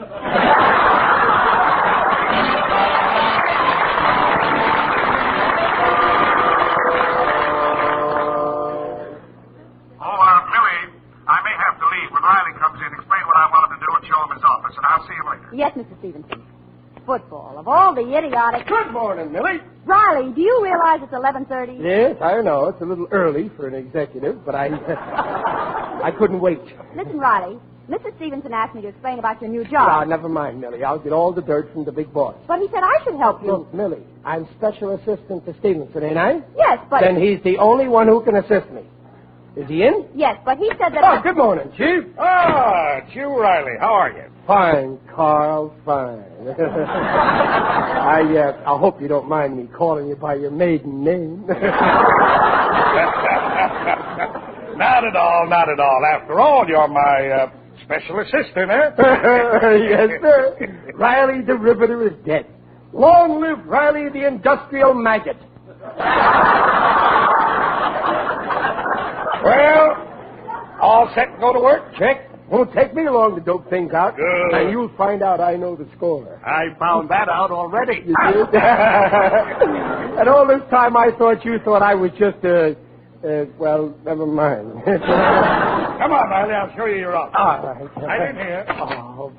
Yes, Mr. Stevenson. Football, of all the idiotic... Good morning, Millie. Riley, do you realize it's 11:30? Yes, I know. It's a little early for an executive, but I couldn't wait. Listen, Riley, Mr. Stevenson asked me to explain about your new job. Ah, never mind, Millie. I'll get all the dirt from the big boss. But he said I should help you. Look, Millie, I'm special assistant to Stevenson, ain't I? Yes, but... Then he's the only one who can assist me. Is he in? Yes, but he said that... Oh, good morning, Chief. Ah, it's you, Riley. How are you? Fine, Carl, fine. I hope you don't mind me calling you by your maiden name. Not at all, not at all. After all, you're my special assistant, eh? Yes, sir. Riley the Riveter is dead. Long live Riley the Industrial Maggot. Well, all set to go to work? Check. Won't take me long to dope things out. Good. And you'll find out I know the score. I found that out already. You did? And all this time I thought you thought I was just well, never mind. Come on, Riley, I'll show you your office. All right. Right in here. Oh,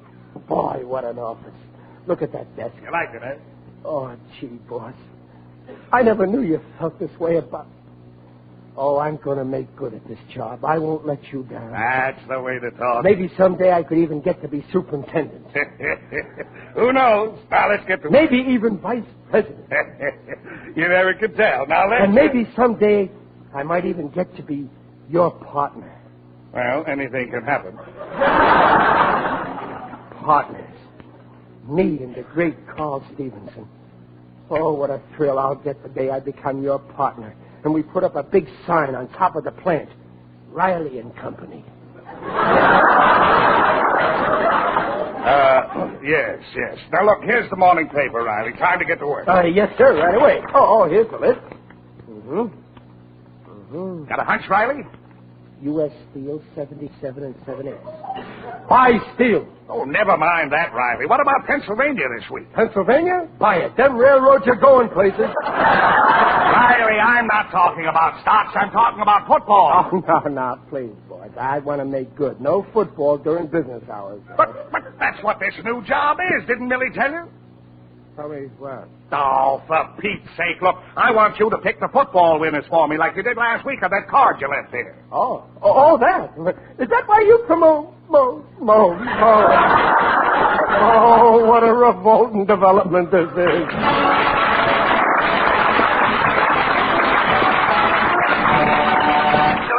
boy, what an office. Look at that desk. You like it, eh? Oh, gee, boss. I never knew you felt this way about... Oh, I'm going to make good at this job. I won't let you down. That's the way to talk. Maybe someday I could even get to be superintendent. Who knows? Now, let's get to work. Maybe even vice president. You never could tell. Now, let's... And maybe someday I might even get to be your partner. Well, anything can happen. Partners. Me and the great Carl Stevenson. Oh, what a thrill I'll get the day I become your partner. And we put up a big sign on top of the plant. Riley and Company. Yes. Now, look, here's the morning paper, Riley. Time to get to work. Yes, sir, right away. Oh, here's the list. Got a hunch, Riley? U.S. Steel 77 and 7/8. Buy steel. Oh, never mind that, Riley. What about Pennsylvania this week? Pennsylvania? Buy it. Them railroads are going places. Riley, I'm not talking about stocks. I'm talking about football. Oh, no, please, boys. I want to make good. No football during business hours. But that's what this new job is. Didn't Millie tell you? Tell me what? Oh, for Pete's sake, look, I want you to pick the football winners for me like you did last week on that card you left there. Oh, that. Is that why you promote? Oh, what a revolting development this is. Delay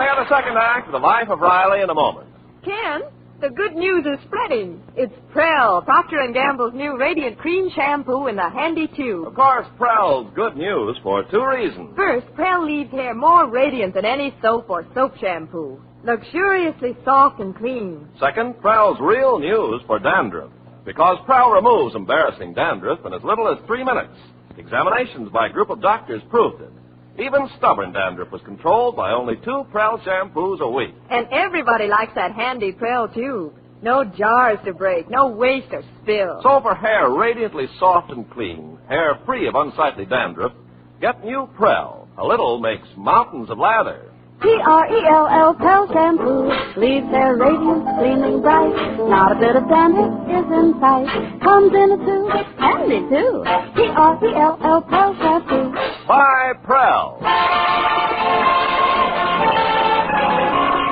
on the second act of The Life of Riley in a moment. Ken, the good news is spreading. It's Prell, Procter & Gamble's new Radiant Cream Shampoo in the handy tube. Of course, Prell's good news for two reasons. First, Prell leaves hair more radiant than any soap or soap shampoo. Luxuriously soft and clean. Second, Prell's real news for dandruff. Because Prell removes embarrassing dandruff in as little as 3 minutes. Examinations by a group of doctors proved it. Even stubborn dandruff was controlled by only 2 Prell shampoos a week. And everybody likes that handy Prell tube. No jars to break, no waste or spill. So for hair radiantly soft and clean, hair free of unsightly dandruff, get new Prel. A little makes mountains of lather. P-R-E-L-L, Prel shampoo, leaves hair radiant, gleaming bright. Not a bit of dandruff is in sight. Comes in a tube, handy too. P-R-E-L-L, Prel shampoo. By Prel.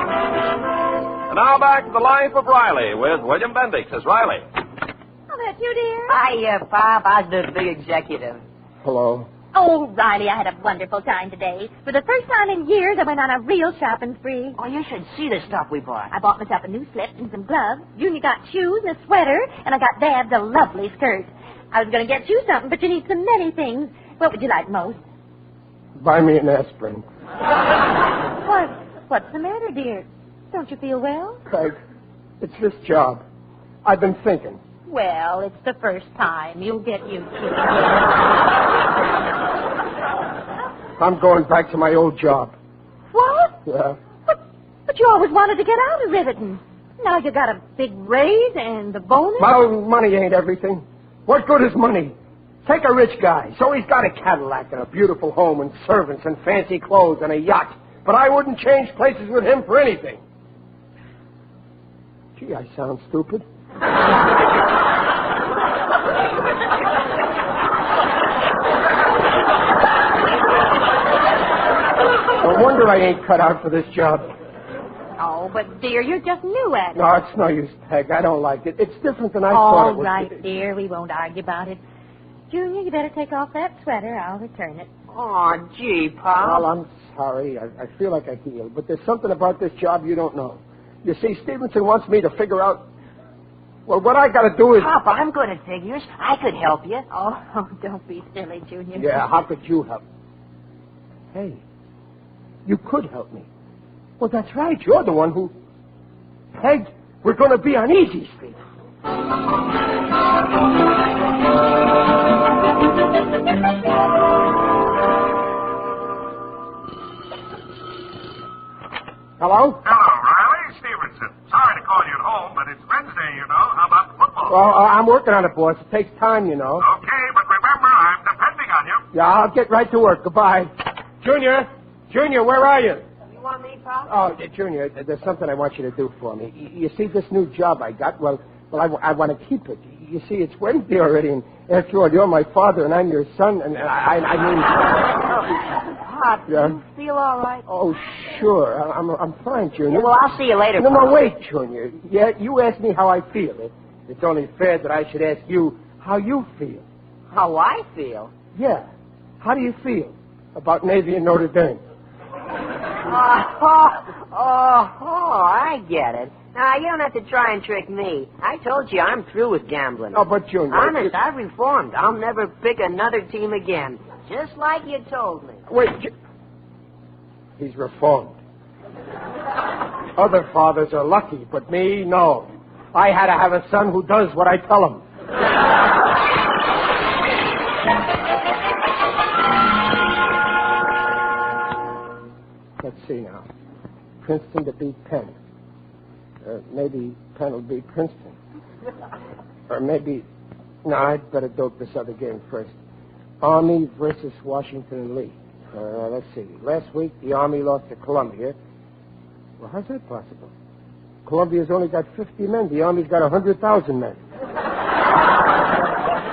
And now back to the life of Riley with William Bendix as Riley. Oh, that's you, dear. Hiya, Pop. How's the big executive? Hello. Oh, Riley, I had a wonderful time today. For the first time in years, I went on a real shopping spree. Oh, you should see the stuff we bought. I bought myself a new slip and some gloves. Junior got shoes and a sweater, and I got Babs a lovely skirt. I was going to get you something, but you need so many things. What would you like most? Buy me an aspirin. What's the matter, dear? Don't you feel well? Craig, it's this job. I've been thinking. Well, it's the first time. You'll get used to it. I'm going back to my old job. What? Yeah. But you always wanted to get out of Riverton. Now you got a big raise and a bonus. Well, money ain't everything. What good is money? Take a rich guy. So he's got a Cadillac and a beautiful home and servants and fancy clothes and a yacht. But I wouldn't change places with him for anything. Gee, I sound stupid. No wonder I ain't cut out for this job. Oh, but dear, you're just new at it. No, it's no use, Peg. I don't like it. It's different than I thought it was. All right, dear. We won't argue about it. Junior, you better take off that sweater. I'll return it. Oh, gee, Pop. Well, I'm sorry. I feel like I healed. But there's something about this job you don't know. You see, Stevenson wants me to figure out... Well, what I got to do is... Papa, I'm good at figures. I could help you. Oh, don't be silly, Junior. Yeah, how could you help? Hey, you could help me. Well, that's right. You're the one who... Peg, we're going to be on Easy Street. Hello? Hello, Riley. Stevenson. Sorry to call you at home, but it's Wednesday, you know. How about football? Well, I'm working on it, boss. It takes time, you know. Okay, but remember, I'm depending on you. Yeah, I'll get right to work. Goodbye. Junior, where are you? You want me, Pop? Oh, Junior, there's something I want you to do for me. You see, this new job I got, well, I want to keep it. You see, it's Wednesday already, and after all, you're my father, and I'm your son, and I mean... Pop, Yeah? you feel all right? Oh, sure. I'm fine, Junior. Yeah, well, I'll see you later, No, Pop. wait, Junior. Yeah, you asked me how I feel. It's only fair that I should ask you how you feel. How I feel? Yeah. How do you feel about Navy and Notre Dame? I get it. Now, you don't have to try and trick me. I told you I'm through with gambling. Oh, but Junior... Honest, I've reformed. I'll never pick another team again. Just like you told me. Wait, he's reformed. Other fathers are lucky, but me, no. I had to have a son who does what I tell him. Let's see now. Princeton to beat Penn. Maybe Penn will beat Princeton. Or maybe... No, I'd better dope this other game first. Army versus Washington and Lee. Let's see. Last week, the Army lost to Columbia. Well, how's that possible? Columbia's only got 50 men. The Army's got 100,000 men.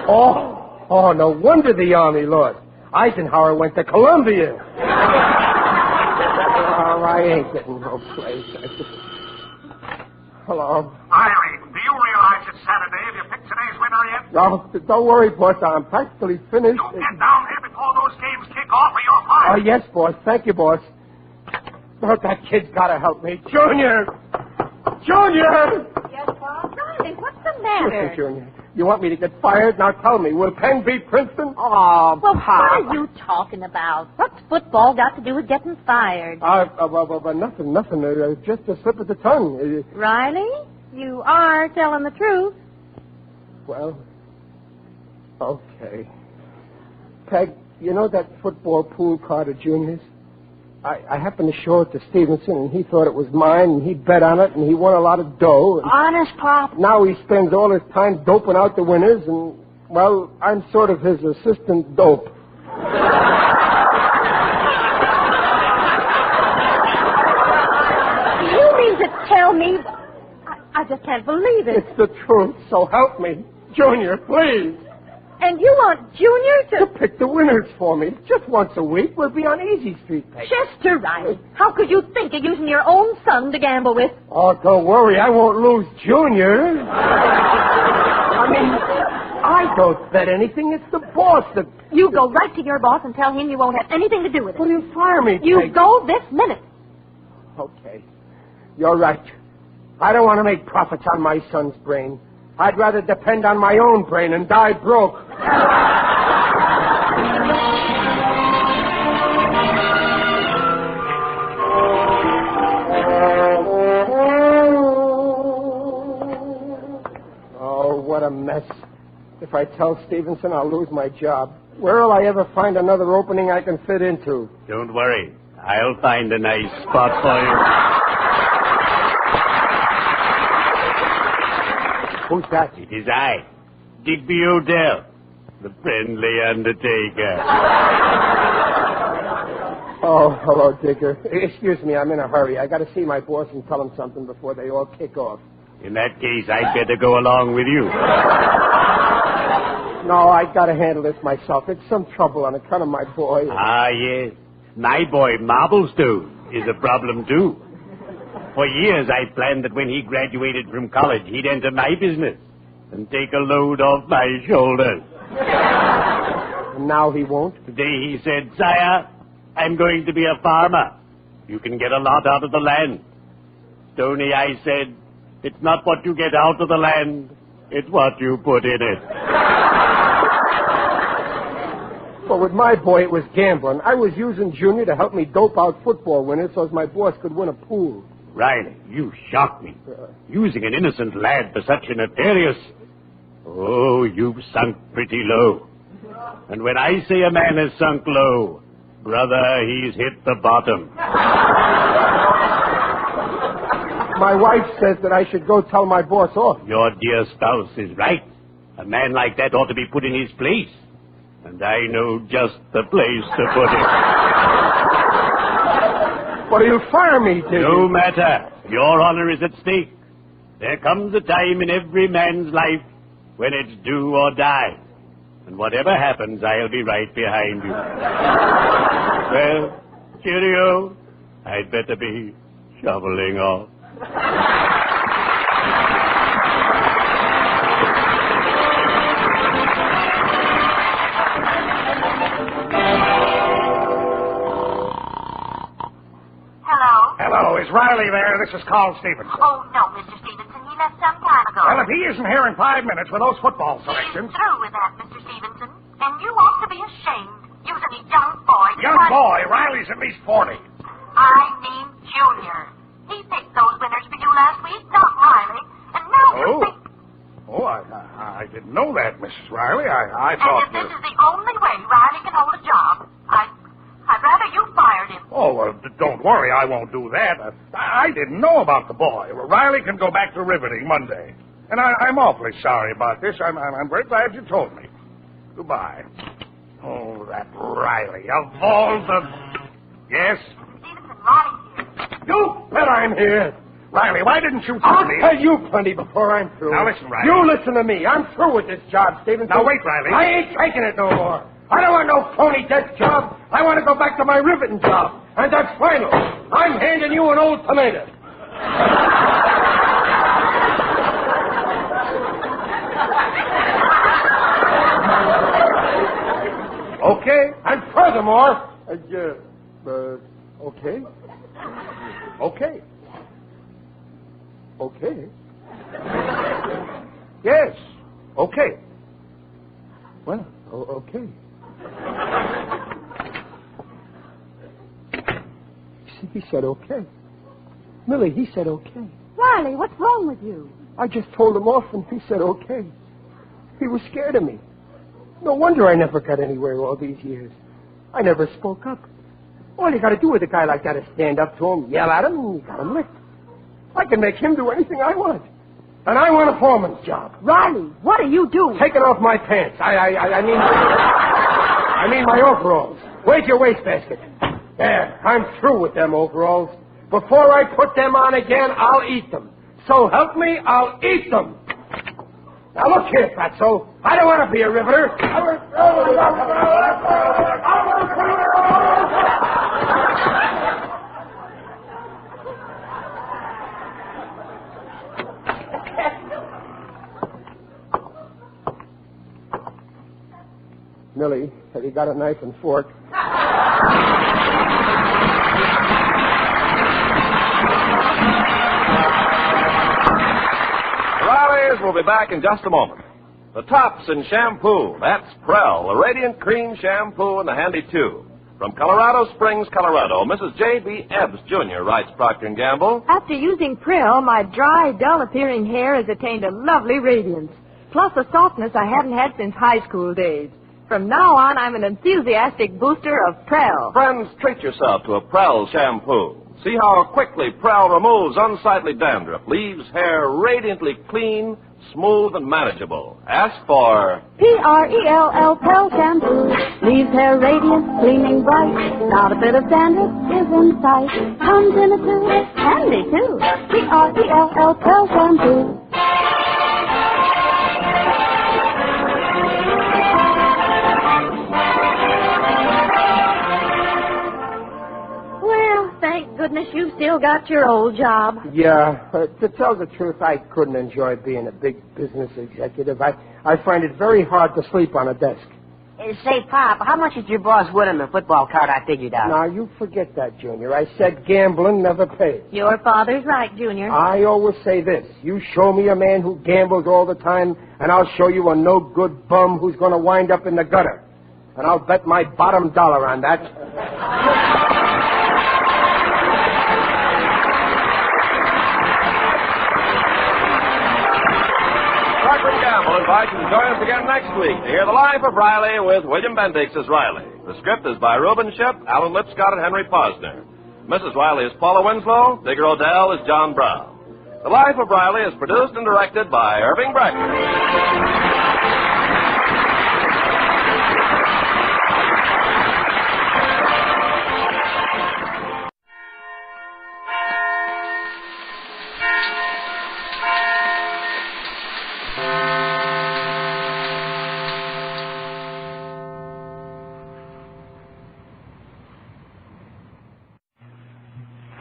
Oh, no wonder the Army lost. Eisenhower went to Columbia. Oh, I ain't getting no place. Hello. Riley, do you realize it's Saturday? Have you picked today's winner yet? Oh, don't worry, boss. I'm practically finished. You get down here before those games kick off or you're fired. Oh, yes, boss. Thank you, boss. Oh, that kid's got to help me. Junior! Yes, Pop? Riley, what's the matter? Listen, Junior, you want me to get fired? Now tell me, will Penn beat Princeton? Oh, Well, what are you talking about? What's football got to do with getting fired? Nothing. Just a slip of the tongue. Riley, you are telling the truth. Well, okay. Peg, you know that football pool card of Junior's? I happened to show it to Stevenson, and he thought it was mine, and he bet on it, and he won a lot of dough. And Honest, Pop? now he spends all his time doping out the winners, and, well, I'm sort of his assistant dope. You mean to tell me... I just can't believe it. It's the truth, so help me. Junior, please. And you want Junior To pick the winners for me. Just once a week. We'll be on Easy Street pay. Chester Riley, how could you think of using your own son to gamble with? Oh, don't worry. I won't lose Junior. I mean, I don't bet anything. It's the boss that... You go right to your boss and tell him you won't have anything to do with it. Well, he'll fire me. You Peg. go this minute. Okay. You're right. I don't want to make profits on my son's brain. I'd rather depend on my own brain and die broke. Oh, what a mess. If I tell Stevenson, I'll lose my job. Where'll I ever find another opening I can fit into? Don't worry. I'll find a nice spot for you. Who's that? It is I, Digby Odell, the friendly undertaker. Oh, hello, Digger. Excuse me, I'm in a hurry. I got to see my boss and tell him something before they all kick off. In that case, I'd better go along with you. No, I got to handle this myself. It's some trouble on account of my boy. Ah, yes. My boy, Marblestone, is a problem, too. For years, I planned that when he graduated from college, he'd enter my business and take a load off my shoulders. And now he won't? Today he said, "Sire, I'm going to be a farmer. You can get a lot out of the land." Stoney, I said, "It's not what you get out of the land, it's what you put in it." Well, with my boy, it was gambling. I was using Junior to help me dope out football winners so as my boss could win a pool. Riley, you shock me. Using an innocent lad for such a nefarious... Oh, you've sunk pretty low. And when I say a man has sunk low, brother, he's hit the bottom. My wife says that I should go tell my boss off. Your dear spouse is right. A man like that ought to be put in his place. And I know just the place to put him. But he'll fire me, Digby. No matter. Your honor is at stake. There comes a time in every man's life when it's do or die. And whatever happens, I'll be right behind you. Well, cheerio. I'd better be shoveling off. Hello, is Riley there? This is Carl Stevenson. Oh, no, Mr. Stevenson. He left some time ago. Well, if he isn't here in 5 minutes with those football selections... He's through with that, Mr. Stevenson. And you ought to be ashamed using a young boy... Young boy? Riley's at least 40. I mean Junior. He picked those winners for you last week, not Riley. And now you think... Oh, I didn't know that, Mrs. Riley. I thought... And if this is the only way Riley can hold a job, I'd rather you fired him. Oh, well, don't worry. I won't do that. I didn't know about the boy. Riley can go back to riveting Monday. And I'm awfully sorry about this. I'm very glad you told me. Goodbye. Oh, that Riley. Of all the... Yes? Stevenson, Riley's here. You bet I'm here. Riley, why didn't you tell I'll me? tell you plenty before I'm through. Now, listen, Riley. You listen to me. I'm through with this job, Stevenson. Now, wait, Riley. I ain't taking it no more. I don't want no phony desk job. I want to go back to my riveting job. And that's final. I'm handing you an old tomato. Okay? And furthermore... okay? Okay. Okay. Yes. Okay. Well, okay. He said okay. Millie, he said okay. Riley, what's wrong with you? I just told him off and he said okay. He was scared of me. No wonder I never got anywhere all these years. I never spoke up. All you got to do with a guy like that is stand up to him, yell at him, and you got him licked. I can make him do anything I want. And I want a foreman's job. Riley, what are you doing? Taking off my pants. I mean my overalls. Where's your wastebasket? There, I'm through with them overalls. Before I put them on again, I'll eat them. So help me, I'll eat them. Now look here, Fatso. I don't want to be a riveter. Millie, have you got a knife and fork? Riley's will be back in just a moment. The tops in shampoo. That's Prell, the Radiant Cream Shampoo in the handy tube. From Colorado Springs, Colorado, Mrs. J.B. Ebbs, Jr. writes Procter & Gamble. After using Prill, my dry, dull-appearing hair has attained a lovely radiance, plus a softness I haven't had since high school days. From now on, I'm an enthusiastic booster of Prell. Friends, treat yourself to a Prell shampoo. See how quickly Prell removes unsightly dandruff, leaves hair radiantly clean, smooth, and manageable. Ask for P-R-E-L-L, Prell shampoo. Leaves hair radiant, gleaming bright. Not a bit of dandruff is in sight. Comes in a tube, handy too. P-R-E-L-L, Prell shampoo. Thank goodness you've still got your old job. Yeah, to tell the truth, I couldn't enjoy being a big business executive. I find it very hard to sleep on a desk. Say, Pop, how much did your boss win on the football card I figured out? Now, you forget that, Junior. I said gambling never pays. Your father's right, Junior. I always say this. You show me a man who gambles all the time, and I'll show you a no-good bum who's going to wind up in the gutter. And I'll bet my bottom dollar on that. Invites you to join us again next week to hear The Life of Riley with William Bendix as Riley. The script is by Reuben Ship, Alan Lipscott, and Henry Posner. Mrs. Riley is Paula Winslow. Digger Odell is John Brown. The Life of Riley is produced and directed by Irving Brecken.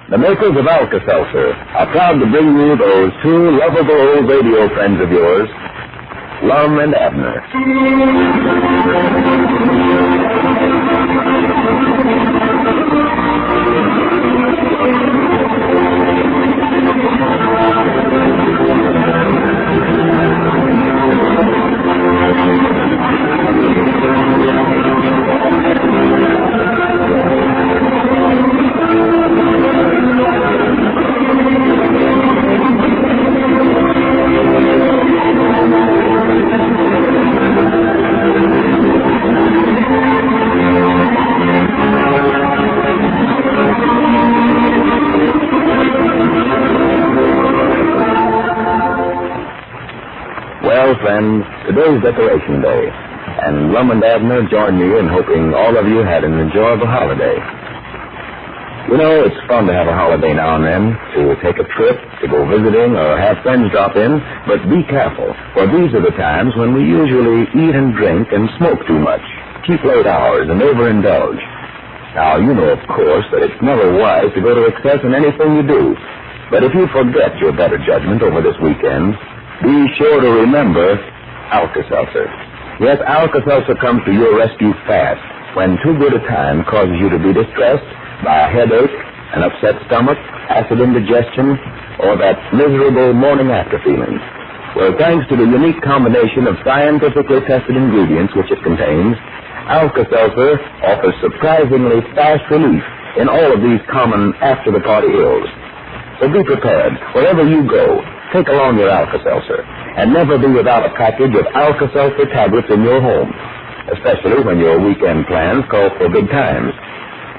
The makers of Alka-Seltzer are proud to bring you those two lovable old radio friends of yours, Lum and Abner. Friends, today's Decoration Day, and Lum and Abner join me in hoping all of you had an enjoyable holiday. You know, it's fun to have a holiday now and then, to take a trip, to go visiting, or have friends drop in, but be careful, for these are the times when we usually eat and drink and smoke too much, keep late hours, and overindulge. Now, you know, of course, that it's never wise to go to excess in anything you do, but if you forget your better judgment over this weekend, be sure to remember Alka-Seltzer. Yes, Alka-Seltzer comes to your rescue fast when too good a time causes you to be distressed by a headache, an upset stomach, acid indigestion, or that miserable morning after feeling. Well, thanks to the unique combination of scientifically tested ingredients which it contains, Alka-Seltzer offers surprisingly fast relief in all of these common after-the-party ills. So be prepared. Wherever you go, take along your Alka-Seltzer, and never be without a package of Alka-Seltzer tablets in your home, especially when your weekend plans call for good times.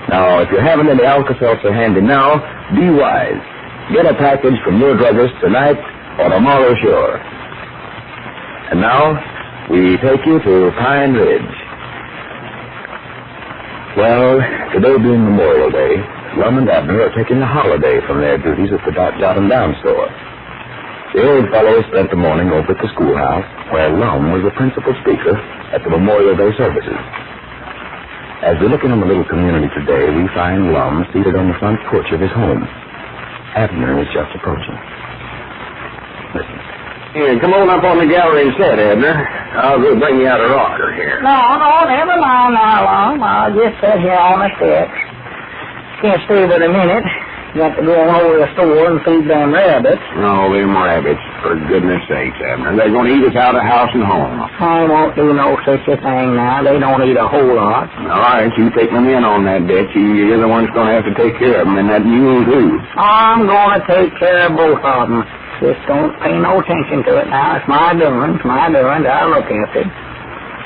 Now, if you haven't any Alka-Seltzer handy now, be wise. Get a package from your druggist tonight or tomorrow, sure. And now, we take you to Pine Ridge. Well, today being Memorial Day, Lum and Abner are taking a holiday from their duties at the Jot and Down store. The old fellow spent the morning over at the schoolhouse, where Lum was the principal speaker at the Memorial Day services. As we look into the little community today, we find Lum seated on the front porch of his home. Abner is just approaching. Listen. Here, come on up on the gallery instead, Abner. I'll go bring you out a rocker here. No, never mind now, Lum. I'll just sit here on the steps. Can't stay but a minute. Got to go over to the store and feed them rabbits. No, them rabbits, for goodness sakes, Abner. They're going to eat us out of house and home. I won't do no such a thing now. They don't eat a whole lot. All right, you take them in on that bet. You're the one that's going to have to take care of them, and that mule, too. I'm going to take care of both of them. Just don't pay no attention to it now. It's my doing. I'll look after it.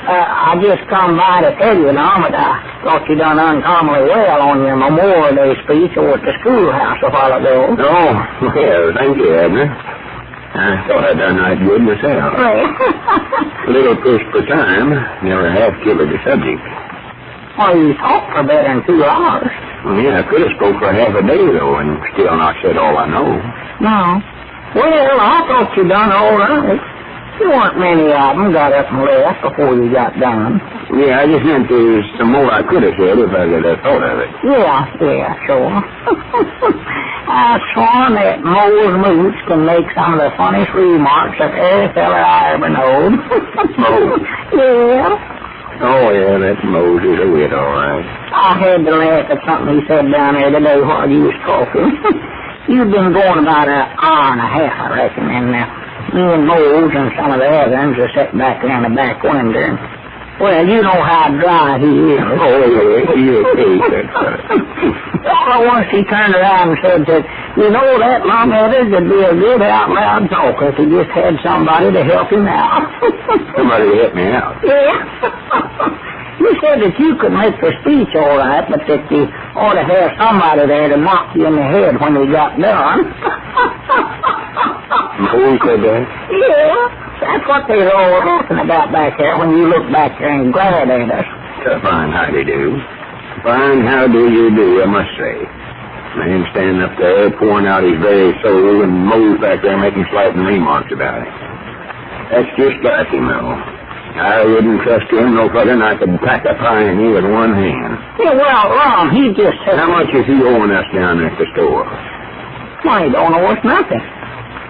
I just come by to tell you now that I thought you done uncommonly well on your Memorial Day speech over at the schoolhouse a while ago. Oh, well, thank you, Abner. I thought I'd done right good myself. A little pushed for time. Never half killed the subject. Well, you talked for better than 2 hours. Well, yeah, I could have spoke for half a day, though, and still not said all I know. No. Well, I thought you done all right. There weren't many of them got up and left before you got done. Yeah, I just meant there's some more I could have said if I could have thought of it. Yeah, sure. I sworn that Mose Mooch can make some of the funniest remarks of any fella I ever knowed. Mose? Yeah. Oh, yeah, that Mose is a wit, all right. I had to laugh at something he said down there today while you was talking. You've been going about an hour and a half, I reckon, and me and Mose and some of the others are sitting back there in the back window. Well, you know how dry he is. Oh, yeah, he is. All once he turned around and said that, you know, that Lum Evans would be a good out-loud talker if he just had somebody to help him out. Somebody to help me out? Yeah. You said that you could make the speech all right, but that you ought to have somebody there to knock you in the head when you got done. Who said that? Yeah, that's what they were all talking about back there when you looked back there and glared at us. Fine howdy-do. Fine how-do-you-do, I must say. Man standing up there pouring out his very soul and Mose back there making slighting remarks about it. That's just like him, though. I wouldn't trust him no further than I could pack a pie in you with one hand. Yeah, well, Lum, he just said... How much is he owing us down there at the store? Well, he don't owe us nothing.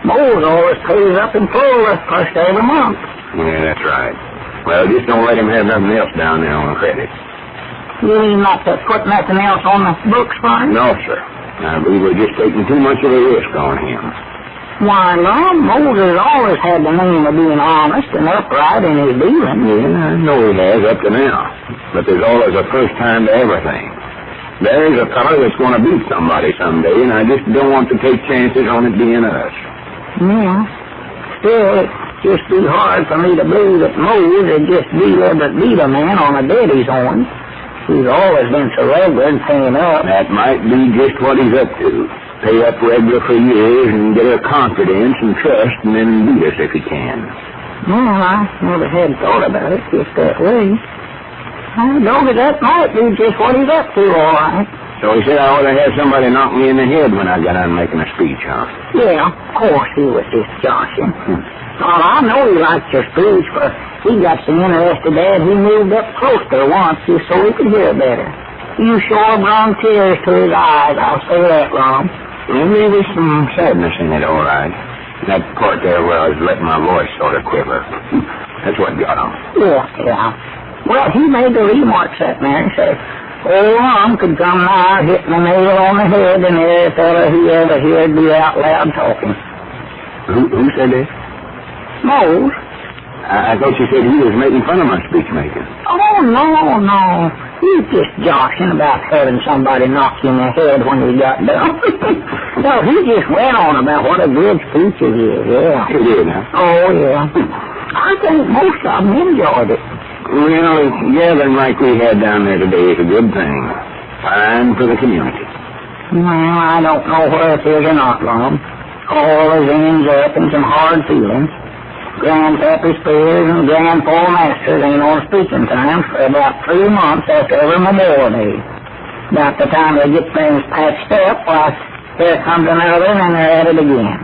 Mose always pays up in full the first day of the month. Yeah, that's right. Well, just don't let him have nothing else down there on credit. You mean not to put nothing else on the books for him? No, sir. I believe we're just taking too much of a risk on him. Why, Lum, Mose has always had the name of being honest and upright in his dealing. Yeah, I know he has up to now. But there's always a first time to everything. There's a fellow that's going to beat somebody someday, and I just don't want to take chances on it being us. Yeah. Still, it'd just be hard for me to believe that Mose would just beat a man on a debt he's owing. He's always been so regular and paying up. That might be just what he's up to. Pay up regular for years and get her confidence and trust and then beat us if he can. Well, I never had thought about it just that way. I know that might be just what he's up to, all right. So he said I ought to have somebody knock me in the head when I got on making a speech, huh? Yeah, of course he was just joshing. Well, I know he liked your speech, but he got so interested that he moved up closer once just so he could hear better. You sure brought tears to his eyes, I'll say that, Lum. Well, maybe some sadness in it, all right. That part there where I was letting my voice sort of quiver. That's what got him. Yeah. Well, he made the remarks that man. He said, old Lum could come now hitting the nail on the head and every fella he ever heard be out loud talking. Who said that? Mose. I thought you said he was making fun of my speech making. Oh, no. He's just joshing about having somebody knock you in the head when he got done. No, he just went on about what a good speech it is, yeah. He did, huh? Oh, yeah. I think most of them enjoyed it. Well, gathering like we had down there today is a good thing. Fine for the community. Well, I don't know where it is or not, Lum. All is ends up in some hard feelings. Grandpappy Spears and Grandpa Masters ain't on speaking time for about 3 months after every Memorial Day. About the time they get things patched up, why, here comes another and they're at it again.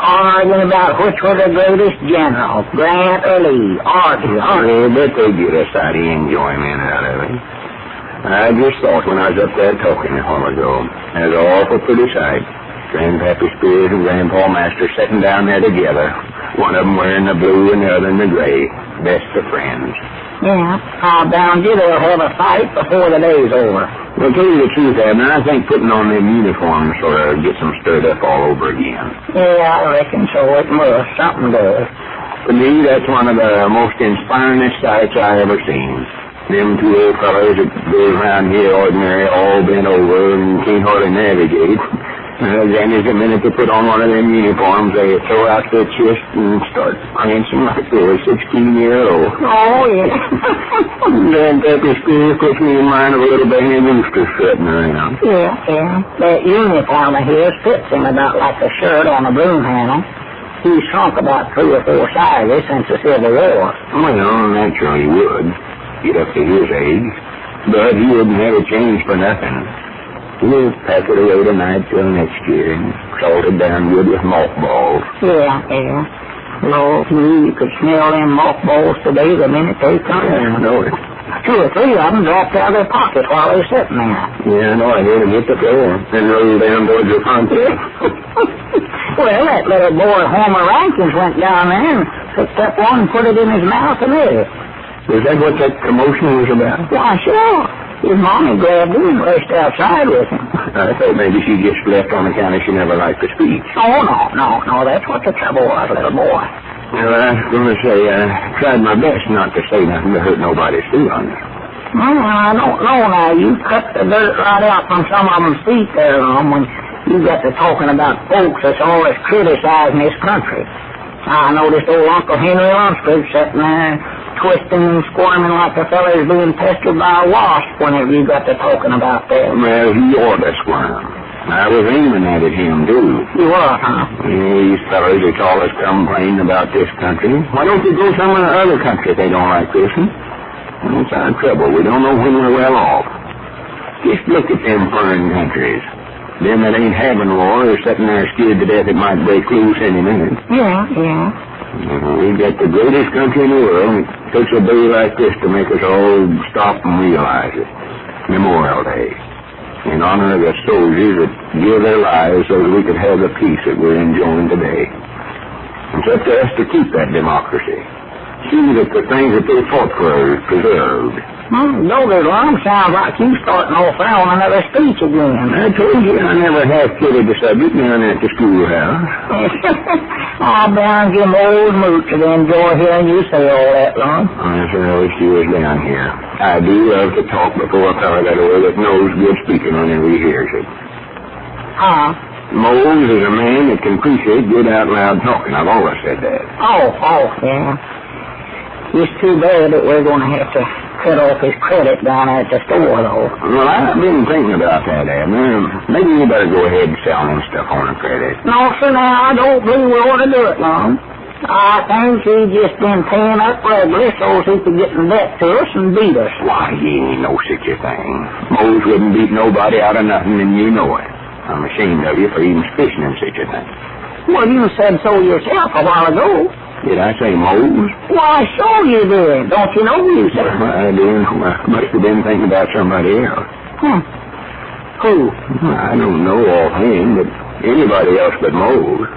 Arguing about which was the greatest general, Grant or Lee. Arguing. But they get a sight of enjoyment out of it. I just thought when I was up there talking a while ago, it was an awful pretty sight. Grandpappy Spears and Grandpa Masters sitting down there together. One of them wearing the blue and the other in the gray. Best of friends. Yeah, I'll bound you they'll have a fight before the day's over. Well, tell you the truth, Abner, I think putting on them uniforms sort of gets them stirred up all over again. Yeah, I reckon so. It must. Something does. For me, that's one of the most inspiringest sights I ever seen. Them two old fellows that goes around here ordinary, all bent over and can't hardly navigate. Then there's a minute to put on one of them uniforms, they throw out their chest and start prancing like they were 16-year-old. Oh, yeah. Then Peppy Spears puts me in mind of a little baby rooster sitting around. Yeah. That uniform of his fits him about like a shirt on a broom handle. He's shrunk about 3 or 4 sizes since the Civil War. Well, naturally he would. Get up to his age. But he wouldn't have it changed for nothing. We'll pack it away tonight till next year and salt it down good with mothballs. Yeah. Lord, you could smell them mothballs today the minute they come in. I know it. 2 or 3 of them dropped out of their pockets while they were sitting there. Yeah, I know. I heard them hit the floor and roll down towards your front door. Well, that little boy Homer Rankins went down there and picked up one and put it in his mouth and ate it. Was that what that commotion was about? Why, sure. His mommy grabbed him and raced outside with him. I thought maybe she just left on account of she never liked the speech. Oh, no. That's what the trouble was, little boy. Well, I was going to say, I tried my best not to say nothing to hurt nobody's feelings. Well, I don't know now. You cut the dirt right out from some of them's feet there, when you got to talking about folks that's always criticizing this country. I noticed old Uncle Henry Lunsford sitting there twisting and squirming like the fellas being pestered by a wasp whenever you got to talking about that. Well, he ought to squirm. I was aiming at him, too. You were, huh? These fellas that's always complaining about this country. Why don't you go somewhere in other country if they don't like this one? Well, it's our trouble. We don't know when we're well off. Just look at them foreign countries. Them that ain't having war are sitting there scared to death it might break loose any minute. Yeah. We got the greatest country in the world. It takes a day like this to make us all stop and realize it. Memorial Day. In honor of the soldiers that give their lives so that we could have the peace that we're enjoying today. It's up to us to keep that democracy. See that the things that they fought for are preserved. Doggone, Lum, sounds like you starting off there on another speech again. I told you I never have kidded the subject down at the schoolhouse. I'll bound you old mooch to enjoy hearing you say all that, Lum. I sure wish you was down here. I do love to talk before a fellow that way that knows good speaking whenever he hears it. Mose is a man that can appreciate good out loud talking. I've always said that. Oh, yeah. It's too bad that we're going to have to cut off his credit down at the store, though. Well, I've been thinking about that, Abner. Maybe you better go ahead and sell him stuff on a credit. No, sir, now, I don't believe we ought to do it, Lum. I think he's just been paying up regularly so he could get in debt to us and beat us. Why, he ain't no such a thing. Mose wouldn't beat nobody out of nothing, and you know it. I'm ashamed of you for even suspicioning such a thing. Well, you said so yourself a while ago. Did I say Mose? Why, sure you did. Don't you know you said? Well, I did. I must have been thinking about somebody else. Who? I don't know offhand, but anybody else but Mose.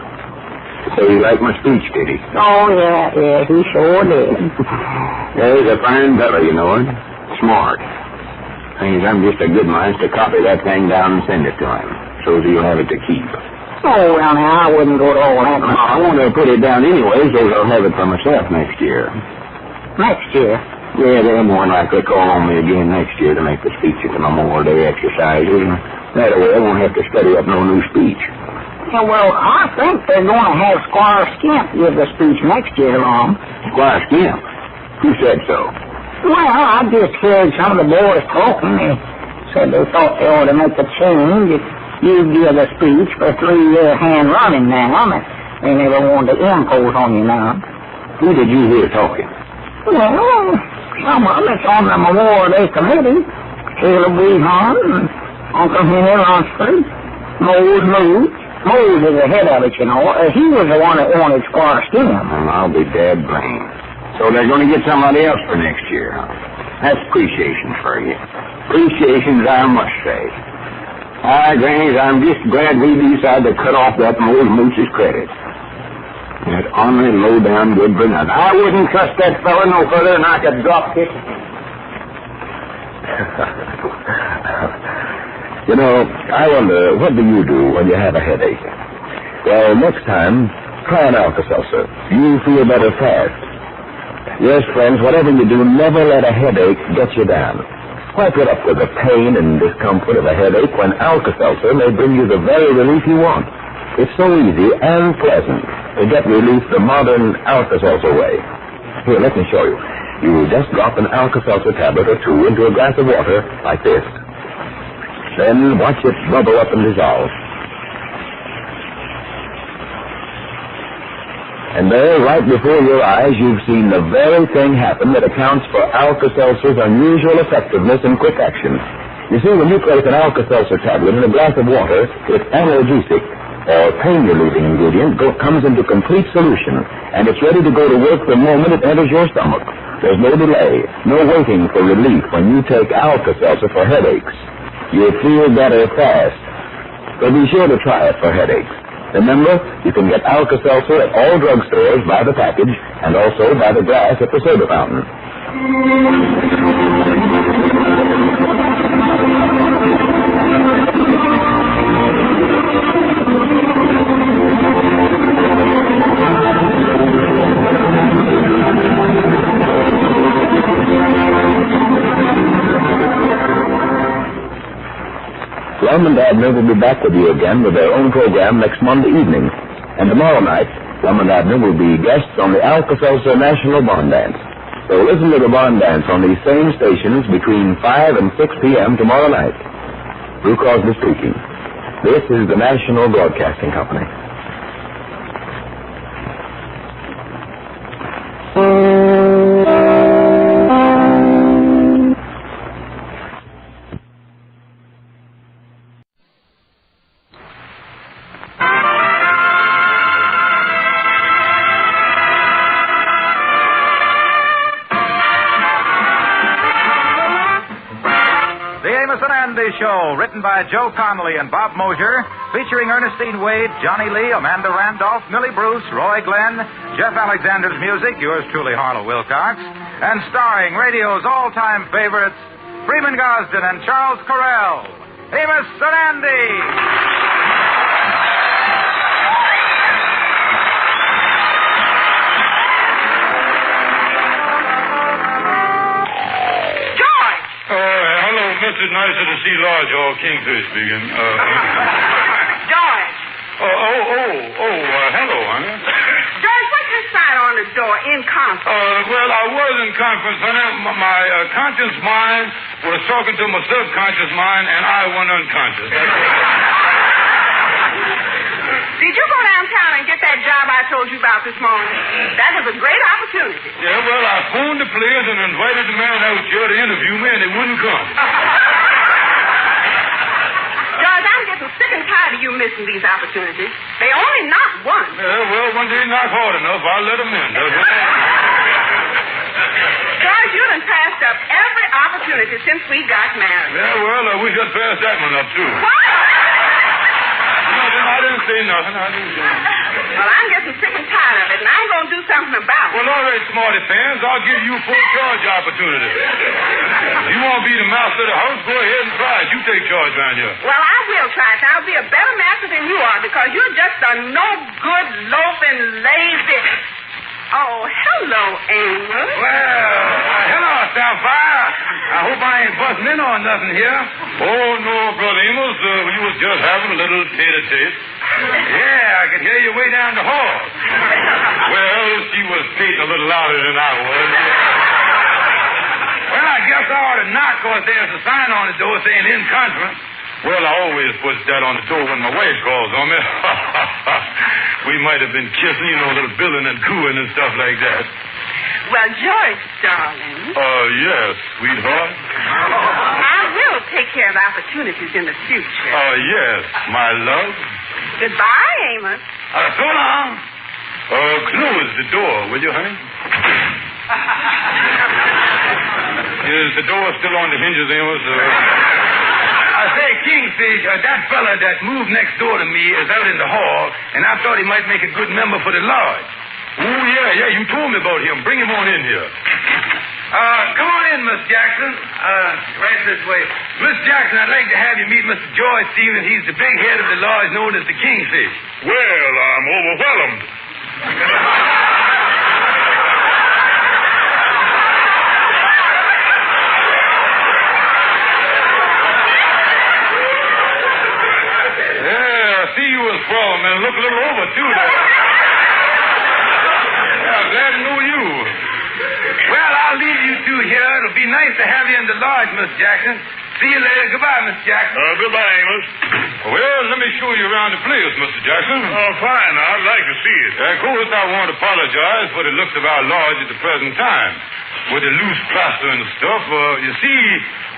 So he liked my speech, did he? Oh, yeah, he sure did. He's a fine fellow, you know it. Smart. Things I'm just a good mind to copy that thing down and send it to him, so he'll have it to keep. Oh, well, now, I wouldn't go to all that. I want to put it down anyway, so I'll have it for myself next year. Next year? Yeah, they're more than likely call on me again next year to make the speech at the Memorial Day exercises. That way I won't have to study up no new speech. Yeah, well, I think they're going to have Squire Skimp give the speech next year, Lum. Squire Skimp? Who said so? Well, I just heard some of the boys talking. They said they thought they ought to make a change if you give a speech for 3-year hand running now. They never wanted to impose on you now. Who did you hear talking? Well, some of them. It's on the Memorial Day Committee. Caleb Weehon and Uncle Henry Lunsford, Mose Moose. Mose is the head of it, you know. He was the one that wanted Squire Skim. Well, I'll be dead blamed. So they're going to get somebody else for next year. That's appreciation for you. Appreciations, I must say. Grannies, I'm just glad we decided to cut off that Mose Moose's credit. That ornery, low-down good for nothing. I wouldn't trust that fella no further than I could drop kick. You know, I wonder, what do you do when you have a headache? Well, next time, try an Alka-Seltzer. You'll feel better fast. Yes, friends, whatever you do, never let a headache get you down. Why put up with the pain and discomfort of a headache when Alka-Seltzer may bring you the very relief you want? It's so easy and pleasant to get relief the modern Alka-Seltzer way. Here, let me show you. You just drop an Alka-Seltzer tablet or two into a glass of water like this. Then watch it bubble up and dissolve. And there, right before your eyes, you've seen the very thing happen that accounts for Alka-Seltzer's unusual effectiveness and quick action. You see, when you place an Alka-Seltzer tablet in a glass of water, its analgesic, or pain-relieving ingredient, comes into complete solution, and it's ready to go to work the moment it enters your stomach. There's no delay, no waiting for relief when you take Alka-Seltzer for headaches. You'll feel better fast. So be sure to try it for headaches. Remember, you can get Alka-Seltzer at all drugstores by the package and also by the glass at the soda fountain. Lum and Abner will be back with you again with their own program next Monday evening. And tomorrow night, Lum and Abner will be guests on the Alka-Seltzer National Barn Dance. So listen to the barn dance on these same stations between 5 and 6 p.m. tomorrow night. Drew Crosby speaking. This is the National Broadcasting Company. Show, written by Joe Connolly and Bob Mosier, featuring Ernestine Wade, Johnny Lee, Amanda Randolph, Millie Bruce, Roy Glenn, Jeff Alexander's music, yours truly, Harlow Wilcox, and starring radio's all-time favorites, Freeman Gosden and Charles Correll, Amos and Andy. It's nicer to see Lodge or Kingfish speaking. George. Hello, honey. George, what's this sign on the door? In conference. Well, I was in conference, honey. My conscious mind was talking to my subconscious mind, and I went unconscious. Did you go downtown and get that job I told you about this morning? That was a great opportunity. Yeah, well, I phoned the players and invited the man out here to interview me, and they wouldn't come. George, I'm getting sick and tired of you missing these opportunities. They only knock once. Yeah, well, when they knock hard enough, I'll let them in. George, you done passed up every opportunity since we got married. Yeah, well, we should pass that one up, too. What? I didn't say nothing. Well, I'm getting sick and tired of it, and I'm going to do something about it. Well, all right, smarty pants. I'll give you full charge opportunity. You want to be the master of the house? Go ahead and try it. You take charge around here. Well, I will try it. I'll be a better master than you are because you're just a no-good, loafing, lazy... Oh, hello, Amos. Well, hello, Sapphire. I hope I ain't busting in on nothing here. Oh, no, Brother Amos. We was just having a little tete-a-tete. Yeah, I could hear you way down the hall. Well, she was skating a little louder than I was. Well, I I guess I ought to knock because there's a sign on the door saying in conference. Well, I always put that on the door when my wife calls on me. We might have been kissing, you know, a little billing and cooing and stuff like that. Well, George, darling. Yes, sweetheart. I will take care of opportunities in the future. Yes, my love. Goodbye, Amos. So long. Close the door, will you, honey? Is the door still on the hinges, Amos? I say, Kingfish, that fella that moved next door to me is out in the hall, and I thought he might make a good member for the lodge. Oh, yeah, you told me about him. Bring him on in here. Come on in, Miss Jackson. Right this way. Miss Jackson, I'd like to have you meet Mr. George Stevens. He's the big head of the lodge known as the Kingfish. Well, I'm overwhelmed. Yeah, I see you was from, and look a little over, too, there. Glad to know you. Well, I'll leave you two here. It'll be nice to have you in the lodge, Miss Jackson. See you later. Goodbye, Miss Jackson. Goodbye, Amos. Well, let me show you around the place, Mr. Jackson. Fine. I'd like to see it. Of course, I want to apologize for the looks of our lodge at the present time. With the loose plaster and stuff, you see,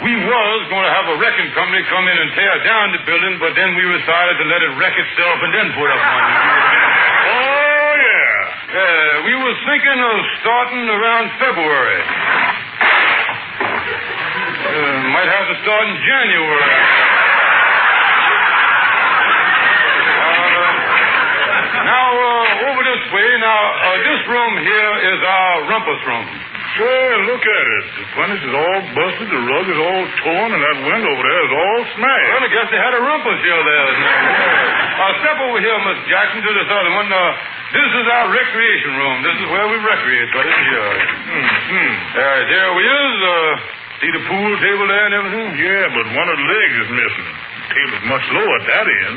we was going to have a wrecking company come in and tear down the building, but then we decided to let it wreck itself and then put up one. Oh, yeah. We was thinking of starting around February. Might have to start in January. Now, over this way. Now, this room here is our rumpus room. Sure, look at it. The furnace is all busted, the rug is all torn, and that window over there is all smashed. Well, I guess they had a rumpus here there. Step over here, Miss Jackson, to this other one. This is our recreation room. This is where we recreate, right here. There we is. See the pool table there and everything? Yeah, but one of the legs is missing. The table's much lower at that end.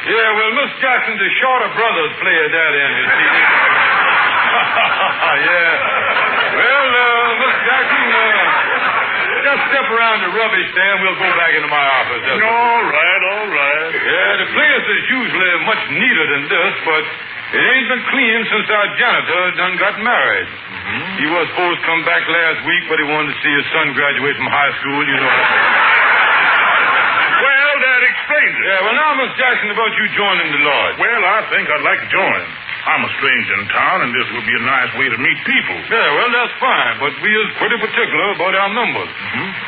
Yeah, well, Miss Jackson, the Shorter brothers play at that end, you see. Yeah. Well, Miss Jackson, just step around the rubbish there and we'll go back into my office. All right. Yeah, the place is usually much neater than this, but it ain't been clean since our janitor done got married. He was supposed to come back last week, but he wanted to see his son graduate from high school, you know. Well, that explains it. Yeah, well, now, Miss Jackson, about you joining the lodge. Well, I think I'd like to join. I'm a stranger in town, and this would be a nice way to meet people. Yeah, well, that's fine, but we is pretty particular about our members.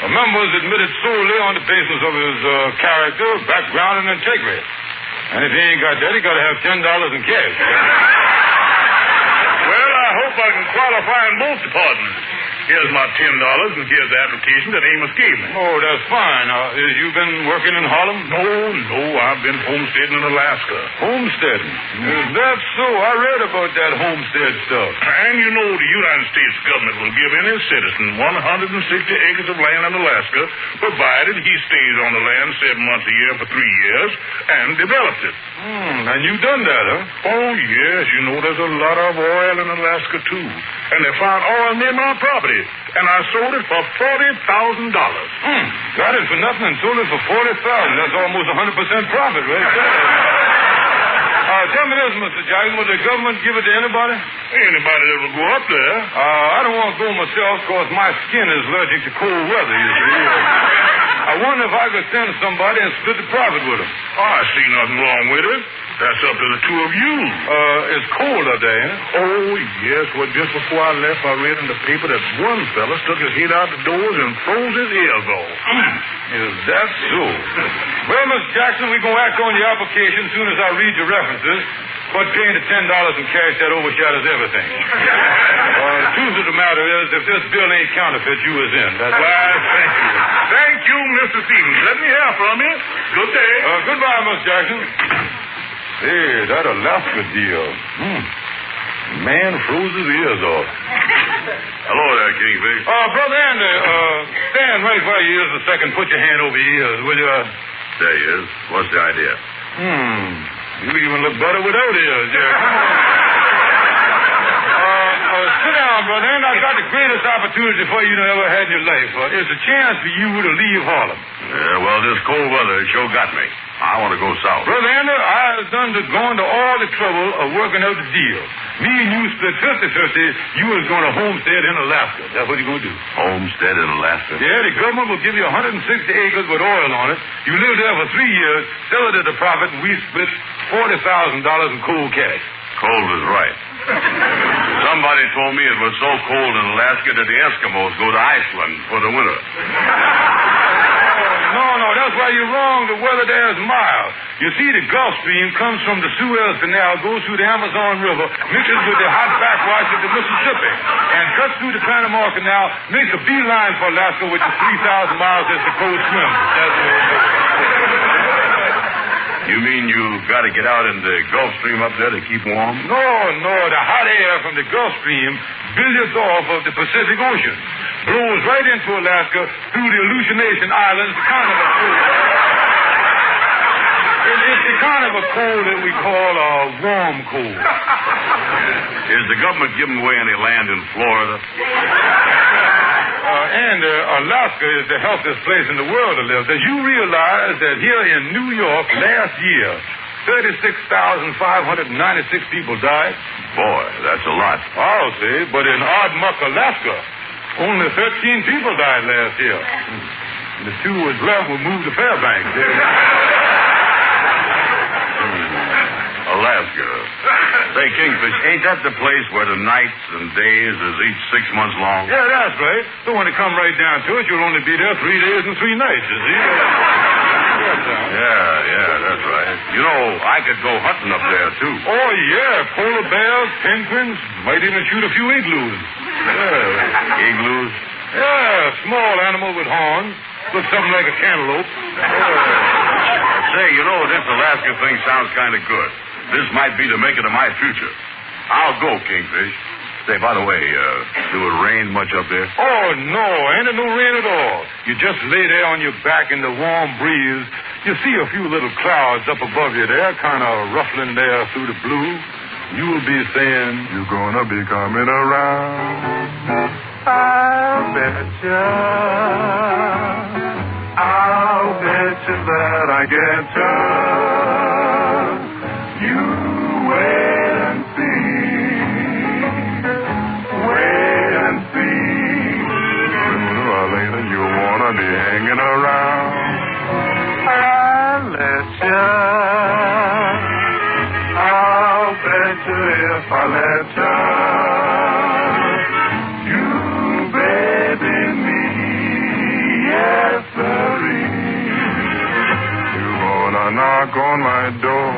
A member is admitted solely on the basis of his character, background, and integrity. And if he ain't got that, he got to have $10 in cash. Well, I hope I can qualify in both departments. Here's my $10, and here's the application that Amos gave me. Oh, that's fine. You been working in Harlem? No. I've been homesteading in Alaska. Homesteading? Is that so? I read about that homestead stuff. And you know the United States government will give any citizen 160 acres of land in Alaska, provided he stays on the land 7 months a year for 3 years and develops it. And you done that, huh? Oh, yes. You know there's a lot of oil in Alaska, too. And they found oil near my property. And I sold it for $40,000. Got it for nothing and sold it for $40,000. That's almost 100% profit, right there. Tell me this, Mr. Jackson. Will the government give it to anybody? Anybody that will go up there. I don't want to go myself because my skin is allergic to cold weather, you see. I wonder if I could send somebody and split the profit with them. I see nothing wrong with it. That's up to the two of you. It's cold up there, huh? Oh, yes. Well, just before I left, I read in the paper that one fella stuck his head out the doors and froze his ears off. Is that so? Well, Miss Jackson, we're going to act on the application as soon as I read the references. But paying the $10 in cash, that overshadows everything. The truth of the matter is, if this bill ain't counterfeit, you is in. That's why. Thank you. Thank you, Mr. Stevens. Let me hear from you. Good day. Goodbye, Miss Jackson. Hey, that Alaska deal. Man froze his ears off. Hello there, Kingfish. Brother Andy, stand right where you is a second. Put your hand over your ears, will you? There he is. What's the idea? You even look better without ears, yeah. Sit down, brother. And I've got the greatest opportunity for you ever had in your life. It's a chance for you to leave Harlem. Yeah, well, this cold weather sure got me. I want to go south. Brother Andrew, I was going to all the trouble of working out the deal. Me and you split 50-50. You was going to homestead in Alaska. That's what you're going to do. Homestead in Alaska? Yeah, the government will give you 160 acres with oil on it. You live there for 3 years, sell it at a profit, and we split $40,000 in cold cash. Cold is right. Somebody told me it was so cold in Alaska that the Eskimos go to Iceland for the winter. No, that's why you're wrong. The weather there is mild. You see, the Gulf Stream comes from the Suez Canal, goes through the Amazon River, mixes with the hot backwash of the Mississippi, and cuts through the Panama Canal, makes a beeline for Alaska, which is 3,000 miles as the coast swims. That's what it is. You mean you've got to get out in the Gulf Stream up there to keep warm? No. The hot air from the Gulf Stream billiards off of the Pacific Ocean, blows right into Alaska through the Aleutian Islands, the kind of a cold. It's the kind of a cold that we call a warm cold. Is the government giving away any land in Florida? Alaska is the healthiest place in the world to live. Did you realize that here in New York last year, 36,596 people died? Boy, that's a lot. I'll say, but in Oddmuck, Alaska, only 13 people died last year. And the two was left were moved to Fairbanks. Alaska. Say, Kingfish, ain't that the place where the nights and days is each 6 months long? Yeah, that's right. So when it come right down to it, you'll only be there 3 days and 3 nights, you see? Yeah, that's right. You know, I could go hunting up there, too. Oh, yeah. Polar bears, penguins, might even shoot a few igloos. Yeah. Igloos? Yeah, small animal with horns. Looks something like a cantaloupe. Say, you know, this Alaska thing sounds kind of good. This might be the make it of my future. I'll go, Kingfish. Say, by the way, do it rain much up there? Oh, no. Ain't no rain at all. You just lay there on your back in the warm breeze. You see a few little clouds up above you there, kind of ruffling there through the blue. You'll be saying, you're gonna be coming around. I'll betcha. I'll betcha that I get you. You wait and see. Wait and see. Sooner or later you'll wanna be hanging around. I'll let you. I'll bet you if I let you. You, baby, me, yes, sirree. You gonna knock on my door.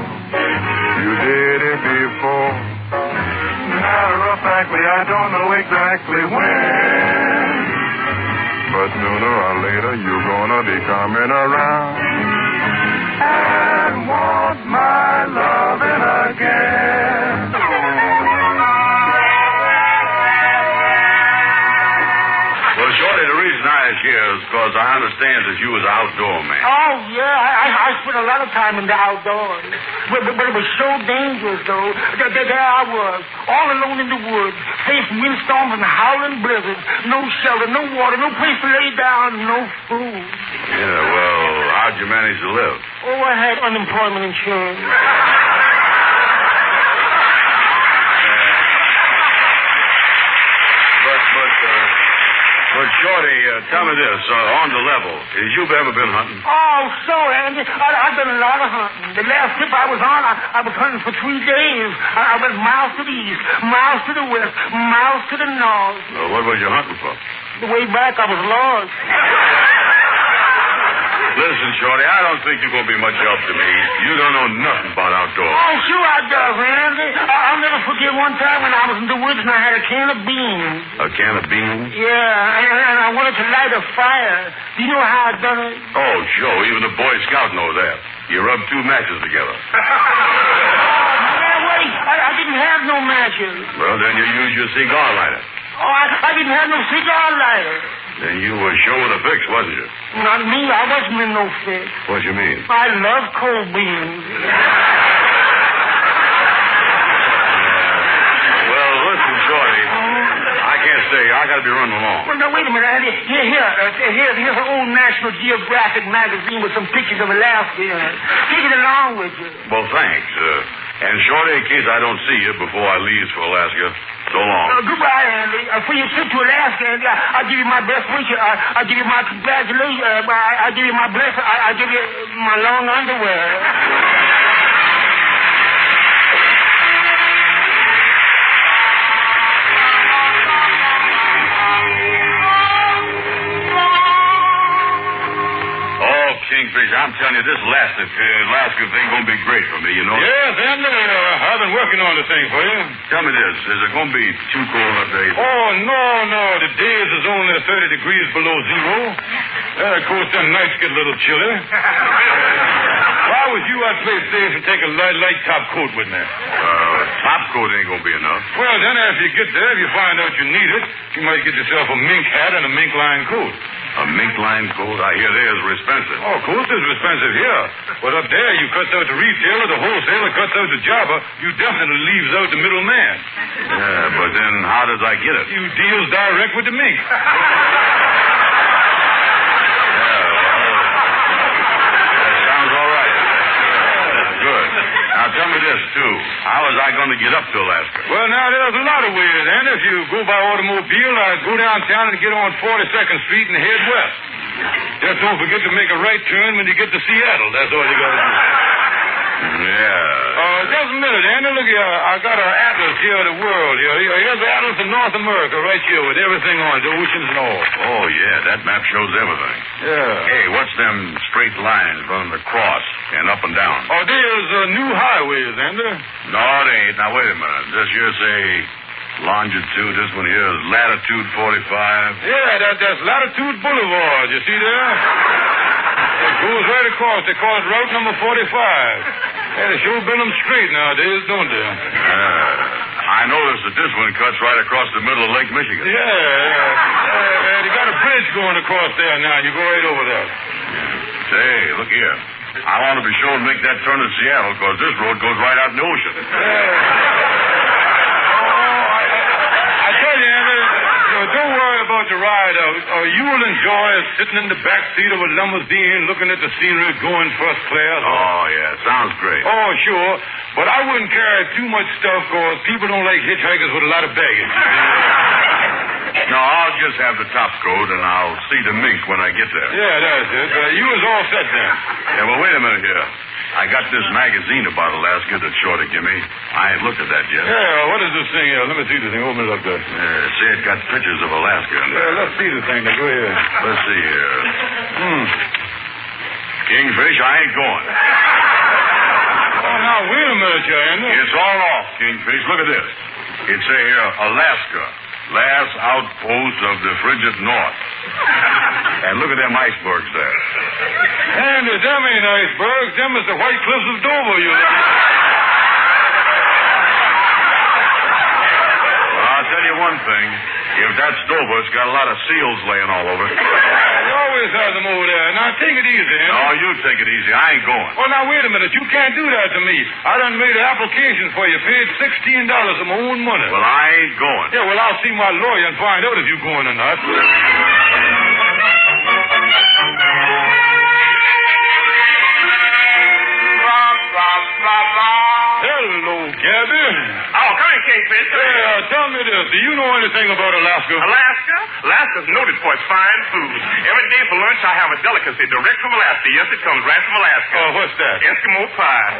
You did it before. Matter of factly, I don't know exactly when. But sooner or later you're gonna be coming around and want my loving again. Well, Shorty, the reason I asked you is because I understand that you was an outdoor man. Oh, yeah. I spent a lot of time in the outdoors. But it was so dangerous, though. There I was, all alone in the woods, facing windstorms and howling blizzards. No shelter, no water, no place to lay down, no food. Yeah, well, how'd you manage to live? Oh, I had unemployment insurance. But Shorty, tell me this, on the level, has you ever been hunting? Oh, so, Andy, I've done a lot of hunting. The last trip I was on, I was hunting for 3 days. I went miles to the east, miles to the west, miles to the north. Well, what was you hunting for? The way back, I was lost. Listen, Shorty, I don't think you're going to be much help to me. You don't know nothing about outdoors. Oh, sure I does, Andy. I'll never forget one time when I was in the woods and I had a can of beans. A can of beans? Yeah, and I wanted to light a fire. Do you know how I done it? Oh, sure. Even a Boy Scout knows that. You rub 2 matches together. Man, wait. I didn't have no matches. Well, then you use your cigar lighter. Oh, I didn't have no cigar lighter. Then you were sure with a fix, wasn't you? Not me. I wasn't in no fix. What you mean? I love cold beans. Well, listen, Shorty. got to be running along. Well, now, wait a minute, Andy. Here's an old National Geographic magazine with some pictures of Alaska in it. Take it along with you. Well, thanks. And Shorty, in case I don't see you before I leave for Alaska, so long. Goodbye, Andy. For your trip to Alaska, Andy, I'll give you my best wishes. I'll give you my congratulations. I'll give you my blessing. I'll give you my long underwear. Kingfish, I'm telling you, this Alaska thing going to be great for me, you know? Yes, and I've been working on the thing for you. Tell me this, is it going to be too cold up there? Oh, no. The days is only 30 degrees below zero. Of course, the nights get a little chilly. Why would you, I'd play safe and take a light top coat with me? Top coat ain't going to be enough. Well, then after you get there, if you find out you need it, you might get yourself a mink hat and a mink line coat. A mink line coat? I hear theirs are expensive. Oh, coats is expensive here. But up there, you cuts out the retailer, the wholesaler cuts out the jobber. You definitely leaves out the middleman. Yeah, but then how does I get it? You deals direct with the mink. Now, tell me this, too. How was I going to get up to Alaska? Well, now, there's a lot of ways, and if you go by automobile, go downtown and get on 42nd Street and head west. Just don't forget to make a right turn when you get to Seattle. That's all you got to do. Yeah. Just a minute, Andy. Look here. I got an atlas here of the world. Here's the atlas of North America right here with everything on it, the oceans and all. Oh, yeah. That map shows everything. Yeah. Hey, what's them straight lines running across and up and down? Oh, there's new highways, Andy. No, it ain't. Now, wait a minute. This here say longitude. This one here is latitude 45. Yeah, that's Latitude Boulevard. You see there? It goes right across. They call it Route number 45. Yeah, they sure been them straight nowadays, don't they? I noticed that this one cuts right across the middle of Lake Michigan. Yeah. They got a bridge going across there now. You go right over there. Say, look here. I want to be sure to make that turn to Seattle, because this road goes right out in the ocean. I tell you, Andy, don't worry about the ride out. You will enjoy sitting in the back seat of a limousine looking at the scenery going first class. Oh, yeah. Sounds great. Oh, sure. But I wouldn't carry too much stuff because people don't like hitchhikers with a lot of baggage. No, I'll just have the top coat, and I'll see the mink when I get there. Yeah, that's it. You was all set then. Yeah, well, wait a minute here. I got this magazine about Alaska that Shorty gave me. I ain't looked at that yet. Yeah, what is this thing here? Let me see this thing. Open it up there. Say it got pictures of Alaska in there. Let's see the thing. Now, go ahead. Let's see here. Kingfish, I ain't going. Oh, now, wait a minute, Andy. It's all off, Kingfish. Look at this. It say here, Alaska. Last outpost of the frigid north. And look at them icebergs there. Andy, them ain't icebergs. Them is the White Cliffs of Dover, you know. Well, I'll tell you one thing. If that's Dover, it's got a lot of seals laying all over. They always have them over there. Now, take it easy, Andy. No, you take it easy. I ain't going. Oh, now, wait a minute. You can't do that to me. I done made an application for you. Paid $16 of my own money. Well, I ain't going. Yeah, well, I'll see my lawyer and find out if you're going or not. Hello, Gabby. Oh, come in, Kingfish. Tell me this. Do you know anything about Alaska? Alaska? Alaska's noted for its fine food. Every day for lunch, I have a delicacy direct from Alaska. Yes, it comes right from Alaska. Oh, what's that? Eskimo pie.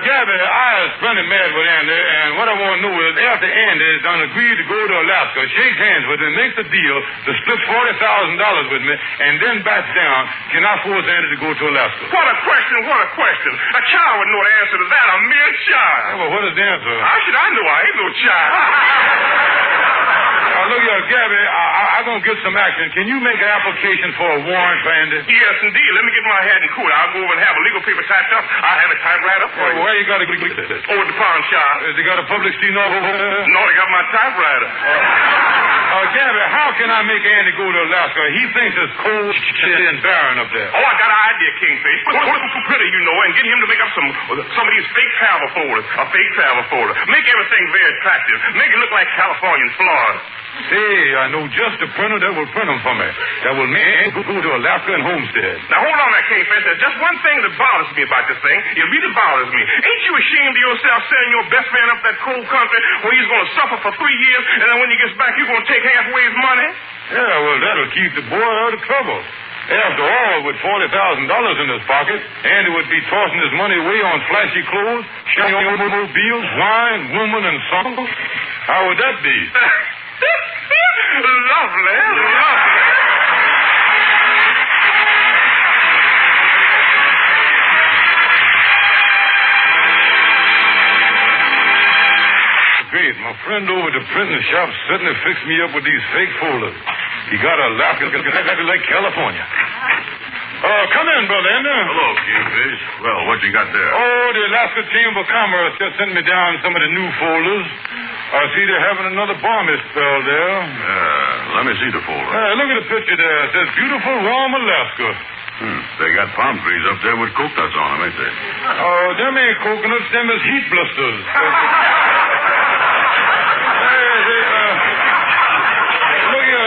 Gabby, I was plenty mad with Andy, and what I want to know is after Andy's done agreed to go to Alaska, shake hands with him, make the deal to split $40,000 with me, and then back down, can I force Andy to go to Alaska? What a question, what a question. A child would know the answer to that, a mere child. Yeah, well, what is the answer? How should I know? I ain't no child. Look here, Gabby, I'm going to get some action. Can you make an application for a warrant for Andy? Yes, indeed. Let me get my hat and coat. I'll go over and have a legal paper typed up. I'll have it typed right up for you. Where you got it? Over at the pawn shop. Has he got a public stenographer over there? No, they got my typewriter. Gabby, how can I make Andy go to Alaska? He thinks it's cold, shit, and barren up there. Oh, I got an idea, Kingfish. Put some critter, and get him to make up some of these fake travel folders. A fake travel folder. Make everything very attractive. Make it look like California and Florida. Say, I know just a printer that will print them for me. That will make go to Alaska and Homestead. Now, hold on there, Kingfish. There's just one thing that bothers me about this thing. It really bothers me. Ain't you ashamed of yourself sending your best man up that cold country where he's going to suffer for 3 years, and then when he gets back, you're going to take halfway his money? Yeah, well, that'll keep the boy out of trouble. After all, with $40,000 in his pocket, Andy would be tossing his money away on flashy clothes, shiny automobiles, wine, women, and songs. How would that be? Lovely. Great. My friend over at the printing shop suddenly fixed me up with these fake folders. He got Alaska like California. Come in, Brother Abner. Hello, Kingfish. Well, what you got there? Oh, the Alaska Chamber of Commerce just sent me down some of the new folders. I see they're having another balmy spell there. Let me see the folder. Look at the picture there. It says beautiful, warm Alaska. They got palm trees up there with coconuts on them, ain't they? Oh, them ain't coconuts. Them is heat blisters.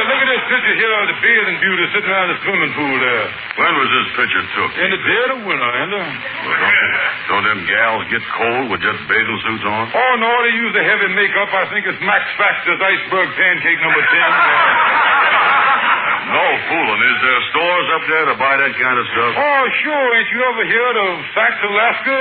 Look at this picture here of the bathing beauty sitting around the swimming pool there. When was this picture took? In the dead of winter, Andy. Well, don't them gals get cold with just bathing suits on? Oh, no, they use the heavy makeup. I think it's Max Factor's iceberg pancake number 10. No fooling. Is there stores up there to buy that kind of stuff? Oh, sure. Ain't you ever heard of Saks, Alaska?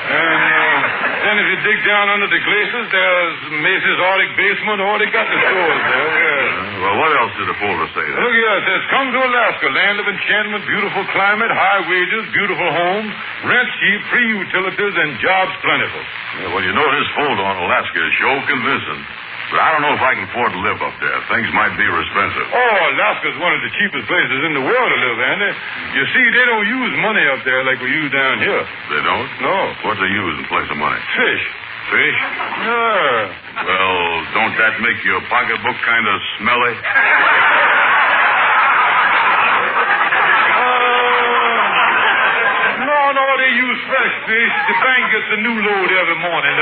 And then if you dig down under the glaciers, there's Macy's Arctic Basement. Oh, they got the stores there. Yeah. Well, what else did the folder say there? Look here. It says, come to Alaska, land of enchantment, beautiful climate, high wages, beautiful homes, rent cheap, free utilities, and jobs plentiful. Yeah, well, you know, this folder on Alaska is sure convincing. But I don't know if I can afford to live up there. Things might be expensive. Oh, Alaska's one of the cheapest places in the world to live, Andy. You see, they don't use money up there like we use down here. They don't? No. What they use in place of money? Fish. Fish? Yeah. Well, don't that make your pocketbook kind of smelly? No, they use fresh fish. The bank gets a new load every morning.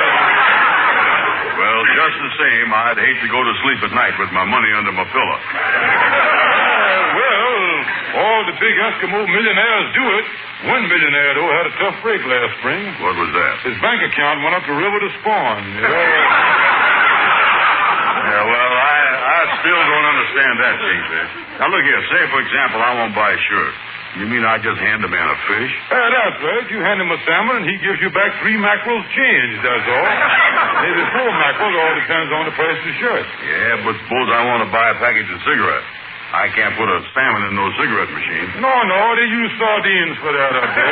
Well, just the same, I'd hate to go to sleep at night with my money under my pillow. Well, all the big Eskimo millionaires do it. One millionaire, though, had a tough break last spring. What was that? His bank account went up the river to spawn. Yeah, well, I still don't understand that, Kingfish. Now, look here. Say, for example, I want to buy a shirt. You mean I just hand a man a fish? That's right. You hand him a salmon, and he gives you back 3 mackerels change, that's all. Maybe 4 mackerels. All depends on the price of the shirt. Yeah, but suppose I want to buy a package of cigarettes. I can't put a salmon in no cigarette machine. No, they use sardines for that up there.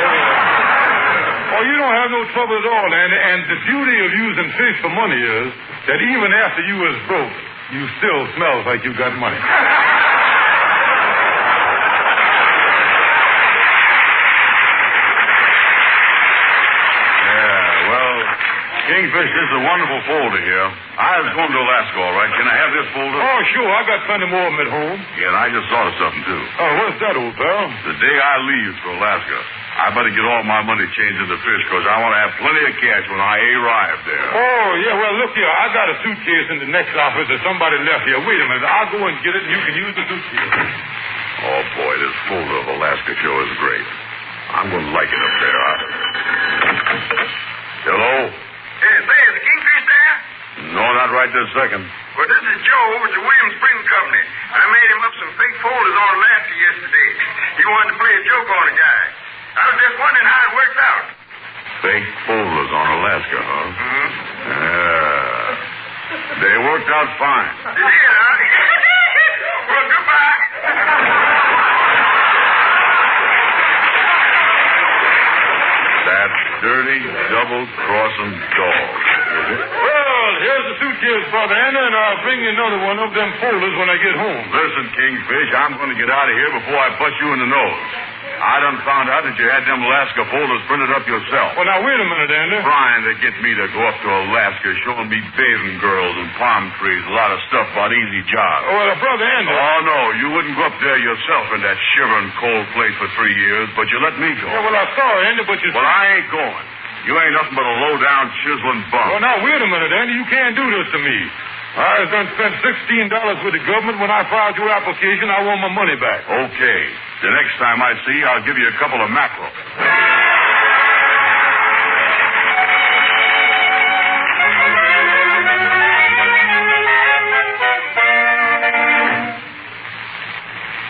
Oh, you don't have no trouble at all, and the beauty of using fish for money is that even after you was broke, you still smell like you got money. Kingfish, this is a wonderful folder here. I was going to Alaska, all right. Can I have this folder? Oh, sure. I got plenty more of them at home. Yeah, and I just thought of something, too. Oh, what's that, old pal? The day I leave for Alaska, I better get all my money changed into fish because I want to have plenty of cash when I arrive there. Oh, yeah. Well, look here. I got a suitcase in the next office that somebody left here. Wait a minute. I'll go and get it, and you can use the suitcase. Oh, boy, this folder of Alaska sure is great. I'm going to like it up there. Hello? Hey, say, is the Kingfish there? No, not right this second. Well, this is Joe over at the Williams Spring Company. I made him up some fake folders on Alaska yesterday. He wanted to play a joke on a guy. I was just wondering how it worked out. Fake folders on Alaska, huh? Mm-hmm. They worked out fine. They did, huh? Well, goodbye. That dirty, double-crossing dog. Well, here's the suitcase, Brother Anna, and I'll bring you another one of them folders when I get home. Listen, Kingfish, I'm going to get out of here before I bust you in the nose. I done found out that you had them Alaska folders printed up yourself. Well, now, wait a minute, Andy. Trying to get me to go up to Alaska, showing me bathing girls and palm trees, a lot of stuff about easy jobs. Oh, well, Brother Andy. Oh, no, you wouldn't go up there yourself in that shivering cold place for 3 years, but you let me go. Yeah, well, I'm sorry, Andy, but you... Well, I ain't going. You ain't nothing but a low-down, chiseling bum. Well, now, wait a minute, Andy. You can't do this to me. I done spent $16 with the government when I filed your application. I want my money back. Okay. The next time I see you, I'll give you a couple of mackerel.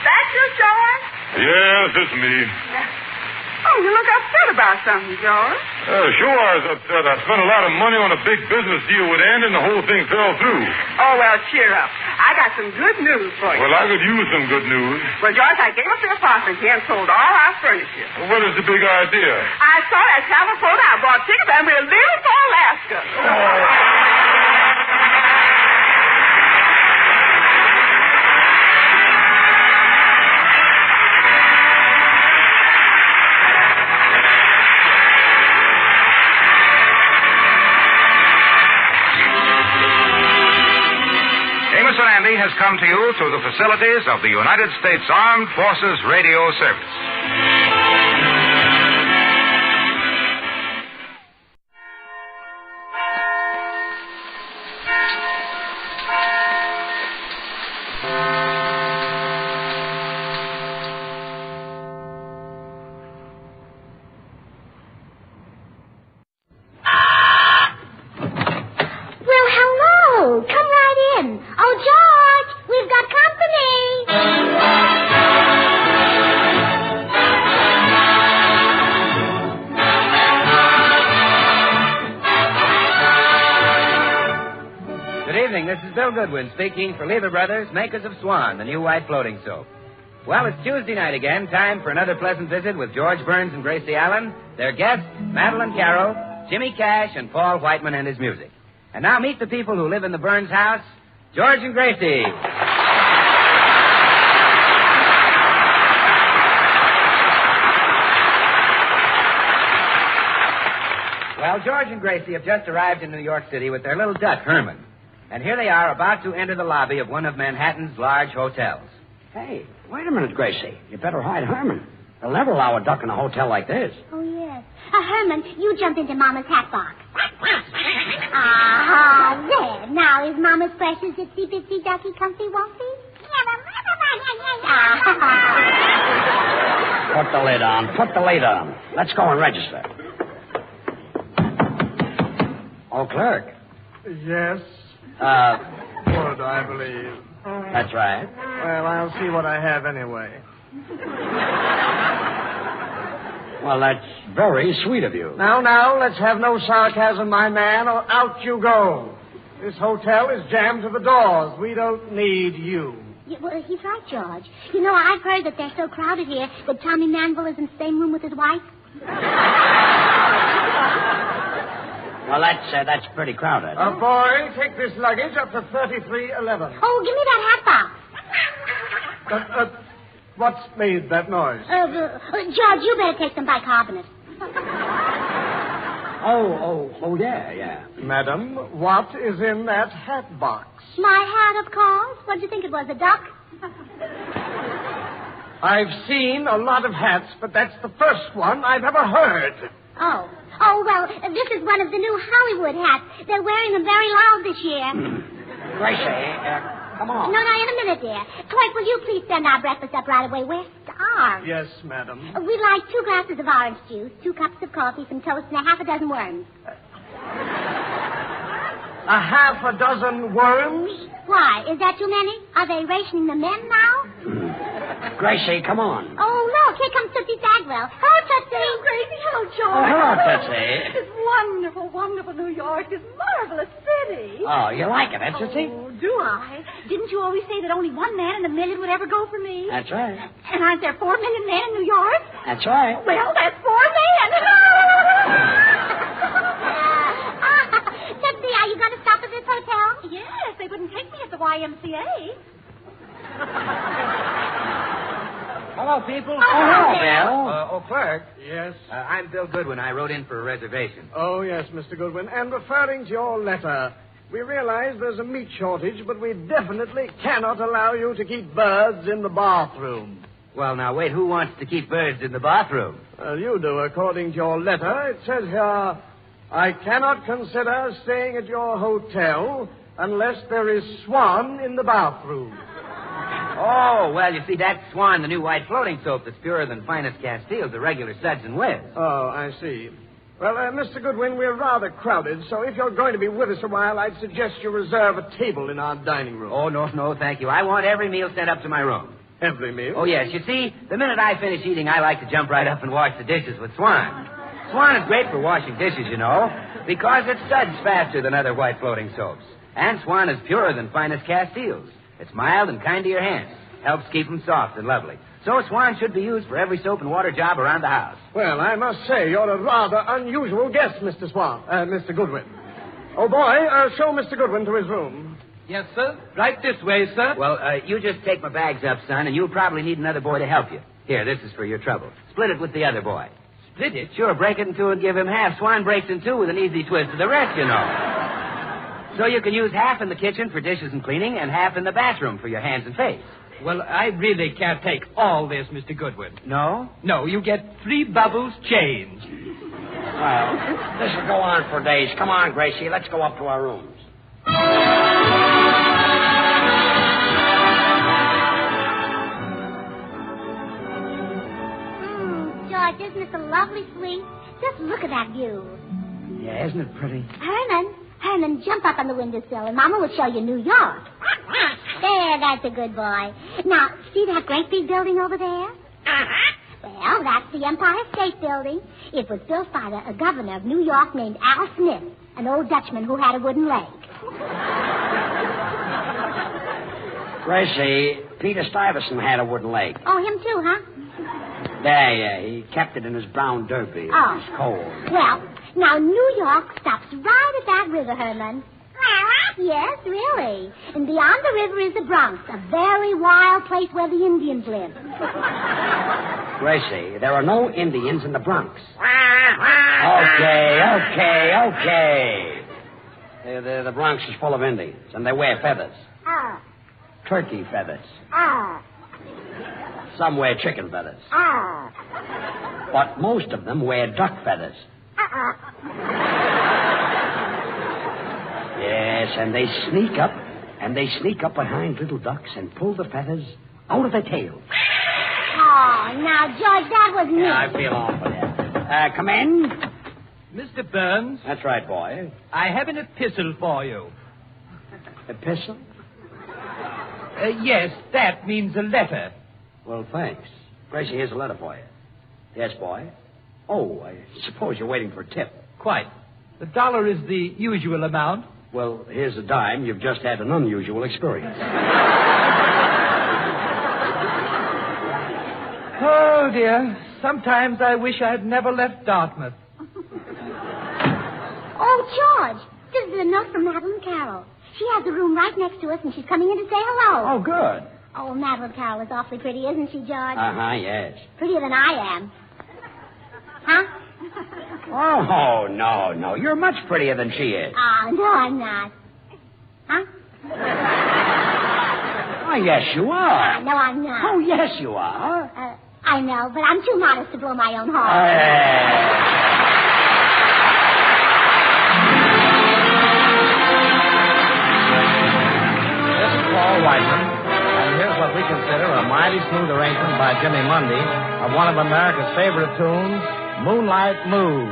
That's you, George? Yes, it's me. Oh, you look upset about something, George. Sure, I was upset. I spent a lot of money on a big business deal with Andy, and the whole thing fell through. Oh, well, cheer up. I got some good news for you. Well, I could use some good news. Well, George, I gave up the apartment here and sold all our furniture. Well, what is the big idea? I saw that travel quote. I bought tickets, and we're leaving for Alaska. Amos and Andy has come to you through the facilities of the United States Armed Forces Radio Service. Goodwin speaking for Lever Brothers, makers of Swan, the new white floating soap. Well, it's Tuesday night again, time for another pleasant visit with George Burns and Gracie Allen, their guests, Madeline Carroll, Jimmy Cash, and Paul Whiteman and his music. And now meet the people who live in the Burns house, George and Gracie. Well, George and Gracie have just arrived in New York City with their little duck, Herman. And here they are about to enter the lobby of one of Manhattan's large hotels. Hey, wait a minute, Gracie. You better hide Herman. They'll never allow a duck in a hotel like this. Oh, yes. Herman, you jump into Mama's hat box. There. Now, is Mama's precious itsy-bitsy ducky comfy wumpy? Put the lid on. Put the lid on. Let's go and register. Oh, clerk. Yes? Wood, I believe. That's right. Well, I'll see what I have anyway. Well, that's very sweet of you. Now, let's have no sarcasm, my man, or out you go. This hotel is jammed to the doors. We don't need you. Yeah, well, he's right, George. You know, I've heard that they're so crowded here that Tommy Manville is in the same room with his wife. Well, that's pretty crowded. Boy, take this luggage up to 3311. Oh, give me that hat box. What's made that noise? George, you better take some bicarbonate. Oh, yeah. Madam, what is in that hat box? My hat, of course. What did you think it was, a duck? I've seen a lot of hats, but that's the first one I've ever heard. Oh, well, this is one of the new Hollywood hats. They're wearing them very loud this year. Gracie, come on. No, in a minute, dear. Clerk, will you please send our breakfast up right away? We're starved. Yes, madam. We'd like 2 glasses of orange juice, 2 cups of coffee, some toast, and a half a dozen worms. A half a dozen worms? Why? Is that too many? Are they rationing the men now? Gracie, come on. Oh, look, here comes Tootsie Bagwell. Hello, Tootsie. Hello, Gracie. Hello, George. Oh, hello, Tootsie. It's wonderful, wonderful New York. This marvelous city. Oh, you like it, Tootsie? Oh, do I? Didn't you always say that only 1 man in a million would ever go for me? That's right. And aren't there 4 million men in New York? That's right. Well, that's 4 men. Tootsie, are you going to stop at this hotel? Yes, they wouldn't take me at the YMCA. Come hello, people. hello, Bill. Clerk. Yes? I'm Bill Goodwin. I wrote in for a reservation. Oh, yes, Mr. Goodwin. And referring to your letter, we realize there's a meat shortage, but we definitely cannot allow you to keep birds in the bathroom. Well, now, wait. Who wants to keep birds in the bathroom? Well, you do, according to your letter. It says here, I cannot consider staying at your hotel unless there is swan in the bathroom. Oh, well, you see, that's Swan, the new white floating soap that's purer than finest Castiles, the regular suds and whiz. Oh, I see. Well, Mr. Goodwin, we're rather crowded, so if you're going to be with us a while, I'd suggest you reserve a table in our dining room. Oh, no, thank you. I want every meal sent up to my room. Every meal? Oh, yes. You see, the minute I finish eating, I like to jump right up and wash the dishes with Swan. Swan is great for washing dishes, you know, because it suds faster than other white floating soaps. And Swan is purer than finest Castiles. It's mild and kind to your hands. Helps keep them soft and lovely. So Swan should be used for every soap and water job around the house. Well, I must say, you're a rather unusual guest, Mr. Mr. Goodwin. Oh, boy, show Mr. Goodwin to his room. Yes, sir. Right this way, sir. Well, you just take my bags up, son, and you'll probably need another boy to help you. Here, this is for your trouble. Split it with the other boy. Split it? Sure, break it in two and give him half. Swan breaks in two with an easy twist of the rest, you know. So you can use half in the kitchen for dishes and cleaning and half in the bathroom for your hands and face. Well, I really can't take all this, Mr. Goodwin. No? No, you get 3 bubbles change. Well, this will go on for days. Come on, Gracie, let's go up to our rooms. George, isn't this a lovely suite? Just look at that view. Yeah, isn't it pretty? Herman, jump up on the windowsill, and Mama will show you New York. There, that's a good boy. Now, see that great big building over there? Well, that's the Empire State Building. It was built by a governor of New York named Al Smith, an old Dutchman who had a wooden leg. Gracie, Peter Stuyvesant had a wooden leg. Oh, him too, huh? Yeah, he kept it in his brown derby. Oh. It was cold. Well, now New York stops right at that river, Herman. Yes, really. And beyond the river is the Bronx, a very wild place where the Indians live. Gracie, there are no Indians in the Bronx. Okay. The Bronx is full of Indians, and they wear feathers. Turkey feathers. Some wear chicken feathers. But most of them wear duck feathers. Yes, and they sneak up behind little ducks and pull the feathers out of their tails. Oh, now, George, that was me. Yeah, I feel awful there. Come in. Mr. Burns? That's right, boy. I have an epistle for you. Epistle? Yes, that means a letter. Well, thanks. Gracie, here's a letter for you. Yes, boy? Oh, I suppose you're waiting for a tip. Quite. The $1 is the usual amount. Well, here's a dime. You've just had an unusual experience. Oh, dear. Sometimes I wish I'd never left Dartmouth. Oh, George, this is a note from Madeline Carroll. She has a room right next to us, and she's coming in to say hello. Oh, good. Oh, Madeline Carroll is awfully pretty, isn't she, George? Uh-huh, yes. Prettier than I am. Huh? Oh, no. You're much prettier than she is. Oh, no, I'm not. Huh? Oh, yes, you are. No, I'm not. Oh, yes, you are. I know, but I'm too modest to blow my own horn. This is Paul Whiteman, and here's what we consider a mighty smooth arrangement by Jimmy Mundy of one of America's favorite tunes, Moonlight Move.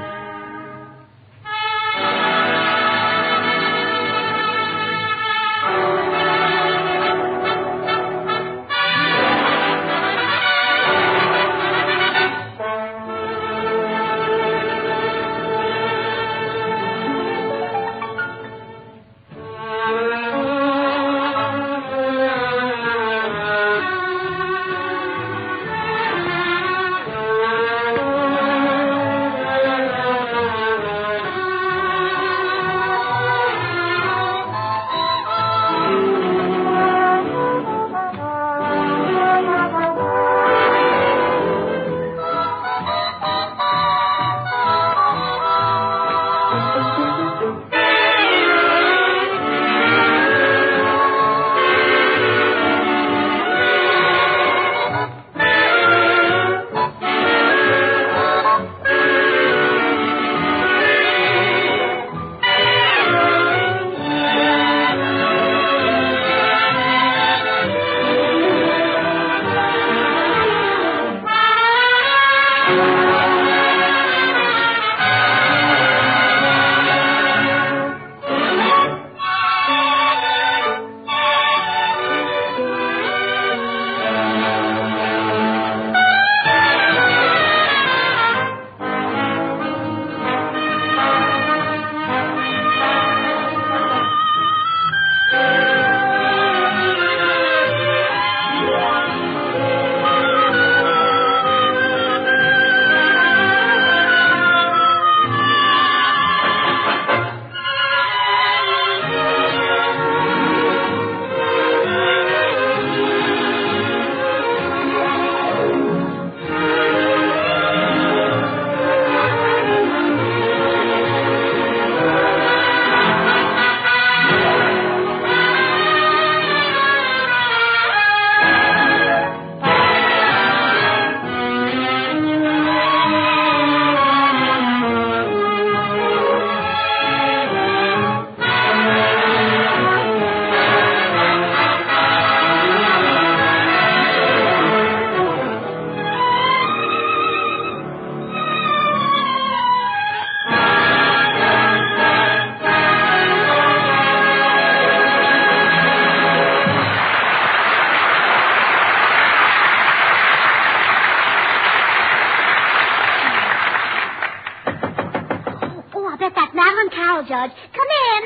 Madeline Carroll, George. Come in.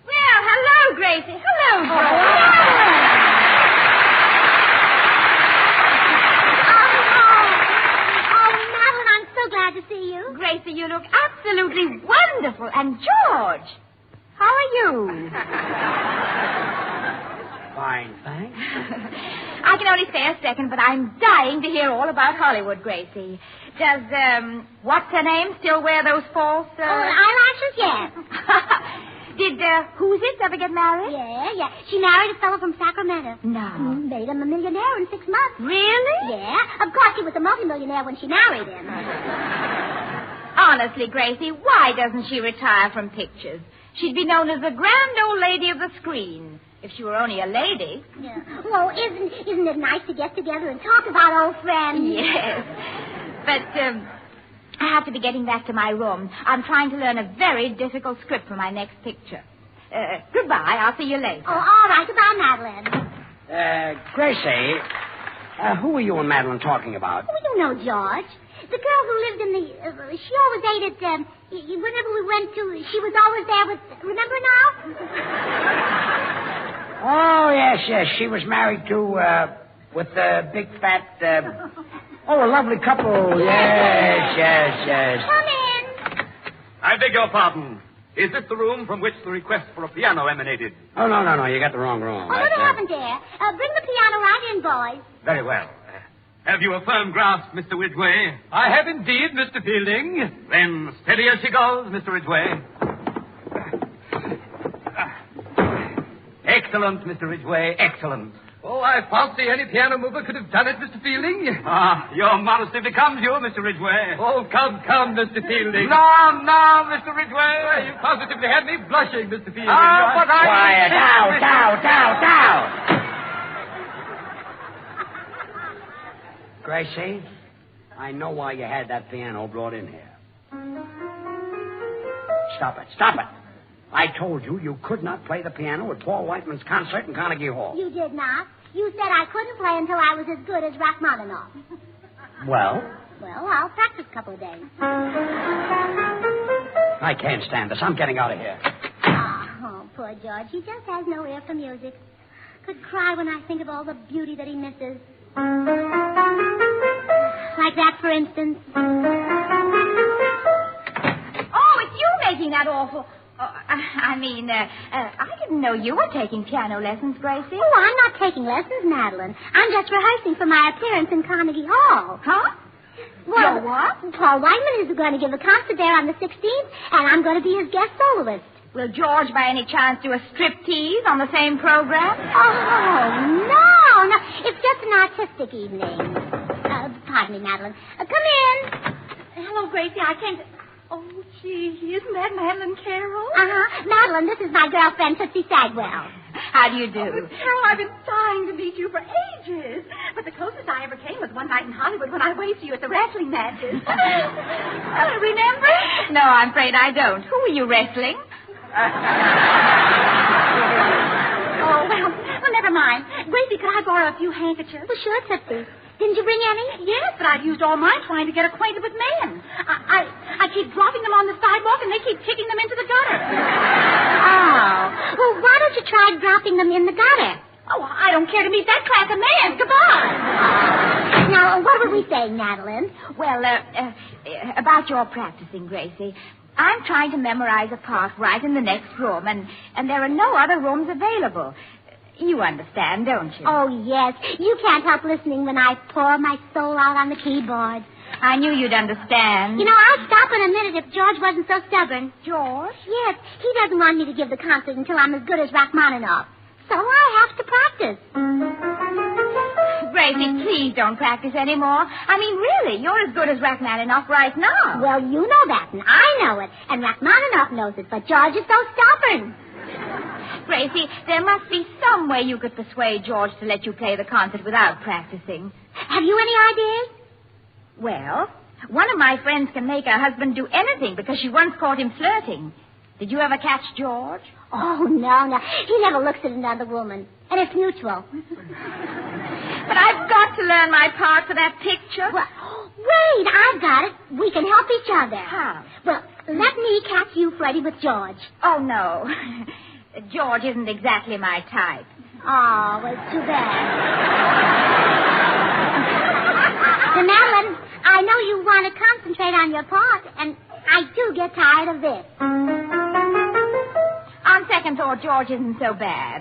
Well, hello, Gracie. Hello, George. Madeline, I'm so glad to see you. Gracie, you look absolutely wonderful. And George, how are you? Fine, thanks. I can only stay a second, but I'm dying to hear all about Hollywood, Gracie. Does, what's her name still wear those false, eyelashes? Yes. Did, who's it ever get married? Yeah. She married a fellow from Sacramento. No. Made him a millionaire in 6 months. Really? Yeah. Of course, he was a multimillionaire when she married him. Honestly, Gracie, why doesn't she retire from pictures? She'd be known as the grand old lady of the screen. If she were only a lady. Yeah. Well, isn't it nice to get together and talk about old friends? Yes. But, I have to be getting back to my room. I'm trying to learn a very difficult script for my next picture. Goodbye. I'll see you later. Oh, all right. Goodbye, Madeline. Gracie, who are you and Madeline talking about? Oh, you know, George. The girl who lived in the... she always ate at... whenever we went to... She was always there with... Remember now? Oh, yes. She was married to, with the big fat, a lovely couple. Yes. Come in. I beg your pardon. Is this the room from which the request for a piano emanated? Oh, no. You got the wrong room. Oh, no, they haven't there. Bring the piano right in, boys. Very well. Have you a firm grasp, Mr. Ridgway? I have indeed, Mr. Fielding. Then steady as she goes, Mr. Ridgway. Excellent, Mr. Ridgway, excellent. Oh, I fancy any piano mover could have done it, Mr. Fielding. Your modesty becomes you, Mr. Ridgway. Oh, come, Mr. Fielding. No, Mr. Ridgway. You positively had me blushing, Mr. Fielding. But I... Quiet, down. Gracie, I know why you had that piano brought in here. Stop it. I told you could not play the piano at Paul Whiteman's concert in Carnegie Hall. You did not. You said I couldn't play until I was as good as Rachmaninoff. Well? Well, I'll practice a couple of days. I can't stand this. I'm getting out of here. Oh, poor George. He just has no ear for music. Could cry when I think of all the beauty that he misses. Like that, for instance. Oh, it's you making that awful... I didn't know you were taking piano lessons, Gracie. Oh, I'm not taking lessons, Madeline. I'm just rehearsing for my appearance in Carnegie Hall. Huh? Well, what? Paul Whiteman is going to give a concert there on the 16th, and I'm going to be his guest soloist. Will George, by any chance, do a striptease on the same program? Oh, no. It's just an artistic evening. Pardon me, Madeline. Come in. Hello, Gracie. I can't... Oh, gee, isn't that Madeline Carroll? Madeline, this is my girlfriend, Tootsie Sagwell. How do you do? Oh, Miss Carroll, I've been dying to meet you for ages. But the closest I ever came was one night in Hollywood when I waved to you at the wrestling matches. Remember? No, I'm afraid I don't. Who were you wrestling? Oh, well, never mind. Gracie, could I borrow a few handkerchiefs? Well, sure, Tootsie. Didn't you bring any? Yes, but I've used all mine trying to get acquainted with men. I keep dropping them on the sidewalk, and they keep kicking them into the gutter. Oh. Well, why don't you try dropping them in the gutter? Oh, I don't care to meet that class of man. Goodbye. Now, what were we saying, Madeline? Well, about your practicing, Gracie. I'm trying to memorize a part right in the next room, and there are no other rooms available. You understand, don't you? Oh, yes. You can't help listening when I pour my soul out on the keyboard. I knew you'd understand. You know, I'd stop in a minute if George wasn't so stubborn. George? Yes. He doesn't want me to give the concert until I'm as good as Rachmaninoff. So I have to practice. Gracie, please don't practice anymore. I mean, really, you're as good as Rachmaninoff right now. Well, you know that, and I know it, and Rachmaninoff knows it, but George is so stubborn. Gracie, there must be some way you could persuade George to let you play the concert without practicing. Have you any ideas? Well, one of my friends can make her husband do anything because she once caught him flirting. Did you ever catch George? Oh, no. He never looks at another woman. And it's mutual. But I've got to learn my part for that picture. Well, wait, I've got it. We can help each other. How? Well, let me catch you, Freddie, with George. Oh, no. George isn't exactly my type. Oh, well, it's too bad. So, Madeline, I know you want to concentrate on your part, and I do get tired of this. On second thought, George isn't so bad.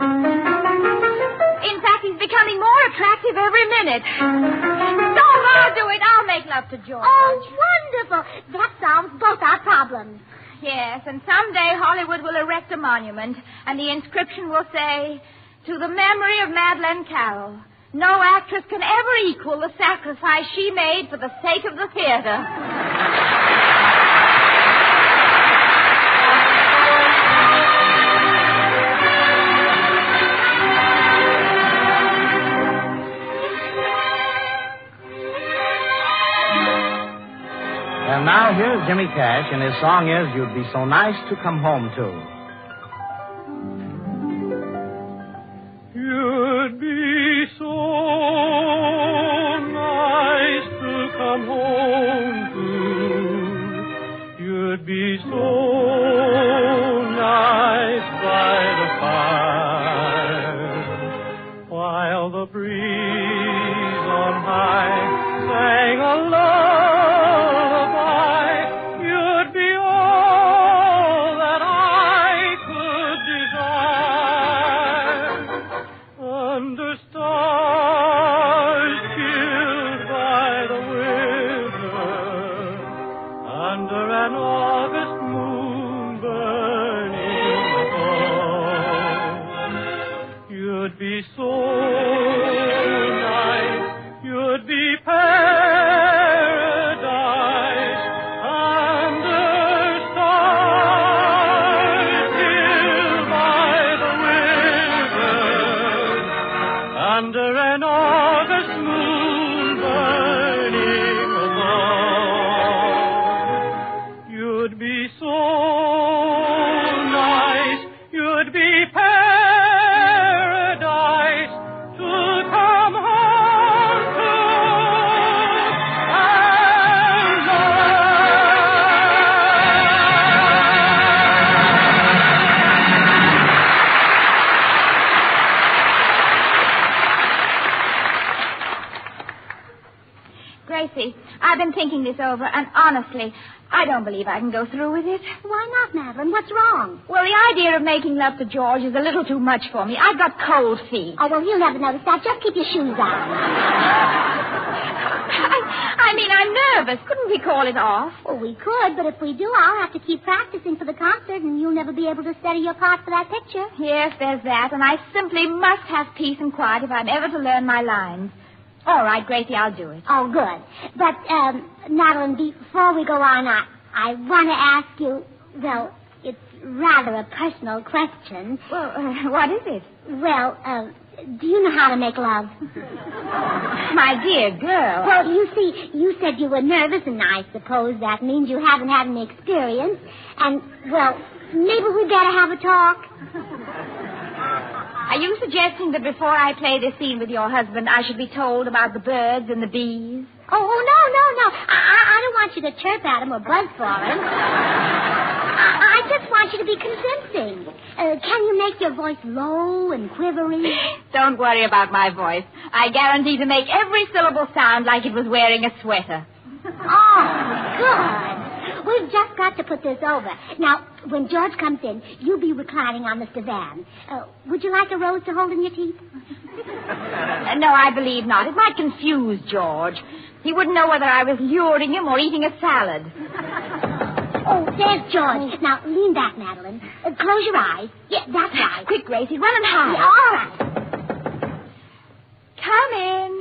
In fact, he's becoming more attractive every minute. So I'll do it. I'll make love to George. Oh, wonderful. That solves both our problems. Yes, and someday Hollywood will erect a monument, and the inscription will say, "To the memory of Madeleine Carroll. No actress can ever equal the sacrifice she made for the sake of the theater." And now here's Jimmy Cash, and his song is "You'd Be So Nice to Come Home To." You'd be so nice to come home to. You'd be so nice by the fire, while the breeze on high sang a lullaby. You'd be all that I could desire. Under stars killed by the winter, under an August moon burning above, you'd be so nice, you'd be paradise. Under stars killed by the winter, under an August moon burning above, you'd be so nice, you'd be paradise to come home to and Gracie, I've been thinking this over, and honestly, I don't believe I can go through with it. Why not, Madeline? What's wrong? Well, the idea of making love to George is a little too much for me. I've got cold feet. Oh, well, he'll never notice that. Just keep your shoes on. I mean, I'm nervous. Couldn't we call it off? Well, we could, but if we do, I'll have to keep practicing for the concert, and you'll never be able to study your part for that picture. Yes, there's that, and I simply must have peace and quiet if I'm ever to learn my lines. All right, Gracie, I'll do it. Oh, good. But, Madeline, before we go on, I want to ask you, well, it's rather a personal question. Well, what is it? Well, do you know how to make love? My dear girl. Well, you see, you said you were nervous, and I suppose that means you haven't had any experience. And, well, maybe we better have a talk. Are you suggesting that before I play this scene with your husband, I should be told about the birds and the bees? Oh, no. I don't want you to chirp at him or buzz for him. I just want you to be convincing. Can you make your voice low and quivery? Don't worry about my voice. I guarantee to make every syllable sound like it was wearing a sweater. Oh, good. We've just got to put this over. Now, when George comes in, you'll be reclining on the divan. Would you like a rose to hold in your teeth? No, I believe not. It might confuse George. He wouldn't know whether I was luring him or eating a salad. Oh, there's George. Now, lean back, Madeline. Close your eyes. Yeah, that's right. Quick, Gracie, run and hide. Yeah, all right. Come in.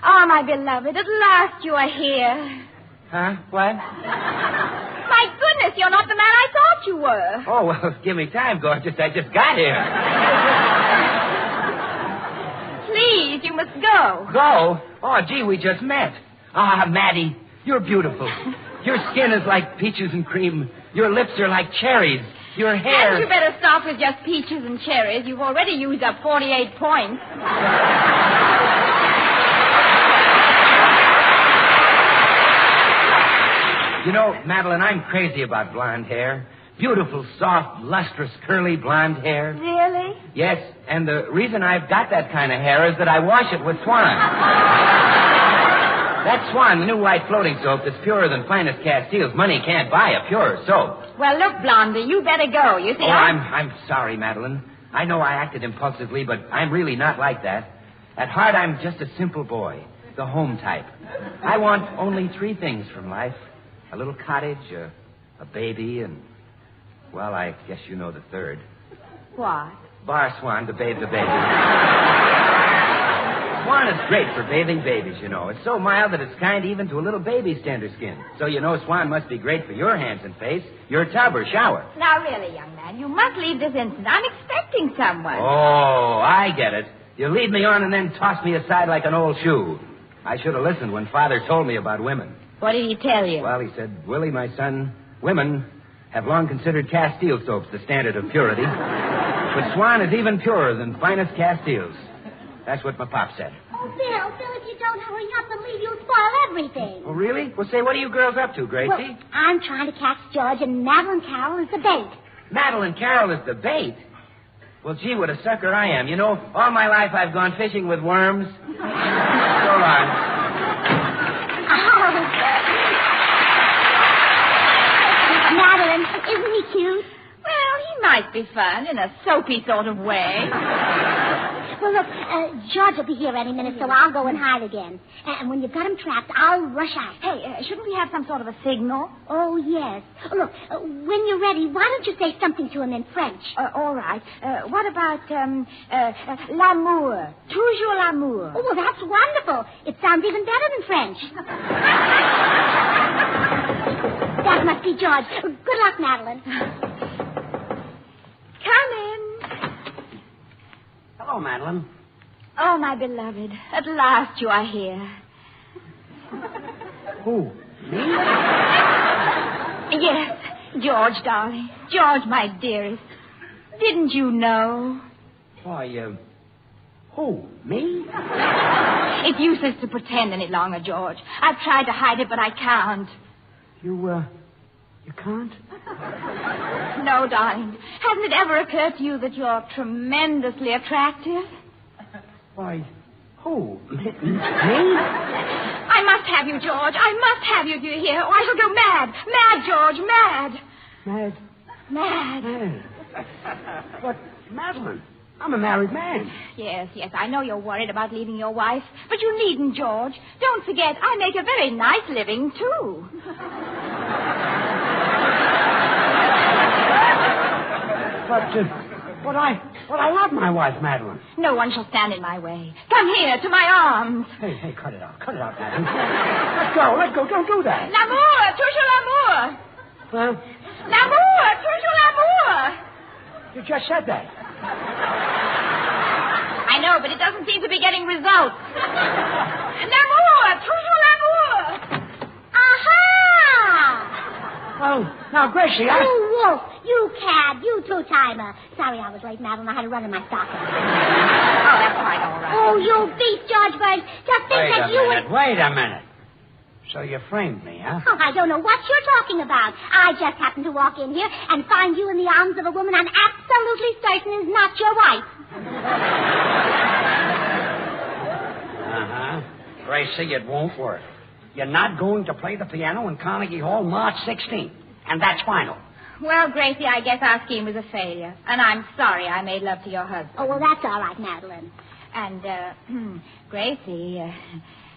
Oh, my beloved, at last you are here. Huh? What? My goodness, you're not the man I thought you were. Oh, well, give me time, gorgeous. I just got here. Please, you must go. Go? Oh, gee, we just met. Ah, Maddie, you're beautiful. Your skin is like peaches and cream. Your lips are like cherries. Your hair... And you better stop with just peaches and cherries. You've already used up 48 points. You know, Madeline, I'm crazy about blonde hair. Beautiful, soft, lustrous, curly blonde hair. Really? Yes, and the reason I've got that kind of hair is that I wash it with Swan. That Swan, the new white floating soap that's purer than finest Castiles. Money can't buy a purer soap. Well, look, Blondie, you better go. You see, I'm sorry, Madeline. I know I acted impulsively, but I'm really not like that. At heart, I'm just a simple boy, the home type. I want only 3 things from life. A little cottage, a baby, and, well, I guess you know the third. What? Bar Swan to bathe the baby. Swan is great for bathing babies, you know. It's so mild that it's kind even to a little baby's tender skin. So you know Swan must be great for your hands and face, your tub or shower. Now, really, young man, you must leave this instant. I'm expecting someone. Oh, I get it. You lead me on and then toss me aside like an old shoe. I should have listened when Father told me about women. What did he tell you? Well, he said, Willie, my son, women have long considered Castile soaps the standard of purity. But Swan is even purer than finest Castiles. That's what my pop said. Oh, Bill, if you don't hurry up and leave, you'll spoil everything. Oh, really? Well, say, what are you girls up to, Gracie? Well, I'm trying to catch George, and Madeline Carroll is the bait. Madeline Carroll is the bait? Well, gee, what a sucker I am. You know, all my life I've gone fishing with worms. So long. Madeline, isn't he cute? Well, he might be fun in a soapy sort of way. Well, look, George will be here any minute, so I'll go and hide again. And when you've got him trapped, I'll rush out. Hey, shouldn't we have some sort of a signal? Oh, yes. Look, when you're ready, why don't you say something to him in French? All right. What about, l'amour? Toujours l'amour. Oh, well, that's wonderful. It sounds even better than French. That must be George. Good luck, Madeline. Come in. Hello, Madeline. Oh, my beloved. At last you are here. Who? Me? Yes, George, darling. George, my dearest. Didn't you know? Why, who? Me? It's useless to pretend any longer, George. I've tried to hide it, but I can't. You can't? No, darling. Hasn't it ever occurred to you that you're tremendously attractive? Why, who? Me? I must have you, George. I must have you, do you hear? Or I shall go mad. Mad, George, mad. Mad? Mad. But, Madeline, I'm a married man. Yes, I know you're worried about leaving your wife, but you needn't, George. Don't forget, I make a very nice living, too. But I love my wife, Madeline. No one shall stand in my way. Come here, to my arms. Hey, cut it out, Madeline. Let's go, don't do that. L'amour, toujours l'amour. Huh? L'amour, toujours l'amour. You just said that. I know, but it doesn't seem to be getting results. L'amour, toujours l'amour. Aha! Well, now, Gracie, You wolf, you cad, you two-timer. Sorry I was late, Madeline. I had to run in my stocking. Oh, that's quite all right. Oh, you beast, George Burns. Just think that you would... Wait a minute. So you framed me, huh? Oh, I don't know what you're talking about. I just happened to walk in here and find you in the arms of a woman I'm absolutely certain is not your wife. Uh-huh. Gracie, it won't work. You're not going to play the piano in Carnegie Hall March 16th. And that's final. Well, Gracie, I guess our scheme was a failure. And I'm sorry I made love to your husband. Oh, well, that's all right, Madeline. And, Gracie,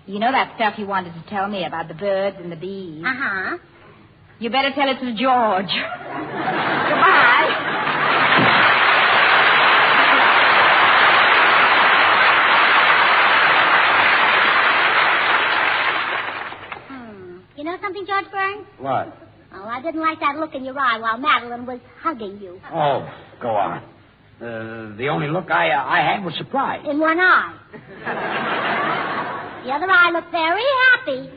you know that stuff you wanted to tell me about the birds and the bees? Uh-huh. You better tell it to George. Goodbye. You know something, George Burns? What? Oh, I didn't like that look in your eye while Madeline was hugging you. Oh, go on. The only look I had was surprise. In one eye. The other eye looked very happy.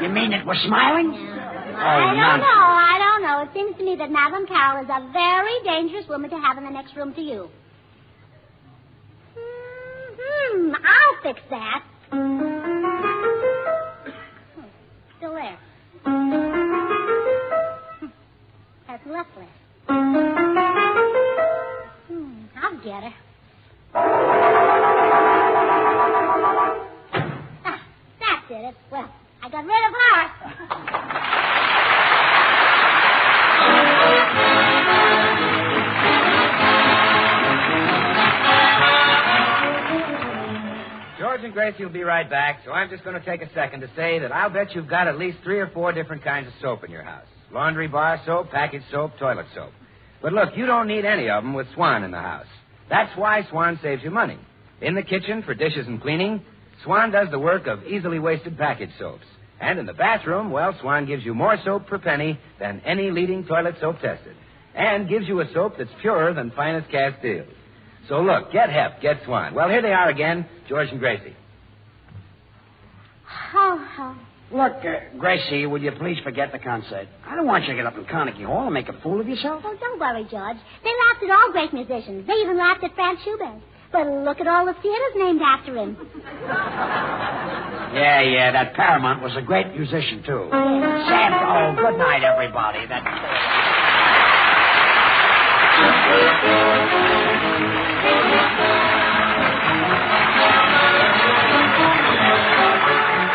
You mean it was smiling? I don't know. It seems to me that Madeline Carroll is a very dangerous woman to have in the next room to you. I'll fix that. Still there. Restless. I'll get her. That's it. Well, I got rid of her. George and Gracie will be right back, so I'm just going to take a second to say that I'll bet you've got at least 3 or 4 different kinds of soap in your house. Laundry bar soap, packaged soap, toilet soap. But look, you don't need any of them with Swan in the house. That's why Swan saves you money. In the kitchen for dishes and cleaning, Swan does the work of easily wasted packaged soaps. And in the bathroom, well, Swan gives you more soap per penny than any leading toilet soap tested. And gives you a soap that's purer than finest Castile. So look, get Hep, get Swan. Well, here they are again, George and Gracie. Look, Gracie, will you please forget the concert? I don't want you to get up in Carnegie Hall and make a fool of yourself. Oh, don't worry, George. They laughed at all great musicians. They even laughed at Franz Schubert. But look at all the theaters named after him. Yeah, that Paramount was a great musician, too. Sam, oh, good night, everybody.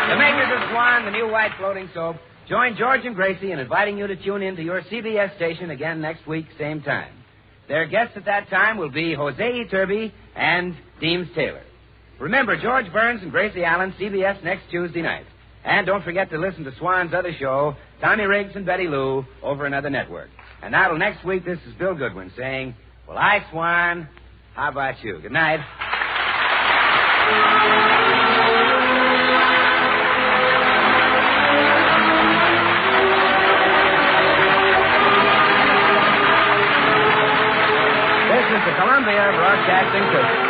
The makers of Swan, the new white floating soap, join George and Gracie in inviting you to tune in to your CBS station again next week, same time. Their guests at that time will be Jose Iturbe and Deems Taylor. Remember, George Burns and Gracie Allen, CBS next Tuesday night. And don't forget to listen to Swan's other show, Tommy Riggs and Betty Lou, over another network. And now till next week, this is Bill Goodwin saying, well, I, Swan, how about you? Good night. This is the Columbia Broadcasting System.